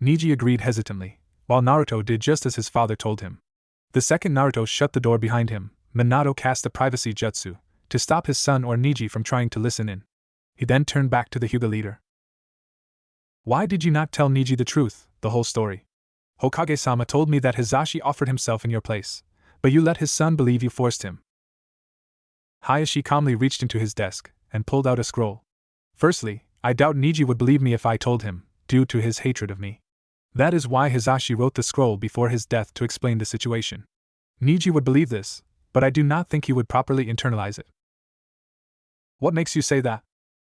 Niji agreed hesitantly, while Naruto did just as his father told him. The second Naruto shut the door behind him, Minato cast a privacy jutsu, to stop his son or Niji from trying to listen in. He then turned back to the Hyuga leader. Why did you not tell Niji the truth, the whole story? Hokage-sama told me that Hizashi offered himself in your place, but you let his son believe you forced him. Hayashi calmly reached into his desk, and pulled out a scroll. Firstly, I doubt Niji would believe me if I told him, due to his hatred of me. That is why Hizashi wrote the scroll before his death to explain the situation. Niji would believe this, but I do not think he would properly internalize it. What makes you say that?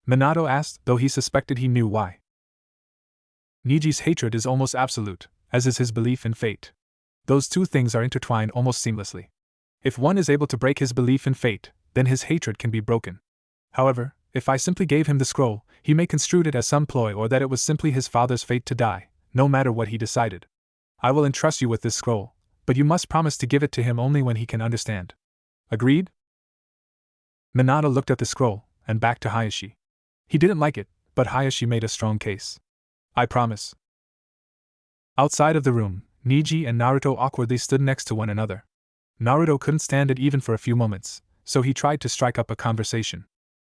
Minato asked, though he suspected he knew why. Niji's hatred is almost absolute, as is his belief in fate. Those two things are intertwined almost seamlessly. If one is able to break his belief in fate, then his hatred can be broken. However, If I simply gave him the scroll, he may construe it as some ploy or that it was simply his father's fate to die, no matter what he decided. I will entrust you with this scroll, but you must promise to give it to him only when he can understand. Agreed? Minato looked at the scroll, and back to Hayashi. He didn't like it, but Hayashi made a strong case. I promise. Outside of the room, Neji and Naruto awkwardly stood next to one another. Naruto couldn't stand it even for a few moments, so he tried to strike up a conversation.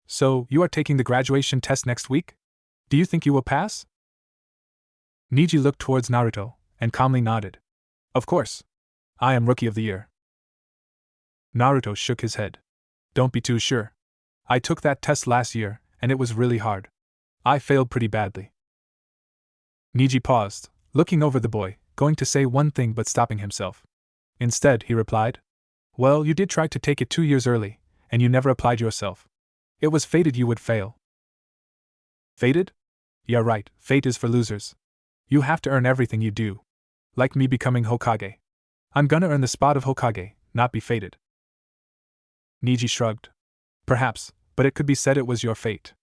So, you are taking the graduation test next week? Do you think you will pass? Neji looked towards Naruto, and calmly nodded. Of course. I am Rookie of the Year. Naruto shook his head. Don't be too sure. I took that test last year, and it was really hard. I failed pretty badly. Neji paused, looking over the boy, going to say one thing but stopping himself. Instead, he replied, well, you did try to take it 2 years early, and you never applied yourself. It was fated you would fail. Fated? Yeah, right, fate is for losers. You have to earn everything you do. Like me becoming Hokage. I'm gonna earn the spot of Hokage, not be fated. Neji shrugged. Perhaps, but it could be said it was your fate.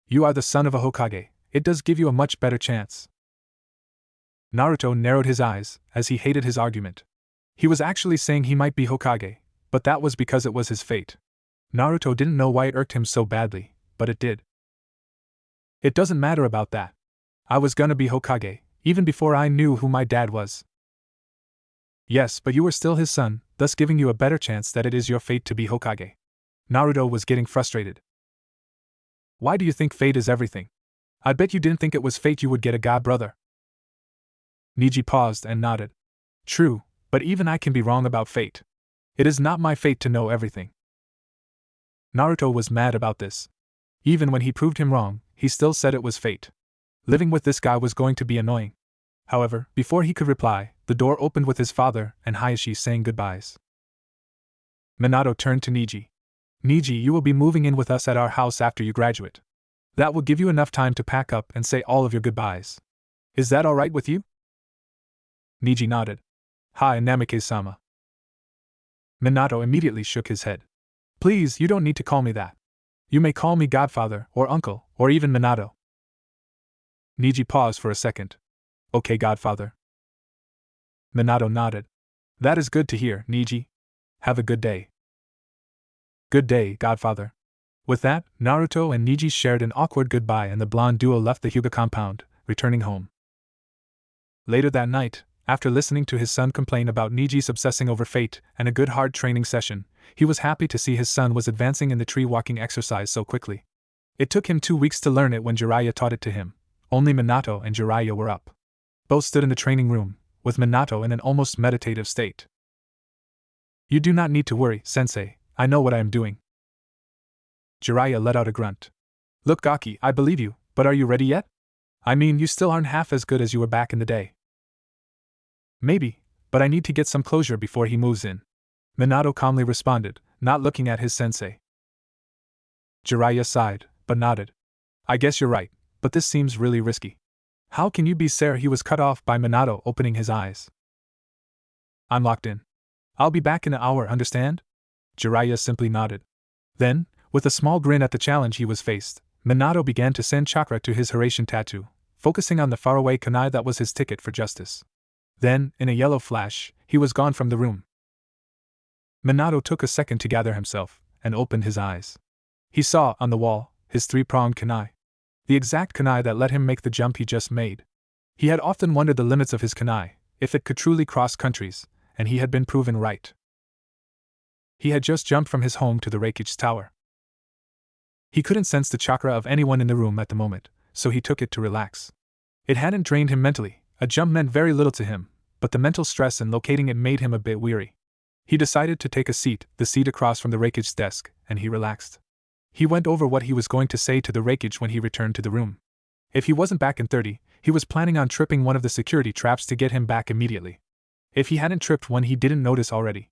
You are the son of a Hokage, it does give you a much better chance. Naruto narrowed his eyes, as he hated his argument. He was actually saying he might be Hokage, but that was because it was his fate. Naruto didn't know why it irked him so badly, but it did. It doesn't matter about that. I was gonna be Hokage, even before I knew who my dad was. Yes, but you were still his son, thus giving you a better chance that it is your fate to be Hokage. Naruto was getting frustrated. Why do you think fate is everything? I'd bet you didn't think it was fate you would get a god brother. Neji paused and nodded. True, but even I can be wrong about fate. It is not my fate to know everything. Naruto was mad about this. Even when he proved him wrong, he still said it was fate. Living with this guy was going to be annoying. However, before he could reply, the door opened with his father and Hayashi saying goodbyes. Minato turned to Neji. Neji, you will be moving in with us at our house after you graduate. That will give you enough time to pack up and say all of your goodbyes. Is that all right with you? Neji nodded. Hi, Namike-sama. Minato immediately shook his head. Please, you don't need to call me that. You may call me Godfather, or Uncle, or even Minato. Neji paused for a second. Okay, Godfather. Minato nodded. That is good to hear, Neji. Have a good day. Good day, Godfather. With that, Naruto and Neji shared an awkward goodbye and the blonde duo left the Hyuga compound, returning home. Later that night, after listening to his son complain about Neji's obsessing over fate and a good hard training session, he was happy to see his son was advancing in the tree walking exercise so quickly. It took him 2 weeks to learn it when Jiraiya taught it to him. Only Minato and Jiraiya were up. Both stood in the training room, with Minato in an almost meditative state. You do not need to worry, Sensei, I know what I am doing. Jiraiya let out a grunt. Look, Gaki, I believe you, but are you ready yet? I mean, you still aren't half as good as you were back in the day. Maybe, but I need to get some closure before he moves in. Minato calmly responded, not looking at his sensei. Jiraiya sighed, but nodded. I guess you're right, but this seems really risky. How can you be sure? He was cut off by Minato opening his eyes. I'm locked in. I'll be back in an hour, understand? Jiraiya simply nodded. Then, with a small grin at the challenge he was faced, Minato began to send chakra to his Hiraishin tattoo, focusing on the faraway kunai that was his ticket for justice. Then, in a yellow flash, he was gone from the room. Minato took a second to gather himself, and opened his eyes. He saw, on the wall, his three-pronged kunai. The exact kunai that let him make the jump he just made. He had often wondered the limits of his kunai, if it could truly cross countries, and he had been proven right. He had just jumped from his home to the Reikichi Tower. He couldn't sense the chakra of anyone in the room at the moment, so he took it to relax. It hadn't drained him mentally, a jump meant very little to him, but the mental stress in locating it made him a bit weary. He decided to take a seat, the seat across from the Reikichi's desk, and he relaxed. He went over what he was going to say to the Reikichi when he returned to the room. If he wasn't back in 30, he was planning on tripping one of the security traps to get him back immediately. If he hadn't tripped one he didn't notice already.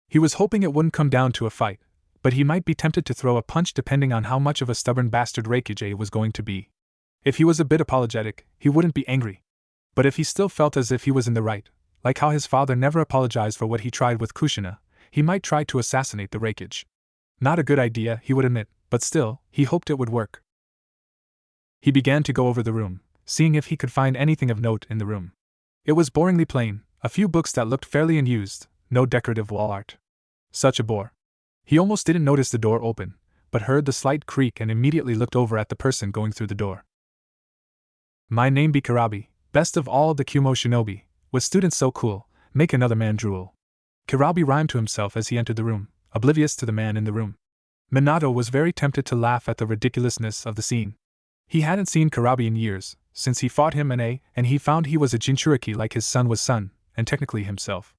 He was hoping it wouldn't come down to a fight, but he might be tempted to throw a punch depending on how much of a stubborn bastard Reikichi was going to be. If he was a bit apologetic, he wouldn't be angry. But if he still felt as if he was in the right, like how his father never apologized for what he tried with Kushina, he might try to assassinate the Reikichi. Not a good idea, he would admit, but still, he hoped it would work. He began to go over the room, seeing if he could find anything of note in the room. It was boringly plain, a few books that looked fairly unused, no decorative wall art. Such a bore. He almost didn't notice the door open, but heard the slight creak and immediately looked over at the person going through the door. My name be Karabi, best of all the Kumo shinobi, with students so cool, make another man drool. Karabi rhymed to himself as he entered the room, oblivious to the man in the room. Minato was very tempted to laugh at the ridiculousness of the scene. He hadn't seen Karabi in years, since he fought him and he found he was a Jinchuriki like his son was son, and technically himself.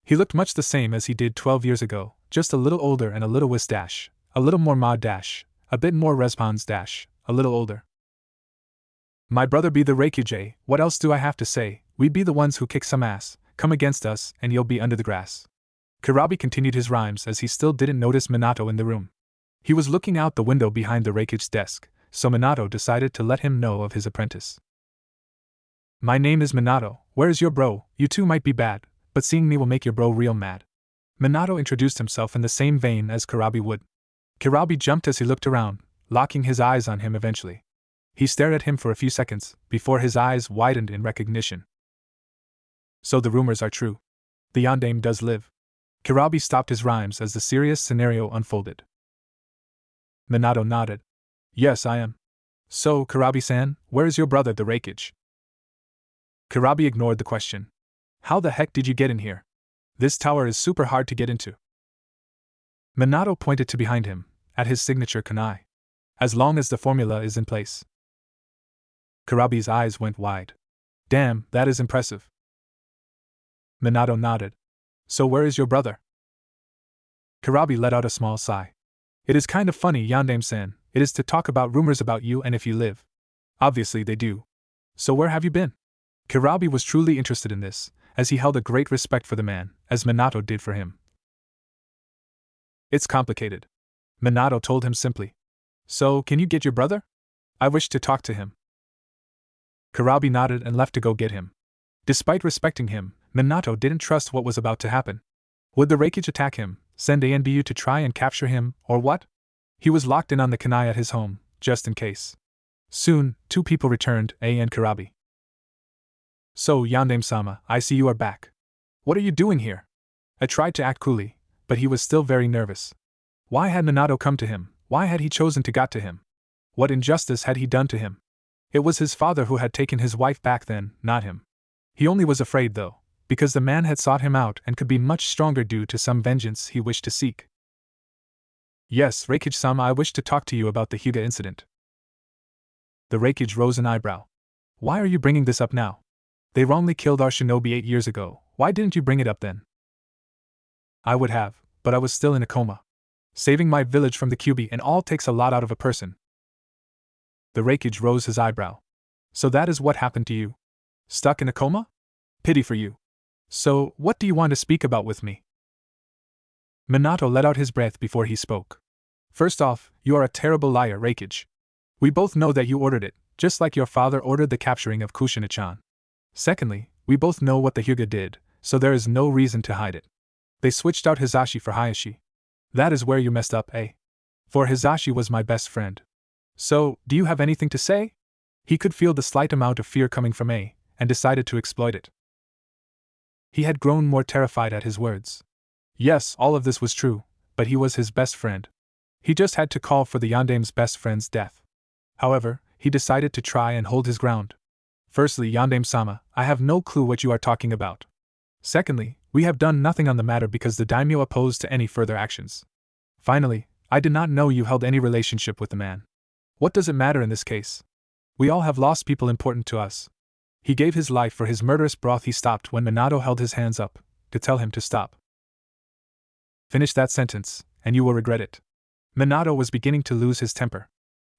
He looked much the same as he did 12 years ago, just a little older and a little wis dash, a little more ma dash, a bit more respons dash, a little older. My brother be the Reikujay, what else do I have to say, we be the ones who kick some ass, come against us and you'll be under the grass. Karabi continued his rhymes as he still didn't notice Minato in the room. He was looking out the window behind the Reikuge's desk, so Minato decided to let him know of his apprentice. My name is Minato, where's your bro, you two might be bad, but seeing me will make your bro real mad. Minato introduced himself in the same vein as Karabi would. Karabi jumped as he looked around, locking his eyes on him eventually. He stared at him for a few seconds, before his eyes widened in recognition. So the rumors are true. The yandere does live. Karabi stopped his rhymes as the serious scenario unfolded. Minato nodded. Yes, I am. So, Karabi-san, where is your brother the Reikage? Karabi ignored the question. How the heck did you get in here? This tower is super hard to get into. Minato pointed to behind him, at his signature kunai. As long as the formula is in place. Karabi's eyes went wide. Damn, that is impressive. Minato nodded. So where is your brother? Karabi let out a small sigh. It is kind of funny, Yandere-san, it is to talk about rumors about you and if you live. Obviously they do. So where have you been? Karabi was truly interested in this, as he held a great respect for the man, as Minato did for him. It's complicated. Minato told him simply. So, can you get your brother? I wish to talk to him. Karabi nodded and left to go get him. Despite respecting him, Minato didn't trust what was about to happen. Would the Reikage attack him, send Anbu to try and capture him, or what? He was locked in on the kunai at his home, just in case. Soon, two people returned, A and Karabi. So, Yandere-sama, I see you are back. What are you doing here? I tried to act coolly, but he was still very nervous. Why had Minato come to him? Why had he chosen to got to him? What injustice had he done to him? It was his father who had taken his wife back then, not him. He only was afraid though, because the man had sought him out and could be much stronger due to some vengeance he wished to seek. Yes, Reikage-sama, I wish to talk to you about the Hyuga incident. The Reikage rose an eyebrow. Why are you bringing this up now? They wrongly killed our shinobi 8 years ago, why didn't you bring it up then? I would have, but I was still in a coma. Saving my village from the Kyuubi and all takes a lot out of a person. The Reikage rose his eyebrow. So that is what happened to you? Stuck in a coma? Pity for you. So, what do you want to speak about with me? Minato let out his breath before he spoke. First off, you are a terrible liar, Reikage. We both know that you ordered it, just like your father ordered the capturing of Kushina-chan. Secondly, we both know what the Hyuga did, so there is no reason to hide it. They switched out Hisashi for Hayashi. That is where you messed up, eh? For Hisashi was my best friend. So, do you have anything to say? He could feel the slight amount of fear coming from A, and decided to exploit it. He had grown more terrified at his words. Yes, all of this was true, but he was his best friend. He just had to call for the yandere's best friend's death. However, he decided to try and hold his ground. Firstly, Yandere-sama, I have no clue what you are talking about. Secondly, we have done nothing on the matter because the daimyo opposed to any further actions. Finally, I did not know you held any relationship with the man. What does it matter in this case? We all have lost people important to us. He gave his life for his murderous broth. He stopped when Minato held his hands up, to tell him to stop. Finish that sentence, and you will regret it. Minato was beginning to lose his temper.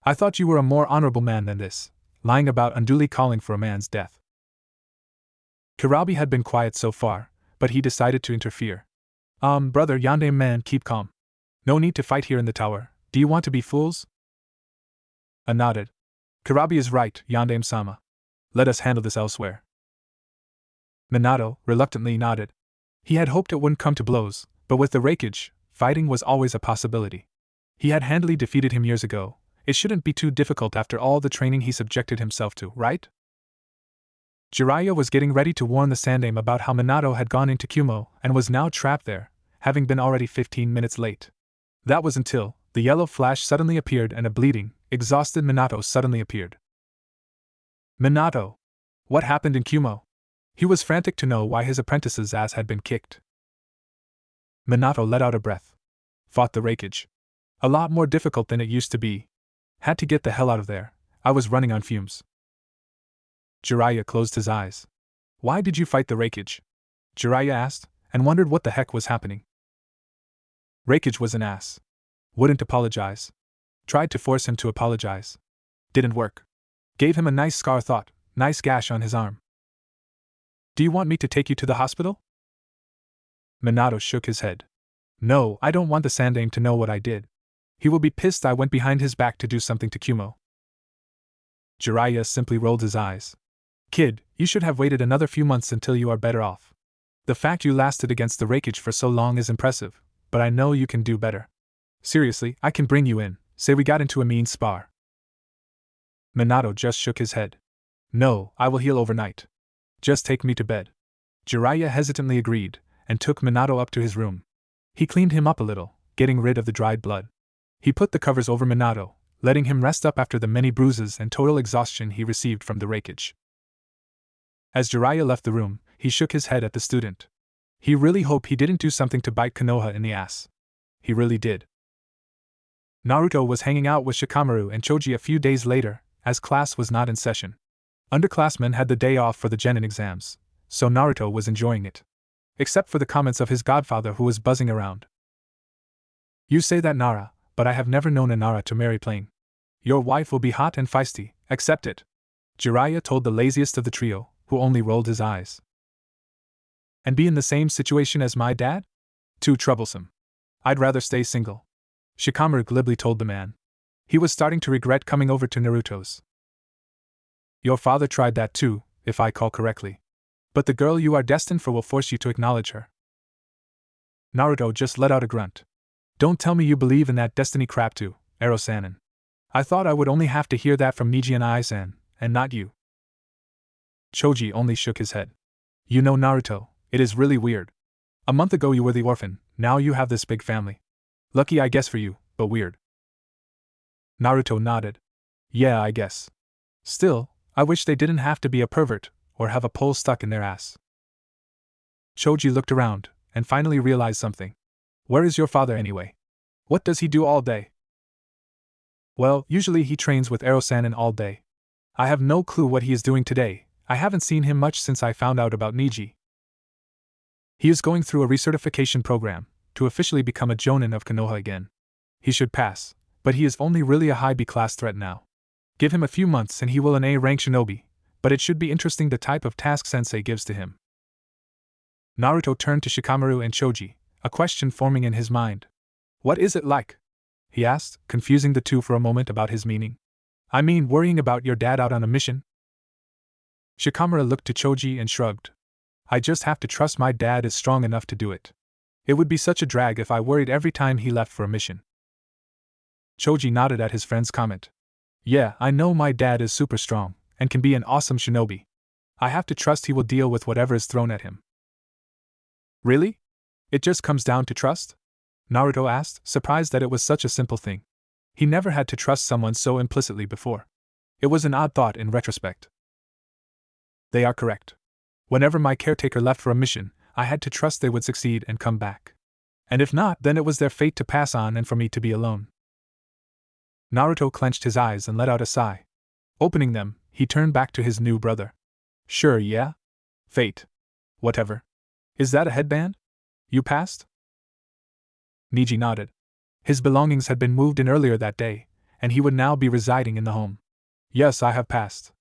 I thought you were a more honorable man than this, lying about unduly calling for a man's death. Karabi had been quiet so far, but he decided to interfere. Brother Yandere-man, keep calm. No need to fight here in the tower, do you want to be fools? A nodded. Karabi is right, Yandere-sama. Let us handle this elsewhere. Minato reluctantly nodded. He had hoped it wouldn't come to blows, but with the Reikage, fighting was always a possibility. He had handily defeated him years ago. It shouldn't be too difficult after all the training he subjected himself to, right? Jiraiya was getting ready to warn the Sandaime about how Minato had gone into Kumo and was now trapped there, having been already 15 minutes late. That was until the yellow flash suddenly appeared and a bleeding, exhausted Minato suddenly appeared. Minato! What happened in Kumo? He was frantic to know why his apprentice's ass had been kicked. Minato let out a breath. Fought the Raikage. A lot more difficult than it used to be. Had to get the hell out of there. I was running on fumes. Jiraiya closed his eyes. Why did you fight the Raikage? Jiraiya asked, and wondered what the heck was happening. Raikage was an ass. Wouldn't apologize. Tried to force him to apologize. Didn't work. Gave him a nice scar thought, nice gash on his arm. Do you want me to take you to the hospital? Minato shook his head. No, I don't want the Sandaime to know what I did. He will be pissed I went behind his back to do something to Kumo. Jiraiya simply rolled his eyes. Kid, you should have waited another few months until you are better off. The fact you lasted against the Raikage for so long is impressive, but I know you can do better. Seriously, I can bring you in, say we got into a mean spar. Minato just shook his head. No, I will heal overnight. Just take me to bed. Jiraiya hesitantly agreed, and took Minato up to his room. He cleaned him up a little, getting rid of the dried blood. He put the covers over Minato, letting him rest up after the many bruises and total exhaustion he received from the Raikage. As Jiraiya left the room, he shook his head at the student. He really hoped he didn't do something to bite Konoha in the ass. He really did. Naruto was hanging out with Shikamaru and Choji a few days later, as class was not in session. Underclassmen had the day off for the genin exams, so Naruto was enjoying it. Except for the comments of his godfather who was buzzing around. You say that, Nara, but I have never known a Nara to marry plain. Your wife will be hot and feisty, accept it. Jiraiya told the laziest of the trio, who only rolled his eyes. And be in the same situation as my dad? Too troublesome. I'd rather stay single. Shikamaru glibly told the man. He was starting to regret coming over to Naruto's. Your father tried that too, if I call correctly. But the girl you are destined for will force you to acknowledge her. Naruto just let out a grunt. Don't tell me you believe in that destiny crap too, Ero-sanin. I thought I would only have to hear that from Neji and Ai-san, and not you. Choji only shook his head. You know, Naruto, it is really weird. A month ago you were the orphan, now you have this big family. Lucky I guess for you, but weird. Naruto nodded. Yeah, I guess. Still, I wish they didn't have to be a pervert, or have a pole stuck in their ass. Choji looked around, and finally realized something. Where is your father anyway? What does he do all day? Well, usually he trains with Ero-sanin all day. I have no clue what he is doing today. I haven't seen him much since I found out about Neji. He is going through a recertification program, to officially become a Jonin of Konoha again. He should pass, but he is only really a high B-class threat now. Give him a few months and he will an A-rank shinobi, but it should be interesting the type of task sensei gives to him. Naruto turned to Shikamaru and Choji, a question forming in his mind. What is it like? He asked, confusing the two for a moment about his meaning. I mean, worrying about your dad out on a mission? Shikamaru looked to Choji and shrugged. I just have to trust my dad is strong enough to do it. It would be such a drag if I worried every time he left for a mission. Choji nodded at his friend's comment. Yeah, I know my dad is super strong, and can be an awesome shinobi. I have to trust he will deal with whatever is thrown at him. Really? It just comes down to trust? Naruto asked, surprised that it was such a simple thing. He never had to trust someone so implicitly before. It was an odd thought in retrospect. They are correct. Whenever my caretaker left for a mission, I had to trust they would succeed and come back. And if not, then it was their fate to pass on and for me to be alone. Naruto clenched his eyes and let out a sigh. Opening them, he turned back to his new brother. Sure, yeah? Fate. Whatever. Is that a headband? You passed? Neji nodded. His belongings had been moved in earlier that day, and he would now be residing in the home. Yes, I have passed.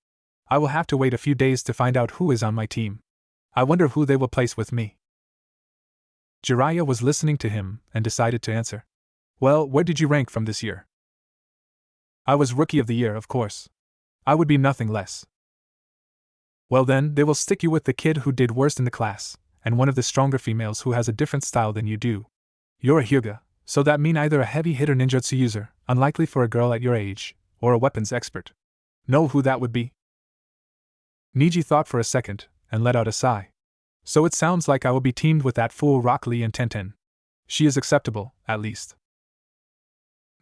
I will have to wait a few days to find out who is on my team. I wonder who they will place with me. Jiraiya was listening to him and decided to answer. Well, where did you rank from this year? I was Rookie of the Year, of course. I would be nothing less. Well then, they will stick you with the kid who did worst in the class, and one of the stronger females who has a different style than you do. You're a Hyuga, So that mean either a heavy hitter ninjutsu user, unlikely for a girl at your age, or a weapons expert. Know who that would be? Niji thought for a second, and let out a sigh. So it sounds like I will be teamed with that fool Rock Lee and Tenten. She is acceptable, at least.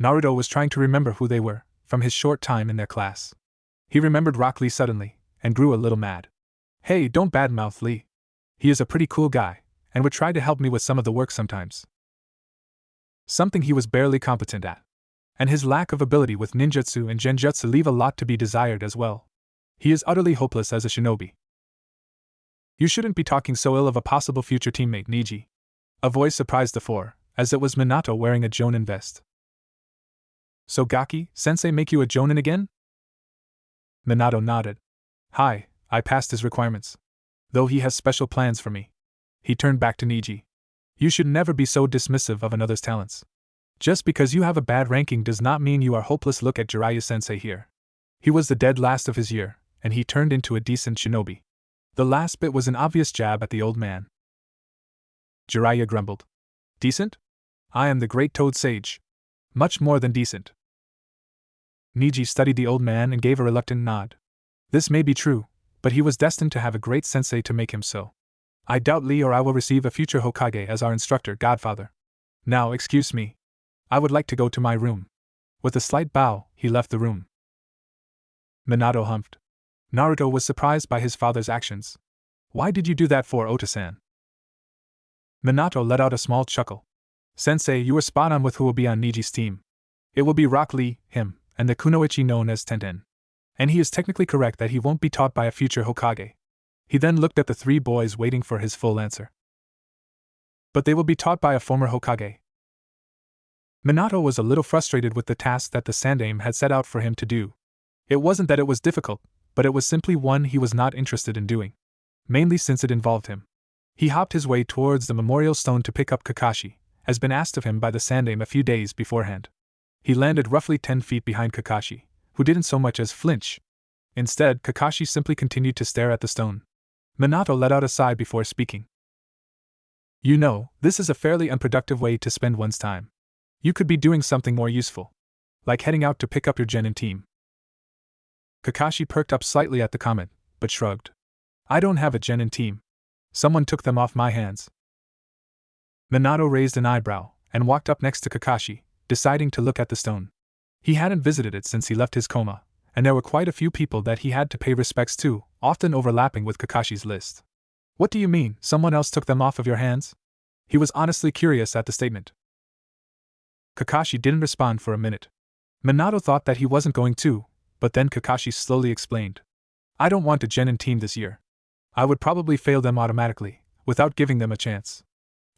Naruto was trying to remember who they were, from his short time in their class. He remembered Rock Lee suddenly, and grew a little mad. Hey, don't badmouth Lee. He is a pretty cool guy, and would try to help me with some of the work sometimes. Something he was barely competent at. And his lack of ability with ninjutsu and genjutsu leave a lot to be desired as well. He is utterly hopeless as a shinobi. You shouldn't be talking so ill of a possible future teammate, Niji. A voice surprised the four, as it was Minato wearing a jonin vest. So Gaki-sensei make you a jonin again? Minato nodded. Hi, I passed his requirements. Though he has special plans for me. He turned back to Niji. You should never be so dismissive of another's talents. Just because you have a bad ranking does not mean you are hopeless. Look at Jiraiya-sensei here. He was the dead last of his year, and he turned into a decent shinobi. The last bit was an obvious jab at the old man. Jiraiya grumbled. Decent? I am the great Toad Sage. Much more than decent. Niji studied the old man and gave a reluctant nod. This may be true, but he was destined to have a great sensei to make him so. I doubt Lee or I will receive a future Hokage as our instructor, godfather. Now, excuse me. I would like to go to my room. With a slight bow, he left the room. Minato humphed. Naruto was surprised by his father's actions. Why did you do that for Ota-san? Minato let out a small chuckle. Sensei, you were spot on with who will be on Niji's team. It will be Rock Lee, him, and the kunoichi known as Tenten. And he is technically correct that he won't be taught by a future Hokage. He then looked at the three boys waiting for his full answer. But they will be taught by a former Hokage. Minato was a little frustrated with the task that the Sandaime had set out for him to do. It wasn't that it was difficult, but it was simply one he was not interested in doing. Mainly since it involved him. He hopped his way towards the memorial stone to pick up Kakashi, as been asked of him by the Sandaime a few days beforehand. He landed roughly 10 feet behind Kakashi, who didn't so much as flinch. Instead, Kakashi simply continued to stare at the stone. Minato let out a sigh before speaking. You know, this is a fairly unproductive way to spend one's time. You could be doing something more useful. Like heading out to pick up your genin team. Kakashi perked up slightly at the comment, but shrugged. I don't have a genin team. Someone took them off my hands. Minato raised an eyebrow, and walked up next to Kakashi, deciding to look at the stone. He hadn't visited it since he left his coma, and there were quite a few people that he had to pay respects to, often overlapping with Kakashi's list. What do you mean, someone else took them off of your hands? He was honestly curious at the statement. Kakashi didn't respond for a minute. Minato thought that he wasn't going to, but then Kakashi slowly explained. I don't want a genin team this year. I would probably fail them automatically, without giving them a chance.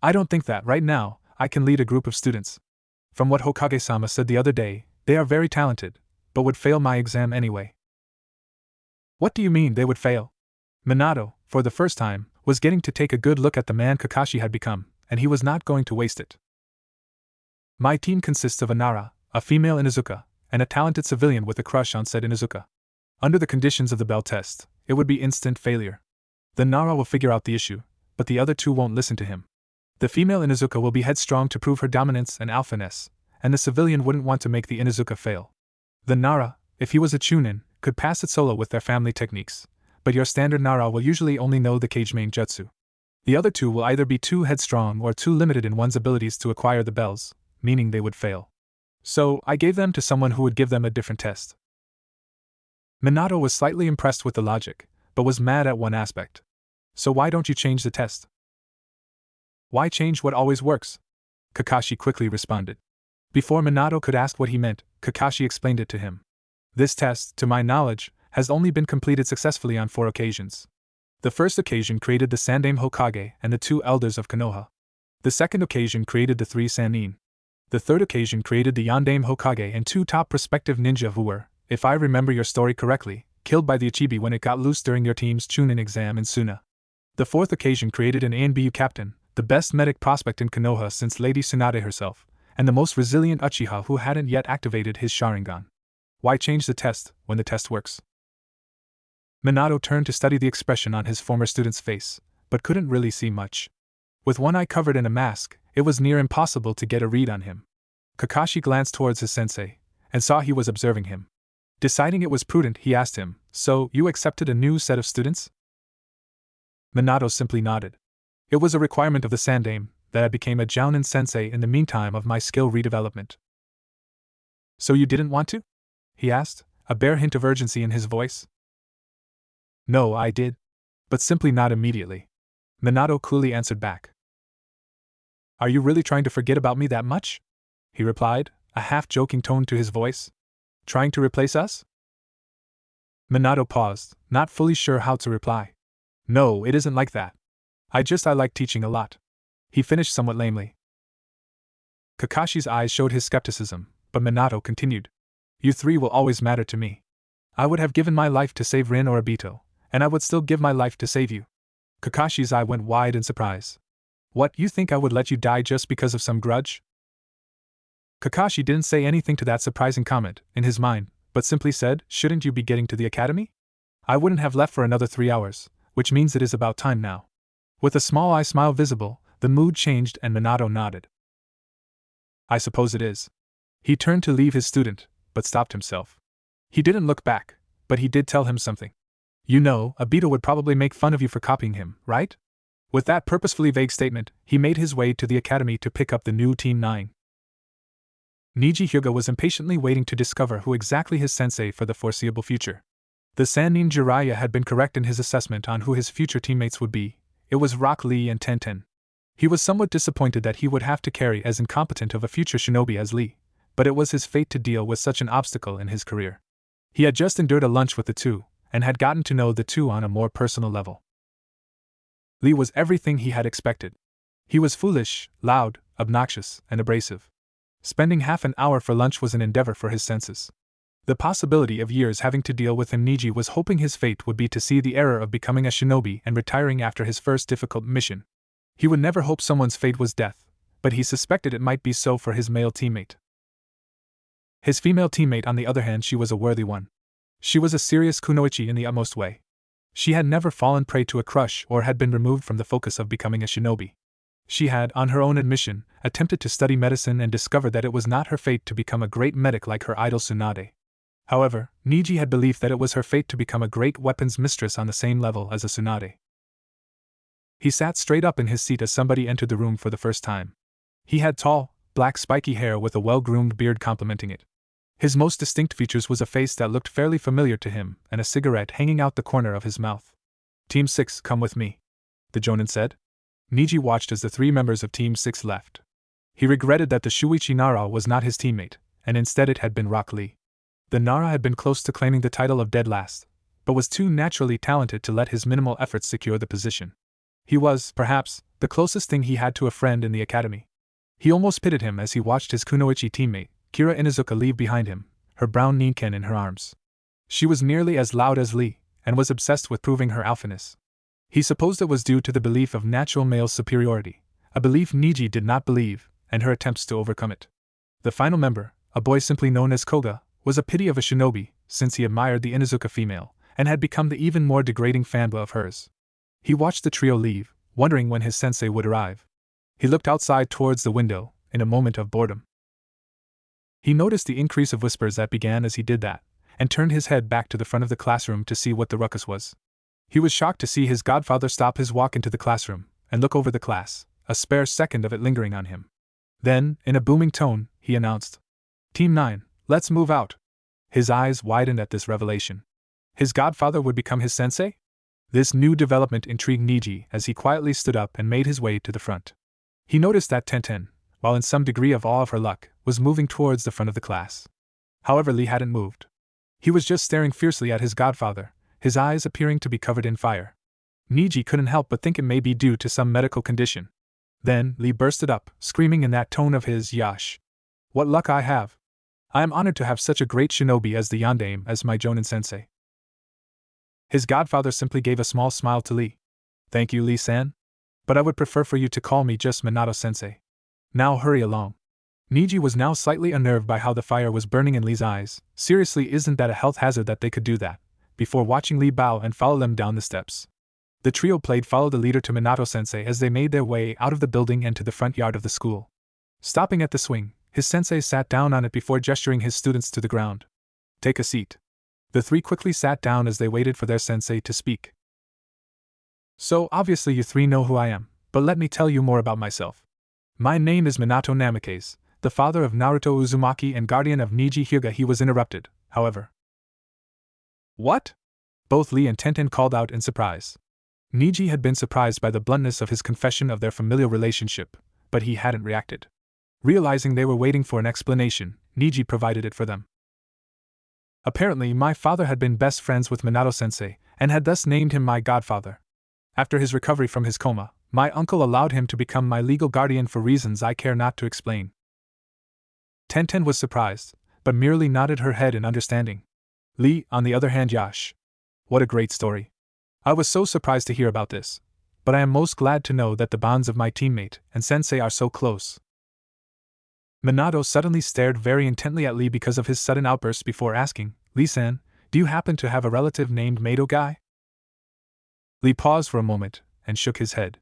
I don't think that, right now, I can lead a group of students. From what Hokage-sama said the other day, they are very talented, but would fail my exam anyway. What do you mean they would fail? Minato, for the first time, was getting to take a good look at the man Kakashi had become, and he was not going to waste it. My team consists of a Nara, a female Inuzuka, and a talented civilian with a crush on said Inuzuka. Under the conditions of the bell test, it would be instant failure. The Nara will figure out the issue, but the other two won't listen to him. The female Inuzuka will be headstrong to prove her dominance and alphaness, and the civilian wouldn't want to make the Inuzuka fail. The Nara, if he was a Chunin, could pass it solo with their family techniques, but your standard Nara will usually only know the Cage Main Jutsu. The other two will either be too headstrong or too limited in one's abilities to acquire the bells, meaning they would fail. So, I gave them to someone who would give them a different test. Minato was slightly impressed with the logic, but was mad at one aspect. So why don't you change the test? Why change what always works? Kakashi quickly responded. Before Minato could ask what he meant, Kakashi explained it to him. This test, to my knowledge, has only been completed successfully on 4 occasions. The first occasion created the Sandaime Hokage and the 2 elders of Konoha. The second occasion created the 3 Sannin. The third occasion created the Yondaime Hokage and 2 top prospective ninja who were, if I remember your story correctly, killed by the Ichibi when it got loose during your team's Chunin exam in Suna. The fourth occasion created an ANBU captain, the best medic prospect in Konoha since Lady Tsunade herself, and the most resilient Uchiha who hadn't yet activated his Sharingan. Why change the test when the test works? Minato turned to study the expression on his former student's face, but couldn't really see much. With one eye covered in a mask, it was near impossible to get a read on him. Kakashi glanced towards his sensei, and saw he was observing him. Deciding it was prudent, he asked him, "So, you accepted a new set of students?" Minato simply nodded. It was a requirement of the Sandaime that I became a Jounin sensei in the meantime of my skill redevelopment. "So you didn't want to?" he asked, a bare hint of urgency in his voice. "No, I did. But simply not immediately," Minato coolly answered back. "Are you really trying to forget about me that much?" he replied, a half-joking tone to his voice. "Trying to replace us?" Minato paused, not fully sure how to reply. "No, it isn't like that. I like teaching a lot," he finished somewhat lamely. Kakashi's eyes showed his skepticism, but Minato continued. "You three will always matter to me. I would have given my life to save Rin or Obito, and I would still give my life to save you." Kakashi's eye went wide in surprise. "What, you think I would let you die just because of some grudge?" Kakashi didn't say anything to that surprising comment, in his mind, but simply said, "Shouldn't you be getting to the academy? I wouldn't have left for another 3 hours, which means it is about time now." With a small eye smile visible, the mood changed and Minato nodded. "I suppose it is." He turned to leave his student, but stopped himself. He didn't look back, but he did tell him something. "You know, Obito would probably make fun of you for copying him, right?" With that purposefully vague statement, he made his way to the academy to pick up the new Team 9. Niji Hyuga was impatiently waiting to discover who exactly his sensei for the foreseeable future. The Sannin Jiraiya had been correct in his assessment on who his future teammates would be. It was Rock Lee and Tenten. He was somewhat disappointed that he would have to carry as incompetent of a future shinobi as Lee, but it was his fate to deal with such an obstacle in his career. He had just endured a lunch with the two, and had gotten to know the two on a more personal level. Lee was everything he had expected. He was foolish, loud, obnoxious, and abrasive. Spending half an hour for lunch was an endeavor for his senses. The possibility of years having to deal with him, Niji was hoping his fate would be to see the error of becoming a shinobi and retiring after his first difficult mission. He would never hope someone's fate was death, but he suspected it might be so for his male teammate. His female teammate, on the other hand, she was a worthy one. She was a serious kunoichi in the utmost way. She had never fallen prey to a crush or had been removed from the focus of becoming a shinobi. She had, on her own admission, attempted to study medicine and discovered that it was not her fate to become a great medic like her idol Tsunade. However, Niji had believed that it was her fate to become a great weapons mistress on the same level as a Tsunade. He sat straight up in his seat as somebody entered the room for the first time. He had tall, black spiky hair with a well-groomed beard complementing it. His most distinct features was a face that looked fairly familiar to him and a cigarette hanging out the corner of his mouth. "Team 6, come with me," the Jonin said. Niji watched as the 3 members of Team 6 left. He regretted that the Shuichi Nara was not his teammate, and instead it had been Rock Lee. The Nara had been close to claiming the title of dead last, but was too naturally talented to let his minimal efforts secure the position. He was, perhaps, the closest thing he had to a friend in the academy. He almost pitied him as he watched his kunoichi teammate, Kira Inuzuka, leave behind him, her brown Ninken in her arms. She was nearly as loud as Lee, and was obsessed with proving her alphaness. He supposed it was due to the belief of natural male superiority, a belief Niji did not believe, and her attempts to overcome it. The final member, a boy simply known as Koga, was a pity of a shinobi, since he admired the Inuzuka female, and had become the even more degrading fanboy of hers. He watched the trio leave, wondering when his sensei would arrive. He looked outside towards the window, in a moment of boredom. He noticed the increase of whispers that began as he did that, and turned his head back to the front of the classroom to see what the ruckus was. He was shocked to see his godfather stop his walk into the classroom, and look over the class, a spare second of it lingering on him. Then, in a booming tone, he announced, "Team 9, let's move out." His eyes widened at this revelation. His godfather would become his sensei? This new development intrigued Niji as he quietly stood up and made his way to the front. He noticed that Tenten, while in some degree of awe of her luck, was moving towards the front of the class. However, Lee hadn't moved. He was just staring fiercely at his godfather, his eyes appearing to be covered in fire. Niji couldn't help but think it may be due to some medical condition. Then, Lee bursted up, screaming in that tone of his, "Yash! What luck I have! I am honored to have such a great shinobi as the Yondaime as my Jonin sensei." His godfather simply gave a small smile to Lee. "Thank you, Lee-san. But I would prefer for you to call me just Minato sensei. Now hurry along." Niji was now slightly unnerved by how the fire was burning in Lee's eyes. Seriously, isn't that a health hazard that they could do that? Before watching Lee bow and follow them down the steps. The trio played follow the leader to Minato-sensei as they made their way out of the building and to the front yard of the school. Stopping at the swing, his sensei sat down on it before gesturing his students to the ground. Take a seat. The three quickly sat down as they waited for their sensei to speak. So, obviously you three know who I am, but let me tell you more about myself. My name is Minato Namikaze, the father of Naruto Uzumaki and guardian of Niji Hyuga. He was interrupted, however. What? Both Lee and Tenten called out in surprise. Niji had been surprised by the bluntness of his confession of their familial relationship, but he hadn't reacted. Realizing they were waiting for an explanation, Niji provided it for them. Apparently, my father had been best friends with Minato-sensei, and had thus named him my godfather. After his recovery from his coma, my uncle allowed him to become my legal guardian for reasons I care not to explain. Tenten was surprised, but merely nodded her head in understanding. Lee, on the other hand, Yash. What a great story. I was so surprised to hear about this, but I am most glad to know that the bonds of my teammate and sensei are so close. Minato suddenly stared very intently at Lee because of his sudden outburst before asking, Lee-san, do you happen to have a relative named Mato-guy? Lee paused for a moment and shook his head.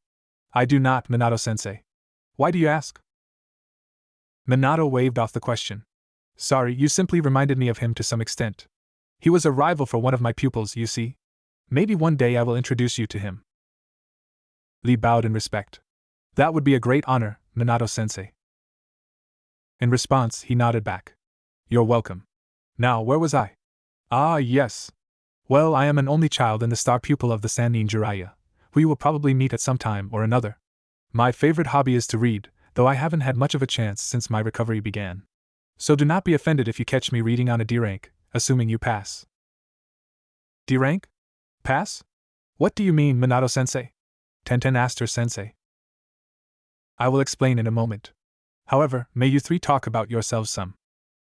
I do not, Minato-sensei. Why do you ask? Minato waved off the question. Sorry, you simply reminded me of him to some extent. He was a rival for one of my pupils, you see. Maybe one day I will introduce you to him. Lee bowed in respect. That would be a great honor, Minato-sensei. In response, he nodded back. You're welcome. Now, where was I? Ah, yes. Well, I am an only child and the star pupil of the Sannin Jiraiya, who you will probably meet at some time or another. My favorite hobby is to read, though I haven't had much of a chance since my recovery began. So do not be offended if you catch me reading on a D rank, assuming you pass. D rank? Pass? What do you mean, Minato-sensei? Tenten asked her sensei. I will explain in a moment. However, may you three talk about yourselves some.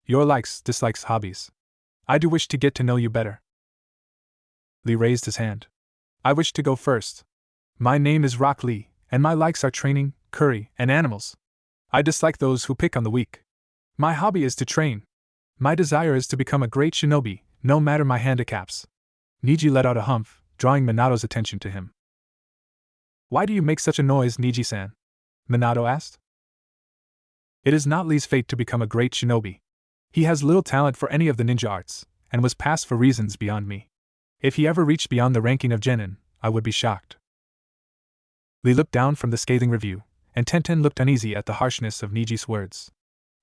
Your likes, dislikes, hobbies. I do wish to get to know you better. Lee raised his hand. I wish to go first. My name is Rock Lee, and my likes are training, curry, and animals. I dislike those who pick on the weak. My hobby is to train. My desire is to become a great shinobi, no matter my handicaps. Niji let out a humph, drawing Minato's attention to him. Why do you make such a noise, Niji-san? Minato asked. It is not Lee's fate to become a great shinobi. He has little talent for any of the ninja arts, and was passed for reasons beyond me. If he ever reached beyond the ranking of genin, I would be shocked. Lee looked down from the scathing review, and Tenten looked uneasy at the harshness of Niji's words.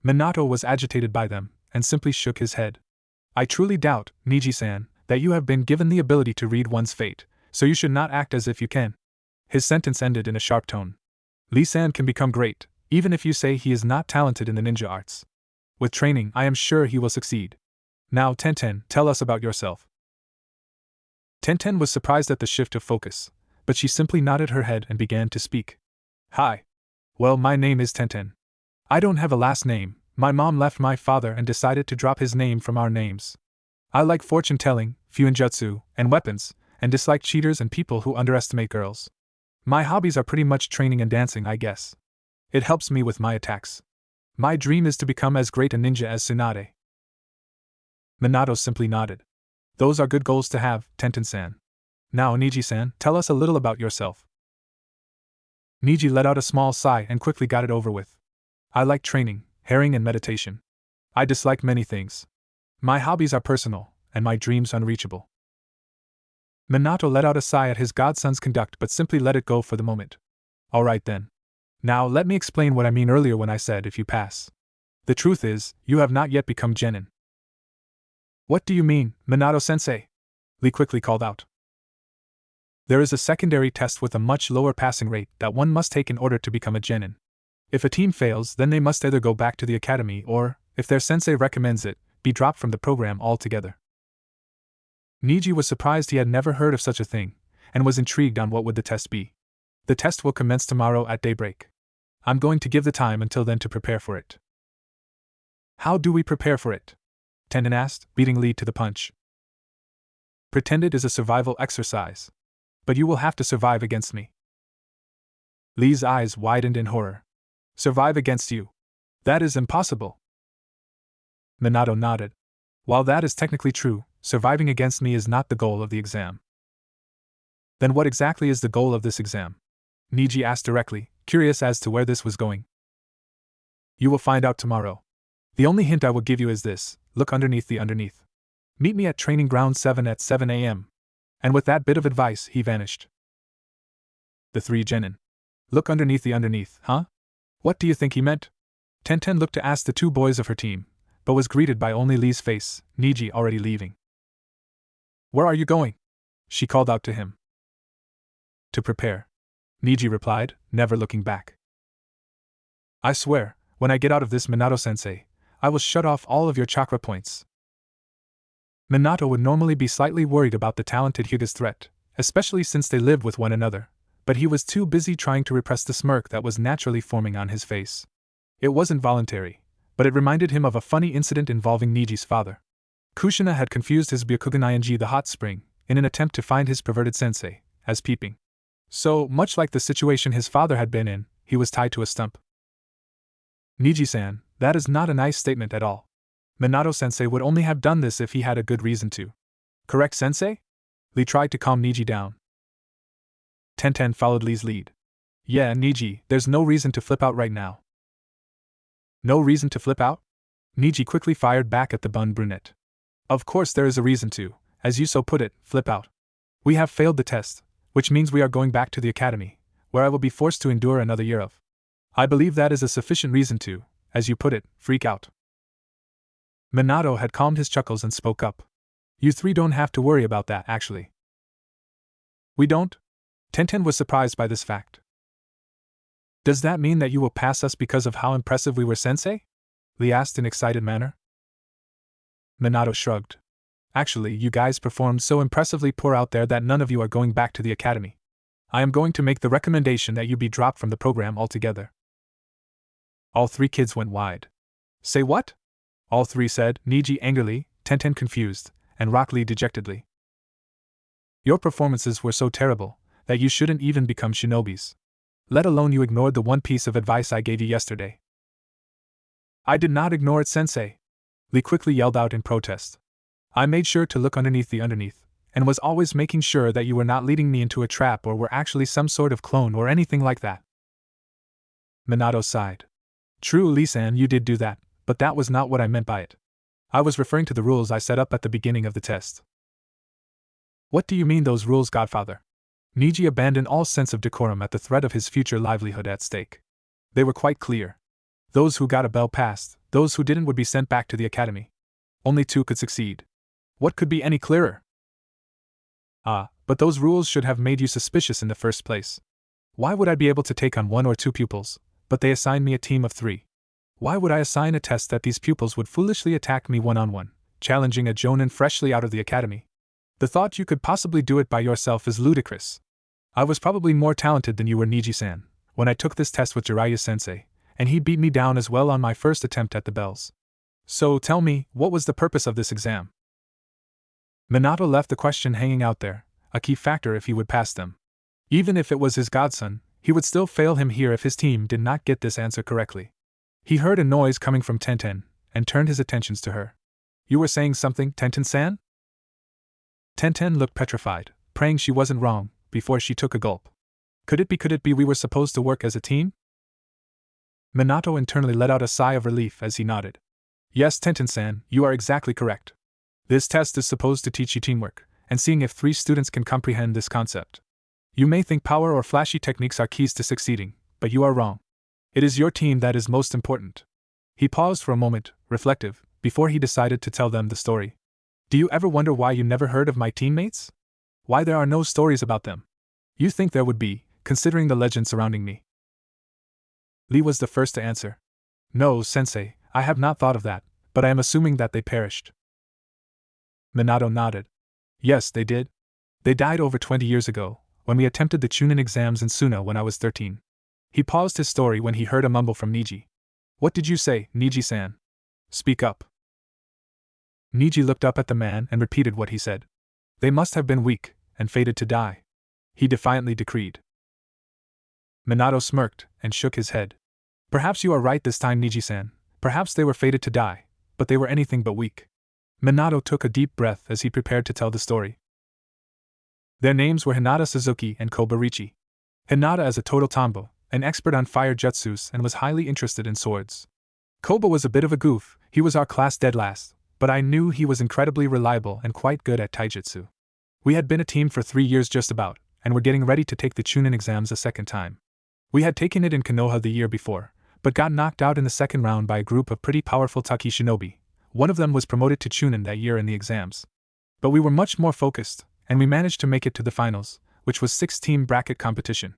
Minato was agitated by them, and simply shook his head. I truly doubt, Niji-san, that you have been given the ability to read one's fate, so you should not act as if you can. His sentence ended in a sharp tone. Lee-san can become great, even if you say he is not talented in the ninja arts. With training, I am sure he will succeed. Now, Tenten, tell us about yourself. Tenten was surprised at the shift of focus, but she simply nodded her head and began to speak. Hi. Well, my name is Tenten. I don't have a last name. My mom left my father and decided to drop his name from our names. I like fortune-telling, fuinjutsu, and weapons, and dislike cheaters and people who underestimate girls. My hobbies are pretty much training and dancing, I guess. It helps me with my attacks. My dream is to become as great a ninja as Tsunade. Minato simply nodded. Those are good goals to have, Tenten-san. Now, Niji-san, tell us a little about yourself. Niji let out a small sigh and quickly got it over with. I like training, herring, and meditation. I dislike many things. My hobbies are personal, and my dreams unreachable. Minato let out a sigh at his godson's conduct but simply let it go for the moment. All right then. Now let me explain what I mean earlier when I said if you pass. The truth is, you have not yet become genin. What do you mean, Minato-sensei? Lee quickly called out. There is a secondary test with a much lower passing rate that one must take in order to become a genin. If a team fails, then they must either go back to the academy or, if their sensei recommends it, be dropped from the program altogether. Niji was surprised he had never heard of such a thing, and was intrigued on what would the test be. The test will commence tomorrow at daybreak. I'm going to give the time until then to prepare for it. How do we prepare for it? Tenten asked, beating Lee to the punch. Pretend it is a survival exercise. But you will have to survive against me. Lee's eyes widened in horror. Survive against you? That is impossible. Minato nodded. While that is technically true, surviving against me is not the goal of the exam. Then what exactly is the goal of this exam? Niji asked directly, curious as to where this was going. You will find out tomorrow. The only hint I will give you is this: look underneath the underneath. Meet me at Training Ground 7 at 7 a.m. And with that bit of advice, he vanished. The three genin. Look underneath the underneath, huh? What do you think he meant? Tenten looked to ask the two boys of her team, but was greeted by only Lee's face, Niji already leaving. Where are you going? She called out to him. To prepare. Niji replied, never looking back. I swear, when I get out of this, Minato-sensei, I will shut off all of your chakra points. Minato would normally be slightly worried about the talented Hyuga's threat, especially since they lived with one another, but he was too busy trying to repress the smirk that was naturally forming on his face. It wasn't voluntary, but it reminded him of a funny incident involving Niji's father. Kushina had confused his Byakugan ing the hot spring, in an attempt to find his perverted sensei, as peeping. So, much like the situation his father had been in, he was tied to a stump. Niji-san, that is not a nice statement at all. Minato-sensei would only have done this if he had a good reason to. Correct, sensei? Lee tried to calm Niji down. Tenten followed Lee's lead. Yeah, Niji, there's no reason to flip out right now. No reason to flip out? Niji quickly fired back at the bun brunette. Of course there is a reason to, as you so put it, flip out. We have failed the test, which means we are going back to the academy, where I will be forced to endure another year of. I believe that is a sufficient reason to, as you put it, freak out. Minato had calmed his chuckles and spoke up. You three don't have to worry about that, actually. We don't? Tenten was surprised by this fact. Does that mean that you will pass us because of how impressive we were, sensei? Lee asked in excited manner. Minato shrugged. Actually, you guys performed so impressively poor out there that none of you are going back to the academy. I am going to make the recommendation that you be dropped from the program altogether. All three kids went wide. Say what? All three said, Niji angrily, Tenten confused, and Rock Lee dejectedly. Your performances were so terrible that you shouldn't even become shinobis. Let alone you ignored the one piece of advice I gave you yesterday. I did not ignore it, sensei. Lee quickly yelled out in protest. I made sure to look underneath the underneath, and was always making sure that you were not leading me into a trap or were actually some sort of clone or anything like that. Minato sighed. True, Lee-san, you did do that, but that was not what I meant by it. I was referring to the rules I set up at the beginning of the test. What do you mean those rules, godfather? Niji abandoned all sense of decorum at the threat of his future livelihood at stake. They were quite clear. Those who got a bell passed, those who didn't would be sent back to the academy. Only two could succeed. What could be any clearer? But those rules should have made you suspicious in the first place. Why would I be able to take on one or two pupils, but they assigned me a team of three? Why would I assign a test that these pupils would foolishly attack me one-on-one, challenging a jonin freshly out of the academy? The thought you could possibly do it by yourself is ludicrous. I was probably more talented than you were, Niji-san, when I took this test with Jiraiya-sensei, and he beat me down as well on my first attempt at the bells. So tell me, what was the purpose of this exam? Minato left the question hanging out there, a key factor if he would pass them. Even if it was his godson, he would still fail him here if his team did not get this answer correctly. He heard a noise coming from Tenten, and turned his attentions to her. You were saying something, Tenten-san? Tenten looked petrified, praying she wasn't wrong, before she took a gulp. Could it be we were supposed to work as a team? Minato internally let out a sigh of relief as he nodded. Yes, Tenten-san, you are exactly correct. This test is supposed to teach you teamwork, and seeing if 3 students can comprehend this concept. You may think power or flashy techniques are keys to succeeding, but you are wrong. It is your team that is most important. He paused for a moment, reflective, before he decided to tell them the story. Do you ever wonder why you never heard of my teammates? Why there are no stories about them? You think there would be, considering the legend surrounding me. Lee was the first to answer. No, sensei, I have not thought of that, but I am assuming that they perished. Minato nodded. Yes, they did. They died over 20 years ago, when we attempted the Chunin exams in Suna when I was 13. He paused his story when he heard a mumble from Niji. What did you say, Niji-san? Speak up. Niji looked up at the man and repeated what he said. They must have been weak, and fated to die. He defiantly decreed. Minato smirked, and shook his head. Perhaps you are right this time, Niji-san. Perhaps they were fated to die, but they were anything but weak. Minato took a deep breath as he prepared to tell the story. Their names were Hinata Suzuki and Koba Richi. Hinata is a total tombo, an expert on fire jutsus and was highly interested in swords. Koba was a bit of a goof, he was our class dead last, but I knew he was incredibly reliable and quite good at taijutsu. We had been a team for 3 years just about, and were getting ready to take the Chunin exams a second time. We had taken it in Konoha the year before, but got knocked out in the second round by a group of pretty powerful Taki shinobi. One of them was promoted to Chunin that year in the exams. But we were much more focused, and we managed to make it to the finals, which was 6-team bracket competition.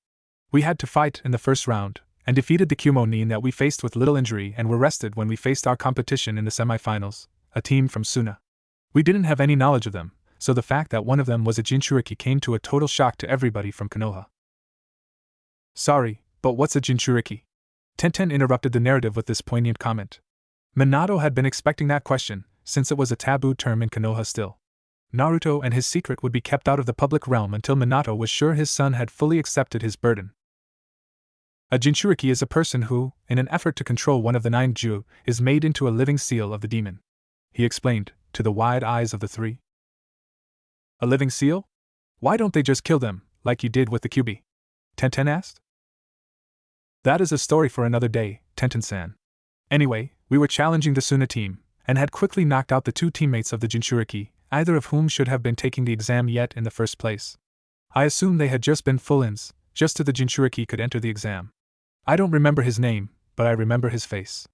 We had to fight in the first round, and defeated the Kumonin that we faced with little injury and were rested when we faced our competition in the semifinals, a team from Suna. We didn't have any knowledge of them, so the fact that one of them was a Jinchuriki came to a total shock to everybody from Konoha. Sorry, but what's a Jinchuriki? Tenten interrupted the narrative with this poignant comment. Minato had been expecting that question, since it was a taboo term in Konoha still. Naruto and his secret would be kept out of the public realm until Minato was sure his son had fully accepted his burden. A Jinchuriki is a person who, in an effort to control one of the 9 Ju, is made into a living seal of the demon. He explained, to the wide eyes of the three. A living seal? Why don't they just kill them, like you did with the Kyuubi? Tenten asked. That is a story for another day, Tenten-san. Anyway, we were challenging the Suna team, and had quickly knocked out the 2 teammates of the Jinchuriki, either of whom should have been taking the exam yet in the first place. I assumed they had just been full-ins, just so the Jinchuriki could enter the exam. I don't remember his name, but I remember his face.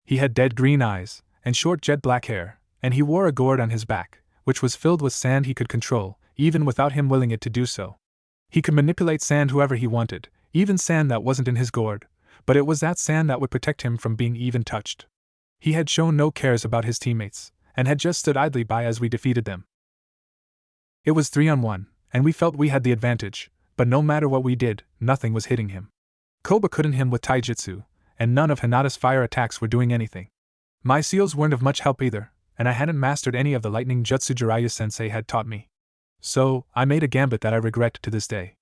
He had dead green eyes, and short jet black hair, and he wore a gourd on his back, which was filled with sand he could control, even without him willing it to do so. He could manipulate sand whoever he wanted, even sand that wasn't in his gourd, but it was that sand that would protect him from being even touched. He had shown no cares about his teammates, and had just stood idly by as we defeated them. It was 3-on-1, and we felt we had the advantage, but no matter what we did, nothing was hitting him. Koba couldn't him with taijutsu, and none of Hinata's fire attacks were doing anything. My seals weren't of much help either, and I hadn't mastered any of the lightning jutsu Jiraiya-sensei had taught me. So, I made a gambit that I regret to this day.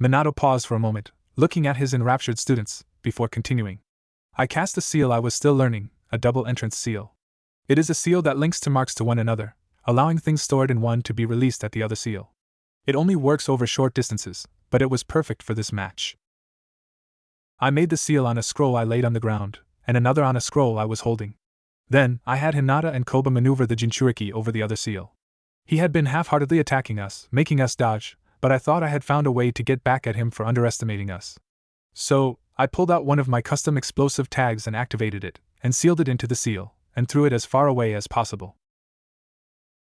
Minato paused for a moment, looking at his enraptured students, before continuing. I cast a seal I was still learning, a double entrance seal. It is a seal that links 2 marks to one another, allowing things stored in one to be released at the other seal. It only works over short distances, but it was perfect for this match. I made the seal on a scroll I laid on the ground, and another on a scroll I was holding. Then, I had Hinata and Koba maneuver the Jinchuriki over the other seal. He had been half-heartedly attacking us, making us dodge, but I thought I had found a way to get back at him for underestimating us. So, I pulled out one of my custom explosive tags and activated it, and sealed it into the seal, and threw it as far away as possible.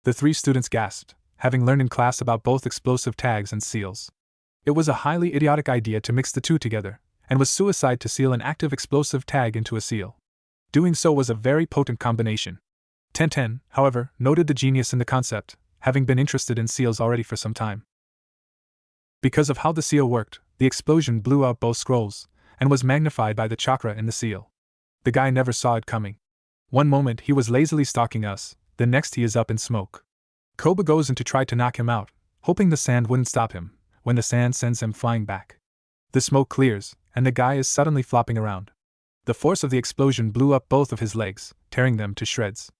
The 3 students gasped, having learned in class about both explosive tags and seals. It was a highly idiotic idea to mix the 2 together, and was suicide to seal an active explosive tag into a seal. Doing so was a very potent combination. Tenten, however, noted the genius in the concept, having been interested in seals already for some time. Because of how the seal worked, the explosion blew out both scrolls, and was magnified by the chakra in the seal. The guy never saw it coming. One moment he was lazily stalking us, the next he is up in smoke. Koba goes in to try to knock him out, hoping the sand wouldn't stop him, when the sand sends him flying back. The smoke clears, and the guy is suddenly flopping around. The force of the explosion blew up both of his legs, tearing them to shreds.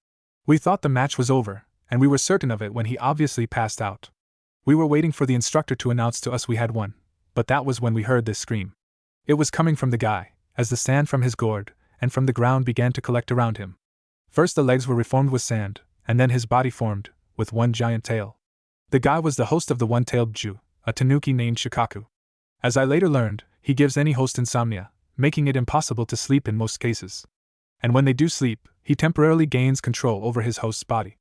We thought the match was over, and we were certain of it when he obviously passed out. We were waiting for the instructor to announce to us we had won, but that was when we heard this scream. It was coming from the guy, as the sand from his gourd and from the ground began to collect around him. First the legs were reformed with sand, and then his body formed, with one giant tail. The guy was the host of the one-tailed Ju, a tanuki named Shikaku. As I later learned, he gives any host insomnia, making it impossible to sleep in most cases. And when they do sleep, he temporarily gains control over his host's body.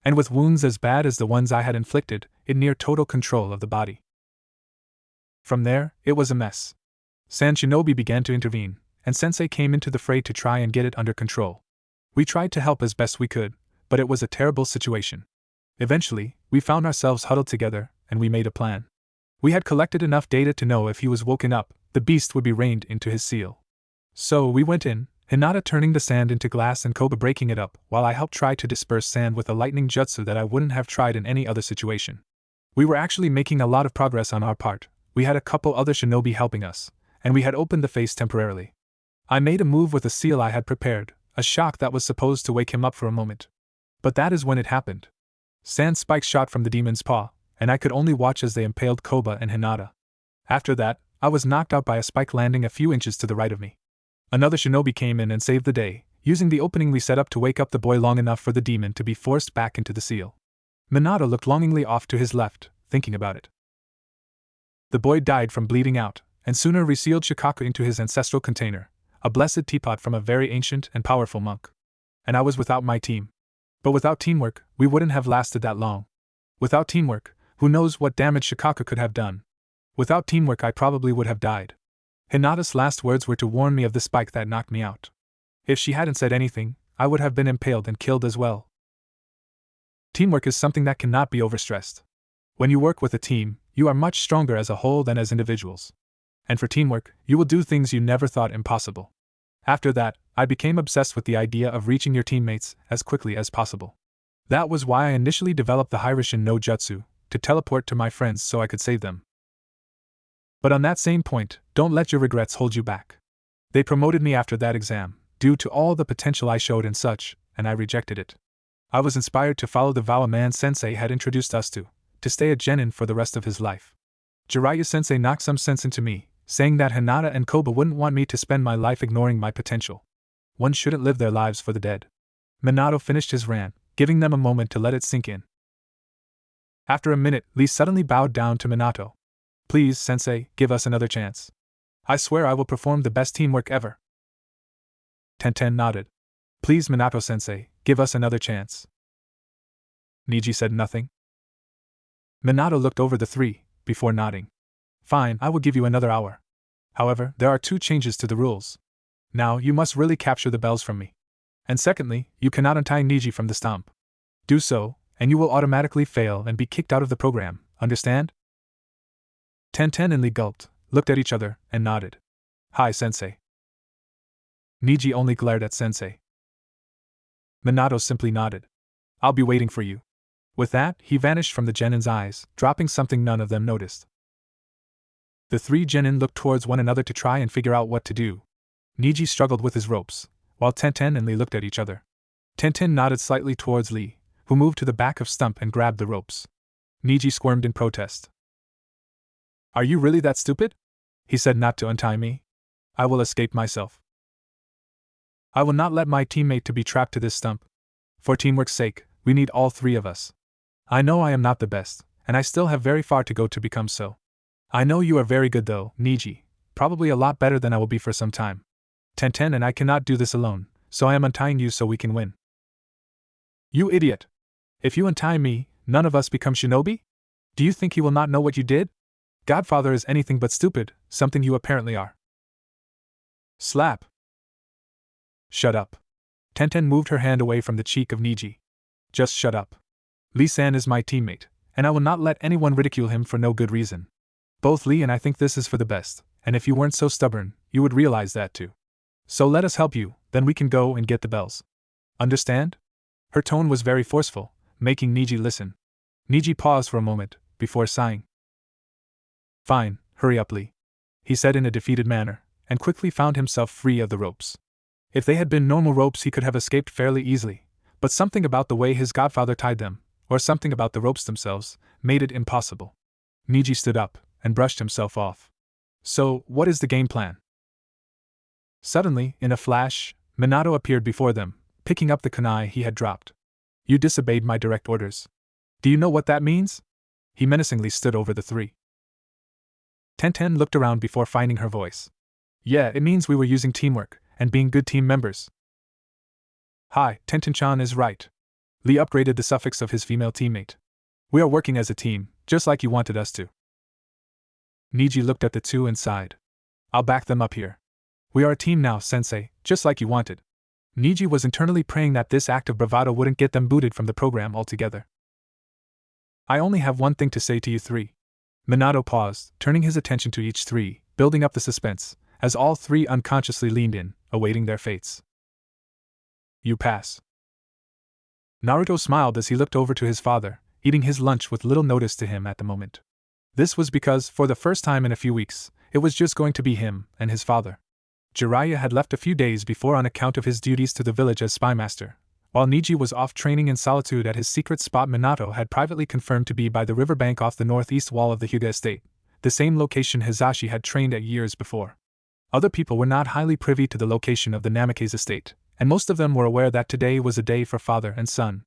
And with wounds as bad as the ones I had inflicted, in near total control of the body. From there, it was a mess. San Shinobi began to intervene, and Sensei came into the fray to try and get it under control. We tried to help as best we could, but it was a terrible situation. Eventually, we found ourselves huddled together, and we made a plan. We had collected enough data to know if he was woken up, the beast would be reined into his seal. So we went in, Hinata turning the sand into glass and Koba breaking it up, while I helped try to disperse sand with a lightning jutsu that I wouldn't have tried in any other situation. We were actually making a lot of progress on our part. We had a couple other shinobi helping us, and we had opened the face temporarily. I made a move with a seal I had prepared, a shock that was supposed to wake him up for a moment. But that is when it happened. Sand spikes shot from the demon's paw, and I could only watch as they impaled Koba and Hinata. After that, I was knocked out by a spike landing a few inches to the right of me. Another shinobi came in and saved the day, using the opening we set up to wake up the boy long enough for the demon to be forced back into the seal. Minato looked longingly off to his left, thinking about it. The boy died from bleeding out, and sooner resealed Shikaku into his ancestral container, a blessed teapot from a very ancient and powerful monk. And I was without my team. But without teamwork, we wouldn't have lasted that long. Without teamwork, who knows what damage Shikaku could have done. Without teamwork, I probably would have died. Hinata's last words were to warn me of the spike that knocked me out. If she hadn't said anything, I would have been impaled and killed as well. Teamwork is something that cannot be overstressed. When you work with a team, you are much stronger as a whole than as individuals. And for teamwork, you will do things you never thought impossible. After that, I became obsessed with the idea of reaching your teammates as quickly as possible. That was why I initially developed the Hiraishin no Jutsu, to teleport to my friends so I could save them. But on that same point, don't let your regrets hold you back. They promoted me after that exam, due to all the potential I showed and such, and I rejected it. I was inspired to follow the vow a man sensei had introduced us to stay a genin for the rest of his life. Jiraiya sensei knocked some sense into me, saying that Hinata and Koba wouldn't want me to spend my life ignoring my potential. One shouldn't live their lives for the dead. Minato finished his rant, giving them a moment to let it sink in. After a minute, Lee suddenly bowed down to Minato. Please, sensei, give us another chance. I swear I will perform the best teamwork ever. Tenten nodded. Please, Minato sensei, give us another chance. Niji said nothing. Minato looked over the three, before nodding. Fine, I will give you another hour. However, there are 2 changes to the rules. Now, you must really capture the bells from me. And secondly, you cannot untie Niji from the stump. Do so, and you will automatically fail and be kicked out of the program, understand? Tenten and Lee gulped, looked at each other, and nodded. Hi, sensei. Niji only glared at sensei. Minato simply nodded. I'll be waiting for you. With that, he vanished from the genin's eyes, dropping something none of them noticed. The 3 genin looked towards one another to try and figure out what to do. Niji struggled with his ropes, while Tenten and Lee looked at each other. Tenten nodded slightly towards Lee, who moved to the back of Stump and grabbed the ropes. Niji squirmed in protest. Are you really that stupid? He said not to untie me. I will escape myself. I will not let my teammate to be trapped to this stump. For teamwork's sake, we need all 3 of us. I know I am not the best, and I still have very far to go to become so. I know you are very good though, Niji, probably a lot better than I will be for some time. Tenten and I cannot do this alone, so I am untying you so we can win. You idiot! If you untie me, none of us become shinobi? Do you think he will not know what you did? Godfather is anything but stupid, something you apparently are. Slap! Shut up. Tenten moved her hand away from the cheek of Niji. Just shut up. Lee-san is my teammate, and I will not let anyone ridicule him for no good reason. Both Lee and I think this is for the best, and if you weren't so stubborn, you would realize that too. So let us help you, then we can go and get the bells. Understand? Her tone was very forceful, making Niji listen. Niji paused for a moment, before sighing. Fine, hurry up, Lee. He said in a defeated manner, and quickly found himself free of the ropes. If they had been normal ropes he could have escaped fairly easily, but something about the way his godfather tied them, or something about the ropes themselves, made it impossible. Niji stood up, and brushed himself off. So, what is the game plan? Suddenly, in a flash, Minato appeared before them, picking up the kunai he had dropped. You disobeyed my direct orders. Do you know what that means? He menacingly stood over the 3. Tenten looked around before finding her voice. Yeah, it means we were using teamwork, and being good team members. Hi, Tenten-chan is right. Lee upgraded the suffix of his female teammate. We are working as a team, just like you wanted us to. Niji looked at the 2 and sighed. I'll back them up here. We are a team now, sensei, just like you wanted. Niji was internally praying that this act of bravado wouldn't get them booted from the program altogether. I only have one thing to say to you 3. Minato paused, turning his attention to each 3, building up the suspense, as all 3 unconsciously leaned in, awaiting their fates. You pass. Naruto smiled as he looked over to his father, eating his lunch with little notice to him at the moment. This was because, for the first time in a few weeks, it was just going to be him and his father. Jiraiya had left a few days before on account of his duties to the village as spymaster, While Niji was off training in solitude at his secret spot Minato had privately confirmed to be by the riverbank off the northeast wall of the Hyuga estate, the same location Hizashi had trained at years before. Other people were not highly privy to the location of the Namake's estate, and most of them were aware that today was a day for father and son.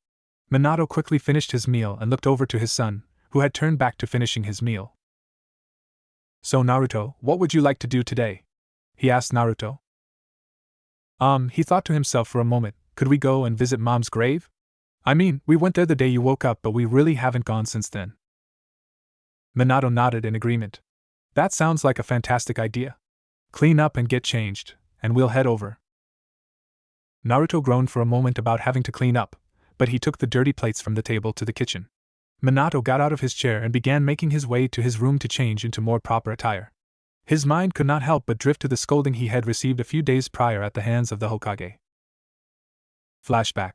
Minato quickly finished his meal and looked over to his son, who had turned back to finishing his meal. "So Naruto, what would you like to do today?" he asked Naruto. He thought to himself for a moment, could we go and visit Mom's grave? I mean, we went there the day you woke up, but we really haven't gone since then. Minato nodded in agreement. That sounds like a fantastic idea. Clean up and get changed, and we'll head over. Naruto groaned for a moment about having to clean up, but he took the dirty plates from the table to the kitchen. Minato got out of his chair and began making his way to his room to change into more proper attire. His mind could not help but drift to the scolding he had received a few days prior at the hands of the Hokage. Flashback.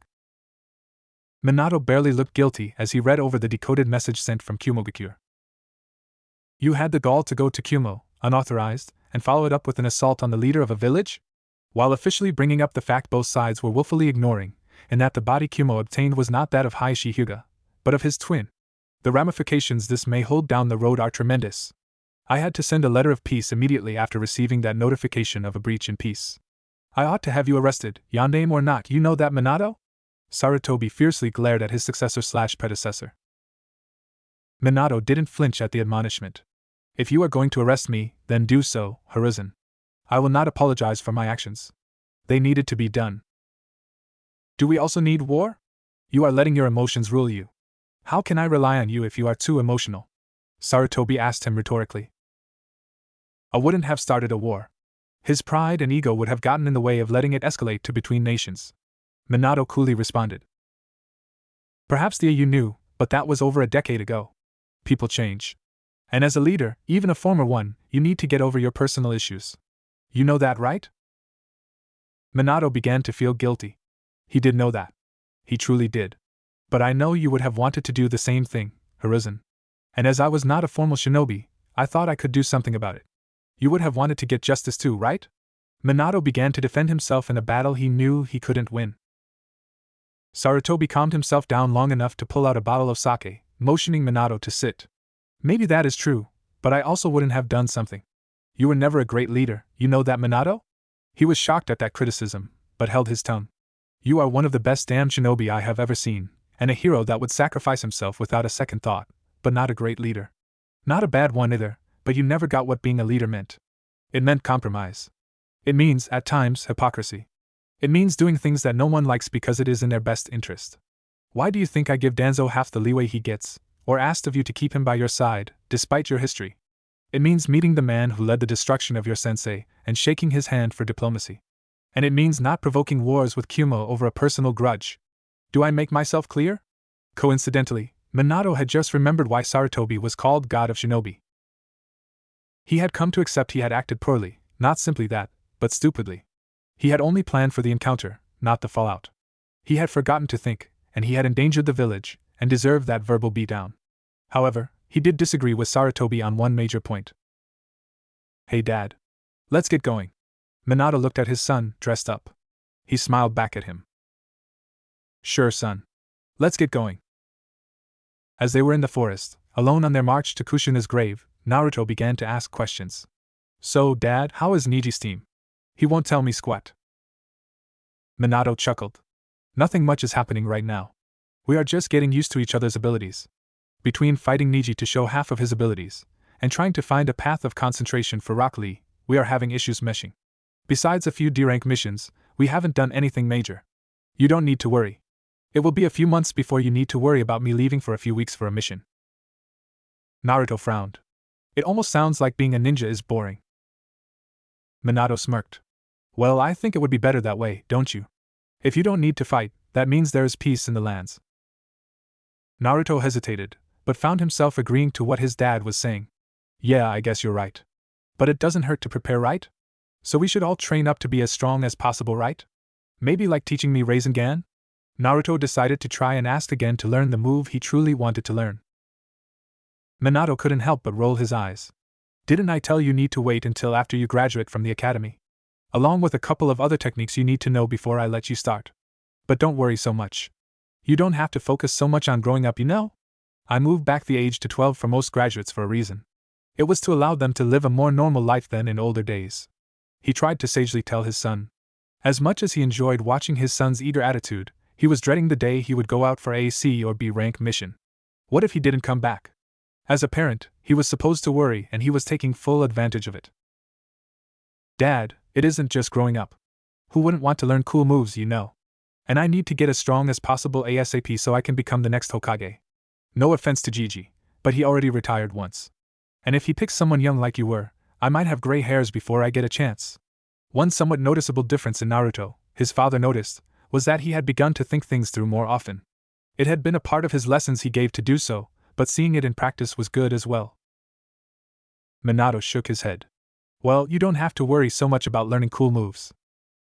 Minato barely looked guilty as he read over the decoded message sent from Kumogakure. You had the gall to go to Kumo, unauthorized, and follow it up with an assault on the leader of a village? While officially bringing up the fact both sides were willfully ignoring, in that the body Kumo obtained was not that of Heishi Hyuga, but of his twin. The ramifications this may hold down the road are tremendous. I had to send a letter of peace immediately after receiving that notification of a breach in peace. I ought to have you arrested, yandere or not, you know that, Minato? Sarutobi fiercely glared at his successor/predecessor. Minato didn't flinch at the admonishment. If you are going to arrest me, then do so, Hiruzen. I will not apologize for my actions. They needed to be done. Do we also need war? You are letting your emotions rule you. How can I rely on you if you are too emotional? Sarutobi asked him rhetorically. I wouldn't have started a war. His pride and ego would have gotten in the way of letting it escalate to between nations. Minato coolly responded. Perhaps you knew, but that was over a decade ago. People change. And as a leader, even a former one, you need to get over your personal issues. You know that, right? Minato began to feel guilty. He did know that. He truly did. But I know you would have wanted to do the same thing, Hiruzen. And as I was not a formal shinobi, I thought I could do something about it. You would have wanted to get justice too, right? Minato began to defend himself in a battle he knew he couldn't win. Sarutobi calmed himself down long enough to pull out a bottle of sake, motioning Minato to sit. Maybe that is true, but I also wouldn't have done something. You were never a great leader, you know that, Minato? He was shocked at that criticism, but held his tongue. You are one of the best damn shinobi I have ever seen, and a hero that would sacrifice himself without a second thought, but not a great leader. Not a bad one either, but you never got what being a leader meant. It meant compromise. It means, at times, hypocrisy. It means doing things that no one likes because it is in their best interest. Why do you think I give Danzo half the leeway he gets, or asked of you to keep him by your side, despite your history? It means meeting the man who led the destruction of your sensei, and shaking his hand for diplomacy. And it means not provoking wars with Kumo over a personal grudge. Do I make myself clear? Coincidentally, Minato had just remembered why Sarutobi was called God of Shinobi. He had come to accept he had acted poorly, not simply that, but stupidly. He had only planned for the encounter, not the fallout. He had forgotten to think, and he had endangered the village, and deserved that verbal beatdown. However, he did disagree with Sarutobi on one major point. Hey Dad. Let's get going. Minato looked at his son, dressed up. He smiled back at him. Sure, son. Let's get going. As they were in the forest, alone on their march to Kushine's grave, Naruto began to ask questions. So, Dad, how is Niji's team? He won't tell me squat. Minato chuckled. Nothing much is happening right now. We are just getting used to each other's abilities. Between fighting Niji to show half of his abilities, and trying to find a path of concentration for Rock Lee, we are having issues meshing. Besides a few D-rank missions, we haven't done anything major. You don't need to worry. It will be a few months before you need to worry about me leaving for a few weeks for a mission. Naruto frowned. It almost sounds like being a ninja is boring. Minato smirked. Well, I think it would be better that way, don't you? If you don't need to fight, that means there is peace in the lands. Naruto hesitated, but found himself agreeing to what his dad was saying. Yeah, I guess you're right. But it doesn't hurt to prepare, right? So we should all train up to be as strong as possible, right? Maybe like teaching me Rasengan? Naruto decided to try and ask again to learn the move he truly wanted to learn. Minato couldn't help but roll his eyes. Didn't I tell you need to wait until after you graduate from the academy? Along with a couple of other techniques you need to know before I let you start. But don't worry so much. You don't have to focus so much on growing up, you know? I moved back the age to 12 for most graduates for a reason. It was to allow them to live a more normal life than in older days. He tried to sagely tell his son. As much as he enjoyed watching his son's eager attitude, he was dreading the day he would go out for a C or B rank mission. What if he didn't come back? As a parent, he was supposed to worry, and he was taking full advantage of it. Dad, it isn't just growing up. Who wouldn't want to learn cool moves, you know? And I need to get as strong as possible ASAP so I can become the next Hokage. No offense to Gigi, but he already retired once. And if he picks someone young like you were, I might have gray hairs before I get a chance. One somewhat noticeable difference in Naruto, his father noticed, was that he had begun to think things through more often. It had been a part of his lessons he gave to do so, but seeing it in practice was good as well. Minato shook his head. Well, you don't have to worry so much about learning cool moves.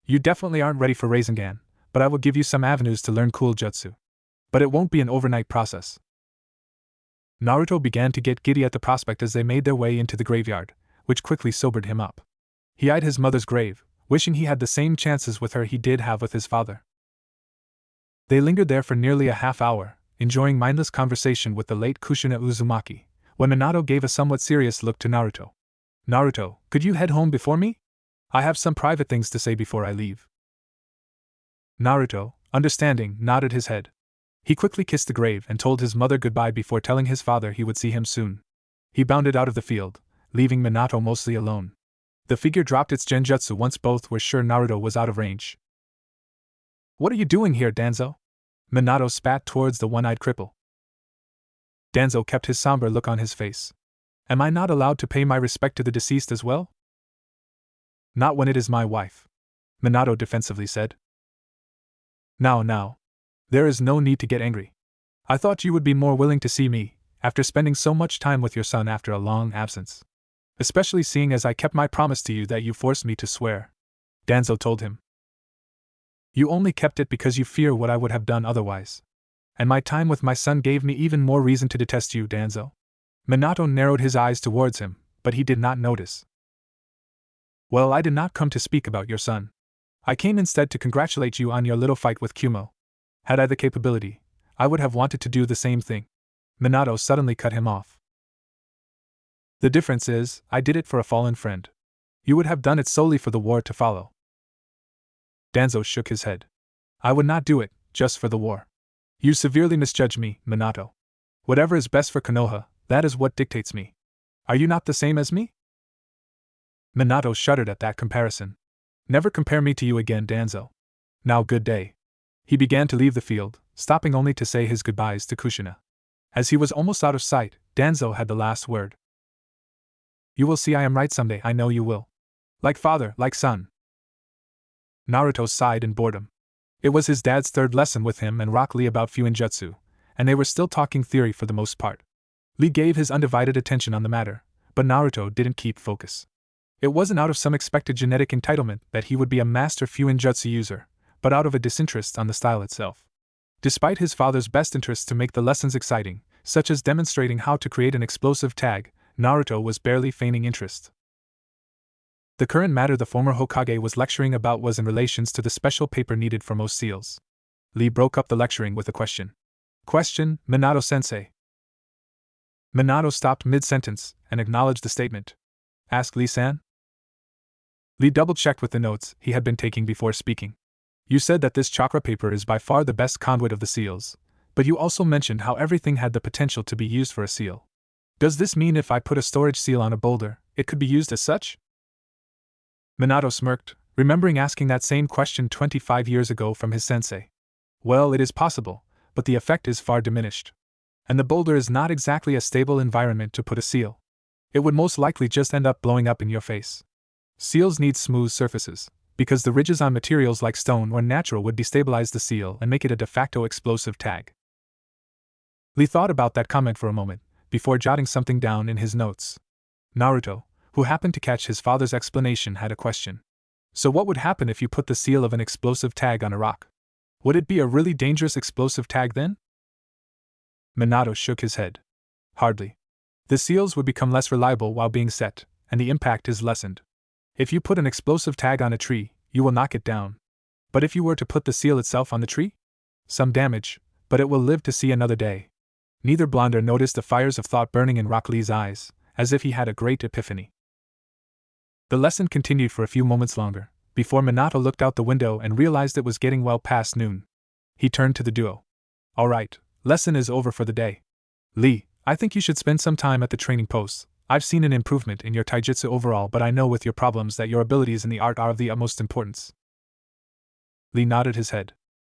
You definitely aren't ready for Rasengan, but I will give you some avenues to learn cool jutsu. But it won't be an overnight process. Naruto began to get giddy at the prospect as they made their way into the graveyard, which quickly sobered him up. He eyed his mother's grave, wishing he had the same chances with her he did have with his father. They lingered there for nearly a half hour, enjoying mindless conversation with the late Kushina Uzumaki, when Minato gave a somewhat serious look to Naruto. Naruto, could you head home before me? I have some private things to say before I leave. Naruto, understanding, nodded his head. He quickly kissed the grave and told his mother goodbye before telling his father he would see him soon. He bounded out of the field, leaving Minato mostly alone. The figure dropped its genjutsu once both were sure Naruto was out of range. What are you doing here, Danzo? Minato spat towards the one-eyed cripple. Danzo kept his somber look on his face. Am I not allowed to pay my respect to the deceased as well? Not when it is my wife, Minato defensively said. Now. There is no need to get angry. I thought you would be more willing to see me, after spending so much time with your son after a long absence. Especially seeing as I kept my promise to you that you forced me to swear, Danzo told him. You only kept it because you fear what I would have done otherwise. And my time with my son gave me even more reason to detest you, Danzo. Minato narrowed his eyes towards him, but he did not notice. Well, I did not come to speak about your son. I came instead to congratulate you on your little fight with Kumo. Had I the capability, I would have wanted to do the same thing. Minato suddenly cut him off. The difference is, I did it for a fallen friend. You would have done it solely for the war to follow. Danzo shook his head. I would not do it, just for the war. You severely misjudge me, Minato. Whatever is best for Konoha, that is what dictates me. Are you not the same as me? Minato shuddered at that comparison. Never compare me to you again, Danzo. Now good day. He began to leave the field, stopping only to say his goodbyes to Kushina. As he was almost out of sight, Danzo had the last word. You will see I am right someday, I know you will. Like father, like son. Naruto sighed in boredom. It was his dad's third lesson with him and Rock Lee about Fuinjutsu, and they were still talking theory for the most part. Lee gave his undivided attention on the matter, but Naruto didn't keep focus. It wasn't out of some expected genetic entitlement that he would be a master Fuinjutsu user, but out of a disinterest on the style itself. Despite his father's best interests to make the lessons exciting, such as demonstrating how to create an explosive tag, Naruto was barely feigning interest. The current matter the former Hokage was lecturing about was in relations to the special paper needed for most seals. Lee broke up the lecturing with a question. Question, Minato-sensei. Minato stopped mid-sentence and acknowledged the statement. Ask Lee-san? Lee double-checked with the notes he had been taking before speaking. You said that this chakra paper is by far the best conduit of the seals, but you also mentioned how everything had the potential to be used for a seal. Does this mean if I put a storage seal on a boulder, it could be used as such? Minato smirked, remembering asking that same question 25 years ago from his sensei. Well, it is possible, but the effect is far diminished. And the boulder is not exactly a stable environment to put a seal. It would most likely just end up blowing up in your face. Seals need smooth surfaces, because the ridges on materials like stone or natural would destabilize the seal and make it a de facto explosive tag. Lee thought about that comment for a moment, before jotting something down in his notes. Naruto, who happened to catch his father's explanation, had a question. So what would happen if you put the seal of an explosive tag on a rock? Would it be a really dangerous explosive tag then? Minato shook his head. Hardly. The seals would become less reliable while being set, and the impact is lessened. If you put an explosive tag on a tree, you will knock it down. But if you were to put the seal itself on the tree? Some damage, but it will live to see another day. Neither blonder noticed the fires of thought burning in Rock Lee's eyes, as if he had a great epiphany. The lesson continued for a few moments longer, before Minato looked out the window and realized it was getting well past noon. He turned to the duo. All right, lesson is over for the day. Lee, I think you should spend some time at the training post. I've seen an improvement in your taijutsu overall, but I know with your problems that your abilities in the art are of the utmost importance. Lee nodded his head.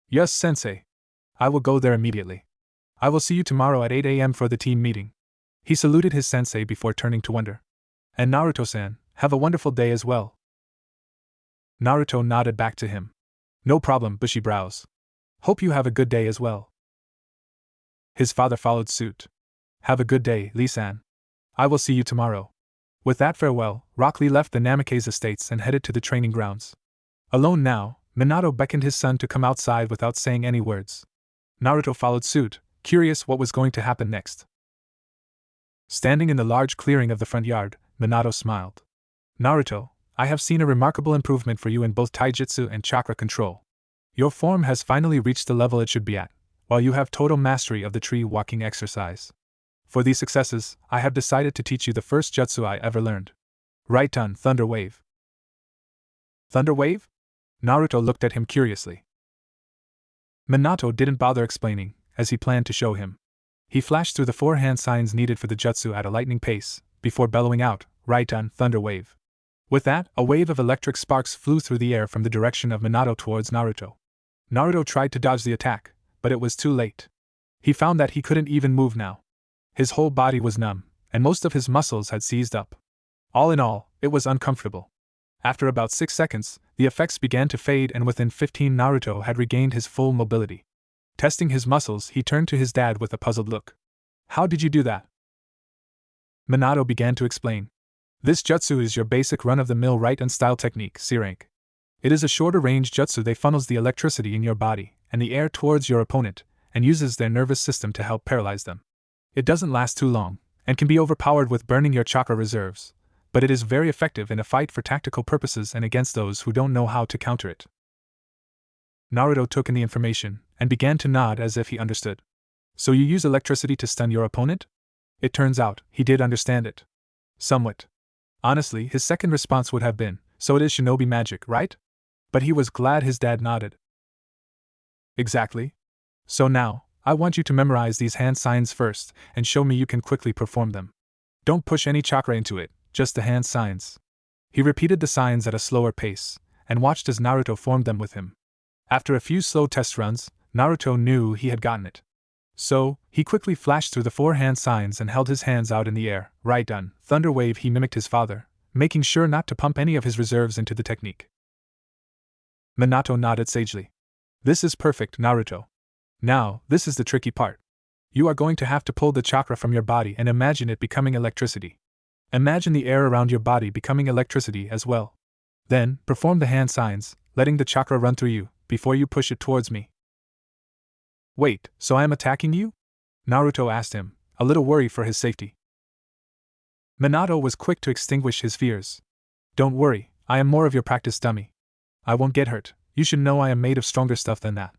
Yes, sensei. I will go there immediately. I will see you tomorrow at 8 a.m. for the team meeting. He saluted his sensei before turning to Wonder. And Naruto-san, have a wonderful day as well. Naruto nodded back to him. No problem, bushy brows. Hope you have a good day as well. His father followed suit. Have a good day, Lee-san. I will see you tomorrow. With that farewell, Rock Lee left the Namikaze estates and headed to the training grounds. Alone now, Minato beckoned his son to come outside without saying any words. Naruto followed suit, curious what was going to happen next. Standing in the large clearing of the front yard, Minato smiled. Naruto, I have seen a remarkable improvement for you in both taijutsu and chakra control. Your form has finally reached the level it should be at, while you have total mastery of the tree walking exercise. For these successes, I have decided to teach you the first jutsu I ever learned. Right on, Thunder Wave. Thunder Wave? Naruto looked at him curiously. Minato didn't bother explaining, as he planned to show him. He flashed through the 4 hand signs needed for the jutsu at a lightning pace, before bellowing out, right on, Thunder Wave. With that, a wave of electric sparks flew through the air from the direction of Minato towards Naruto. Naruto tried to dodge the attack, but it was too late. He found that he couldn't even move now. His whole body was numb, and most of his muscles had seized up. All in all, it was uncomfortable. After about 6 seconds, the effects began to fade, and within 15 Naruto had regained his full mobility. Testing his muscles, he turned to his dad with a puzzled look. How did you do that? Minato began to explain. This jutsu is your basic run-of-the-mill right-hand style technique, C rank. It is a shorter-range jutsu that funnels the electricity in your body and the air towards your opponent, and uses their nervous system to help paralyze them. It doesn't last too long, and can be overpowered with burning your chakra reserves, but it is very effective in a fight for tactical purposes and against those who don't know how to counter it. Naruto took in the information, and began to nod as if he understood. So you use electricity to stun your opponent? It turns out, he did understand it. Somewhat. Honestly, his second response would have been, so it is shinobi magic, right? But he was glad his dad nodded. Exactly. So now, I want you to memorize these hand signs first, and show me you can quickly perform them. Don't push any chakra into it, just the hand signs. He repeated the signs at a slower pace, and watched as Naruto formed them with him. After a few slow test runs, Naruto knew he had gotten it. So, he quickly flashed through the 4 hand signs and held his hands out in the air. Right on, Thunder Wave. He mimicked his father, making sure not to pump any of his reserves into the technique. Minato nodded sagely. This is perfect, Naruto. Now, this is the tricky part. You are going to have to pull the chakra from your body and imagine it becoming electricity. Imagine the air around your body becoming electricity as well. Then, perform the hand signs, letting the chakra run through you, before you push it towards me. Wait, so I am attacking you? Naruto asked him, a little worried for his safety. Minato was quick to extinguish his fears. Don't worry, I am more of your practice dummy. I won't get hurt, you should know I am made of stronger stuff than that.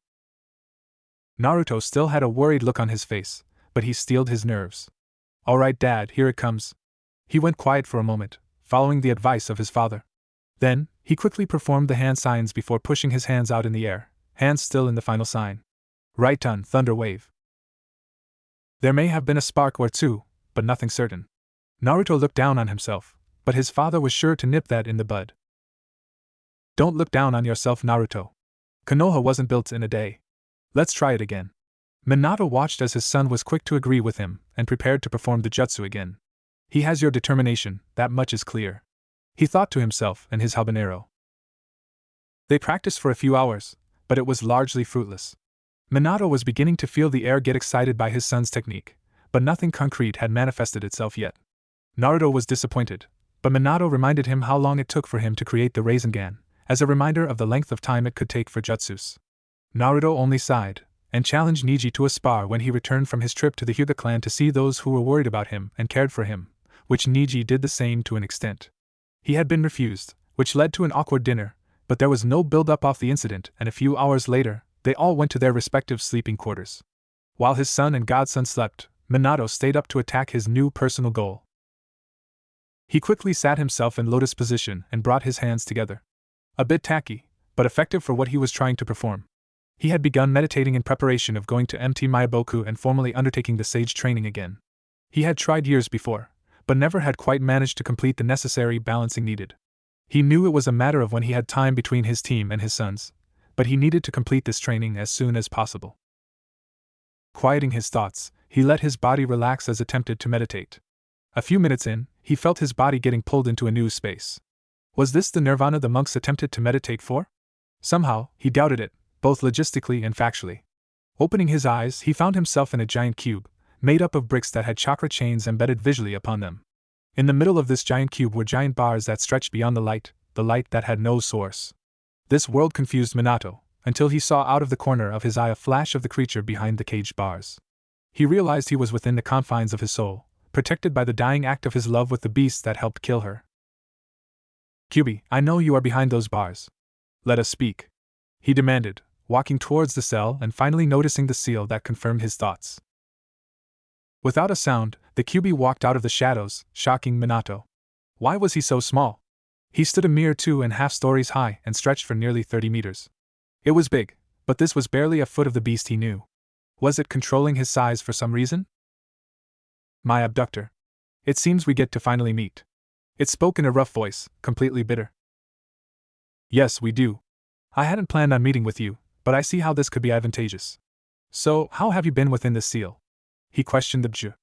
Naruto still had a worried look on his face, but he steeled his nerves. Alright, Dad, here it comes. He went quiet for a moment, following the advice of his father. Then, he quickly performed the hand signs before pushing his hands out in the air, hands still in the final sign. Right on, Thunder Wave. There may have been a spark or two, but nothing certain. Naruto looked down on himself, but his father was sure to nip that in the bud. Don't look down on yourself, Naruto. Konoha wasn't built in a day. Let's try it again. Minato watched as his son was quick to agree with him, and prepared to perform the jutsu again. He has your determination, that much is clear. He thought to himself and his habanero. They practiced for a few hours, but it was largely fruitless. Minato was beginning to feel the air get excited by his son's technique, but nothing concrete had manifested itself yet. Naruto was disappointed, but Minato reminded him how long it took for him to create the Rasengan, as a reminder of the length of time it could take for jutsus. Naruto only sighed, and challenged Neji to a spar when he returned from his trip to the Hyuga clan to see those who were worried about him and cared for him, which Neji did the same to an extent. He had been refused, which led to an awkward dinner, but there was no build-up off the incident, and a few hours later, they all went to their respective sleeping quarters. While his son and godson slept, Minato stayed up to attack his new personal goal. He quickly sat himself in lotus position and brought his hands together. A bit tacky, but effective for what he was trying to perform. He had begun meditating in preparation of going to MT Myaboku and formally undertaking the sage training again. He had tried years before, but never had quite managed to complete the necessary balancing needed. He knew it was a matter of when he had time between his team and his sons, but he needed to complete this training as soon as possible. Quieting his thoughts, he let his body relax as attempted to meditate. A few minutes in, he felt his body getting pulled into a new space. Was this the nirvana the monks attempted to meditate for? Somehow, he doubted it, both logistically and factually. Opening his eyes, he found himself in a giant cube, made up of bricks that had chakra chains embedded visually upon them. In the middle of this giant cube were giant bars that stretched beyond the light that had no source. This world confused Minato, until he saw out of the corner of his eye a flash of the creature behind the caged bars. He realized he was within the confines of his soul, protected by the dying act of his love with the beast that helped kill her. "Kyubi, I know you are behind those bars. Let us speak," he demanded, walking towards the cell and finally noticing the seal that confirmed his thoughts. Without a sound, the Kyubi walked out of the shadows, shocking Minato. Why was he so small? He stood a mere 2.5 stories high and stretched for nearly 30 meters. It was big, but this was barely a foot of the beast he knew. Was it controlling his size for some reason? "My abductor. It seems we get to finally meet." It spoke in a rough voice, completely bitter. "Yes, we do. I hadn't planned on meeting with you, but I see how this could be advantageous. So, how have you been within the seal?" he questioned the Bju.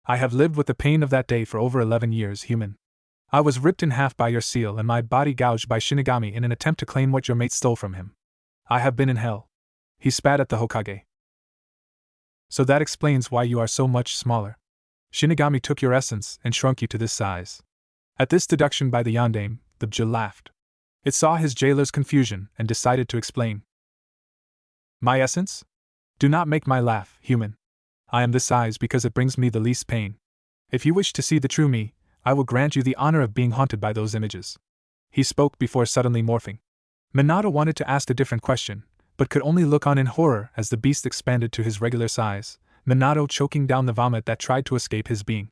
"I have lived with the pain of that day for over 11 years, human. I was ripped in half by your seal and my body gouged by Shinigami in an attempt to claim what your mate stole from him. I have been in hell." He spat at the Hokage. "So that explains why you are so much smaller. Shinigami took your essence and shrunk you to this size." At this deduction by the yondaime, the Bju laughed. It saw his jailer's confusion and decided to explain. "My essence? Do not make my laugh, human. I am this size because it brings me the least pain. If you wish to see the true me, I will grant you the honor of being haunted by those images." He spoke before suddenly morphing. Minato wanted to ask a different question, but could only look on in horror as the beast expanded to his regular size, Minato choking down the vomit that tried to escape his being.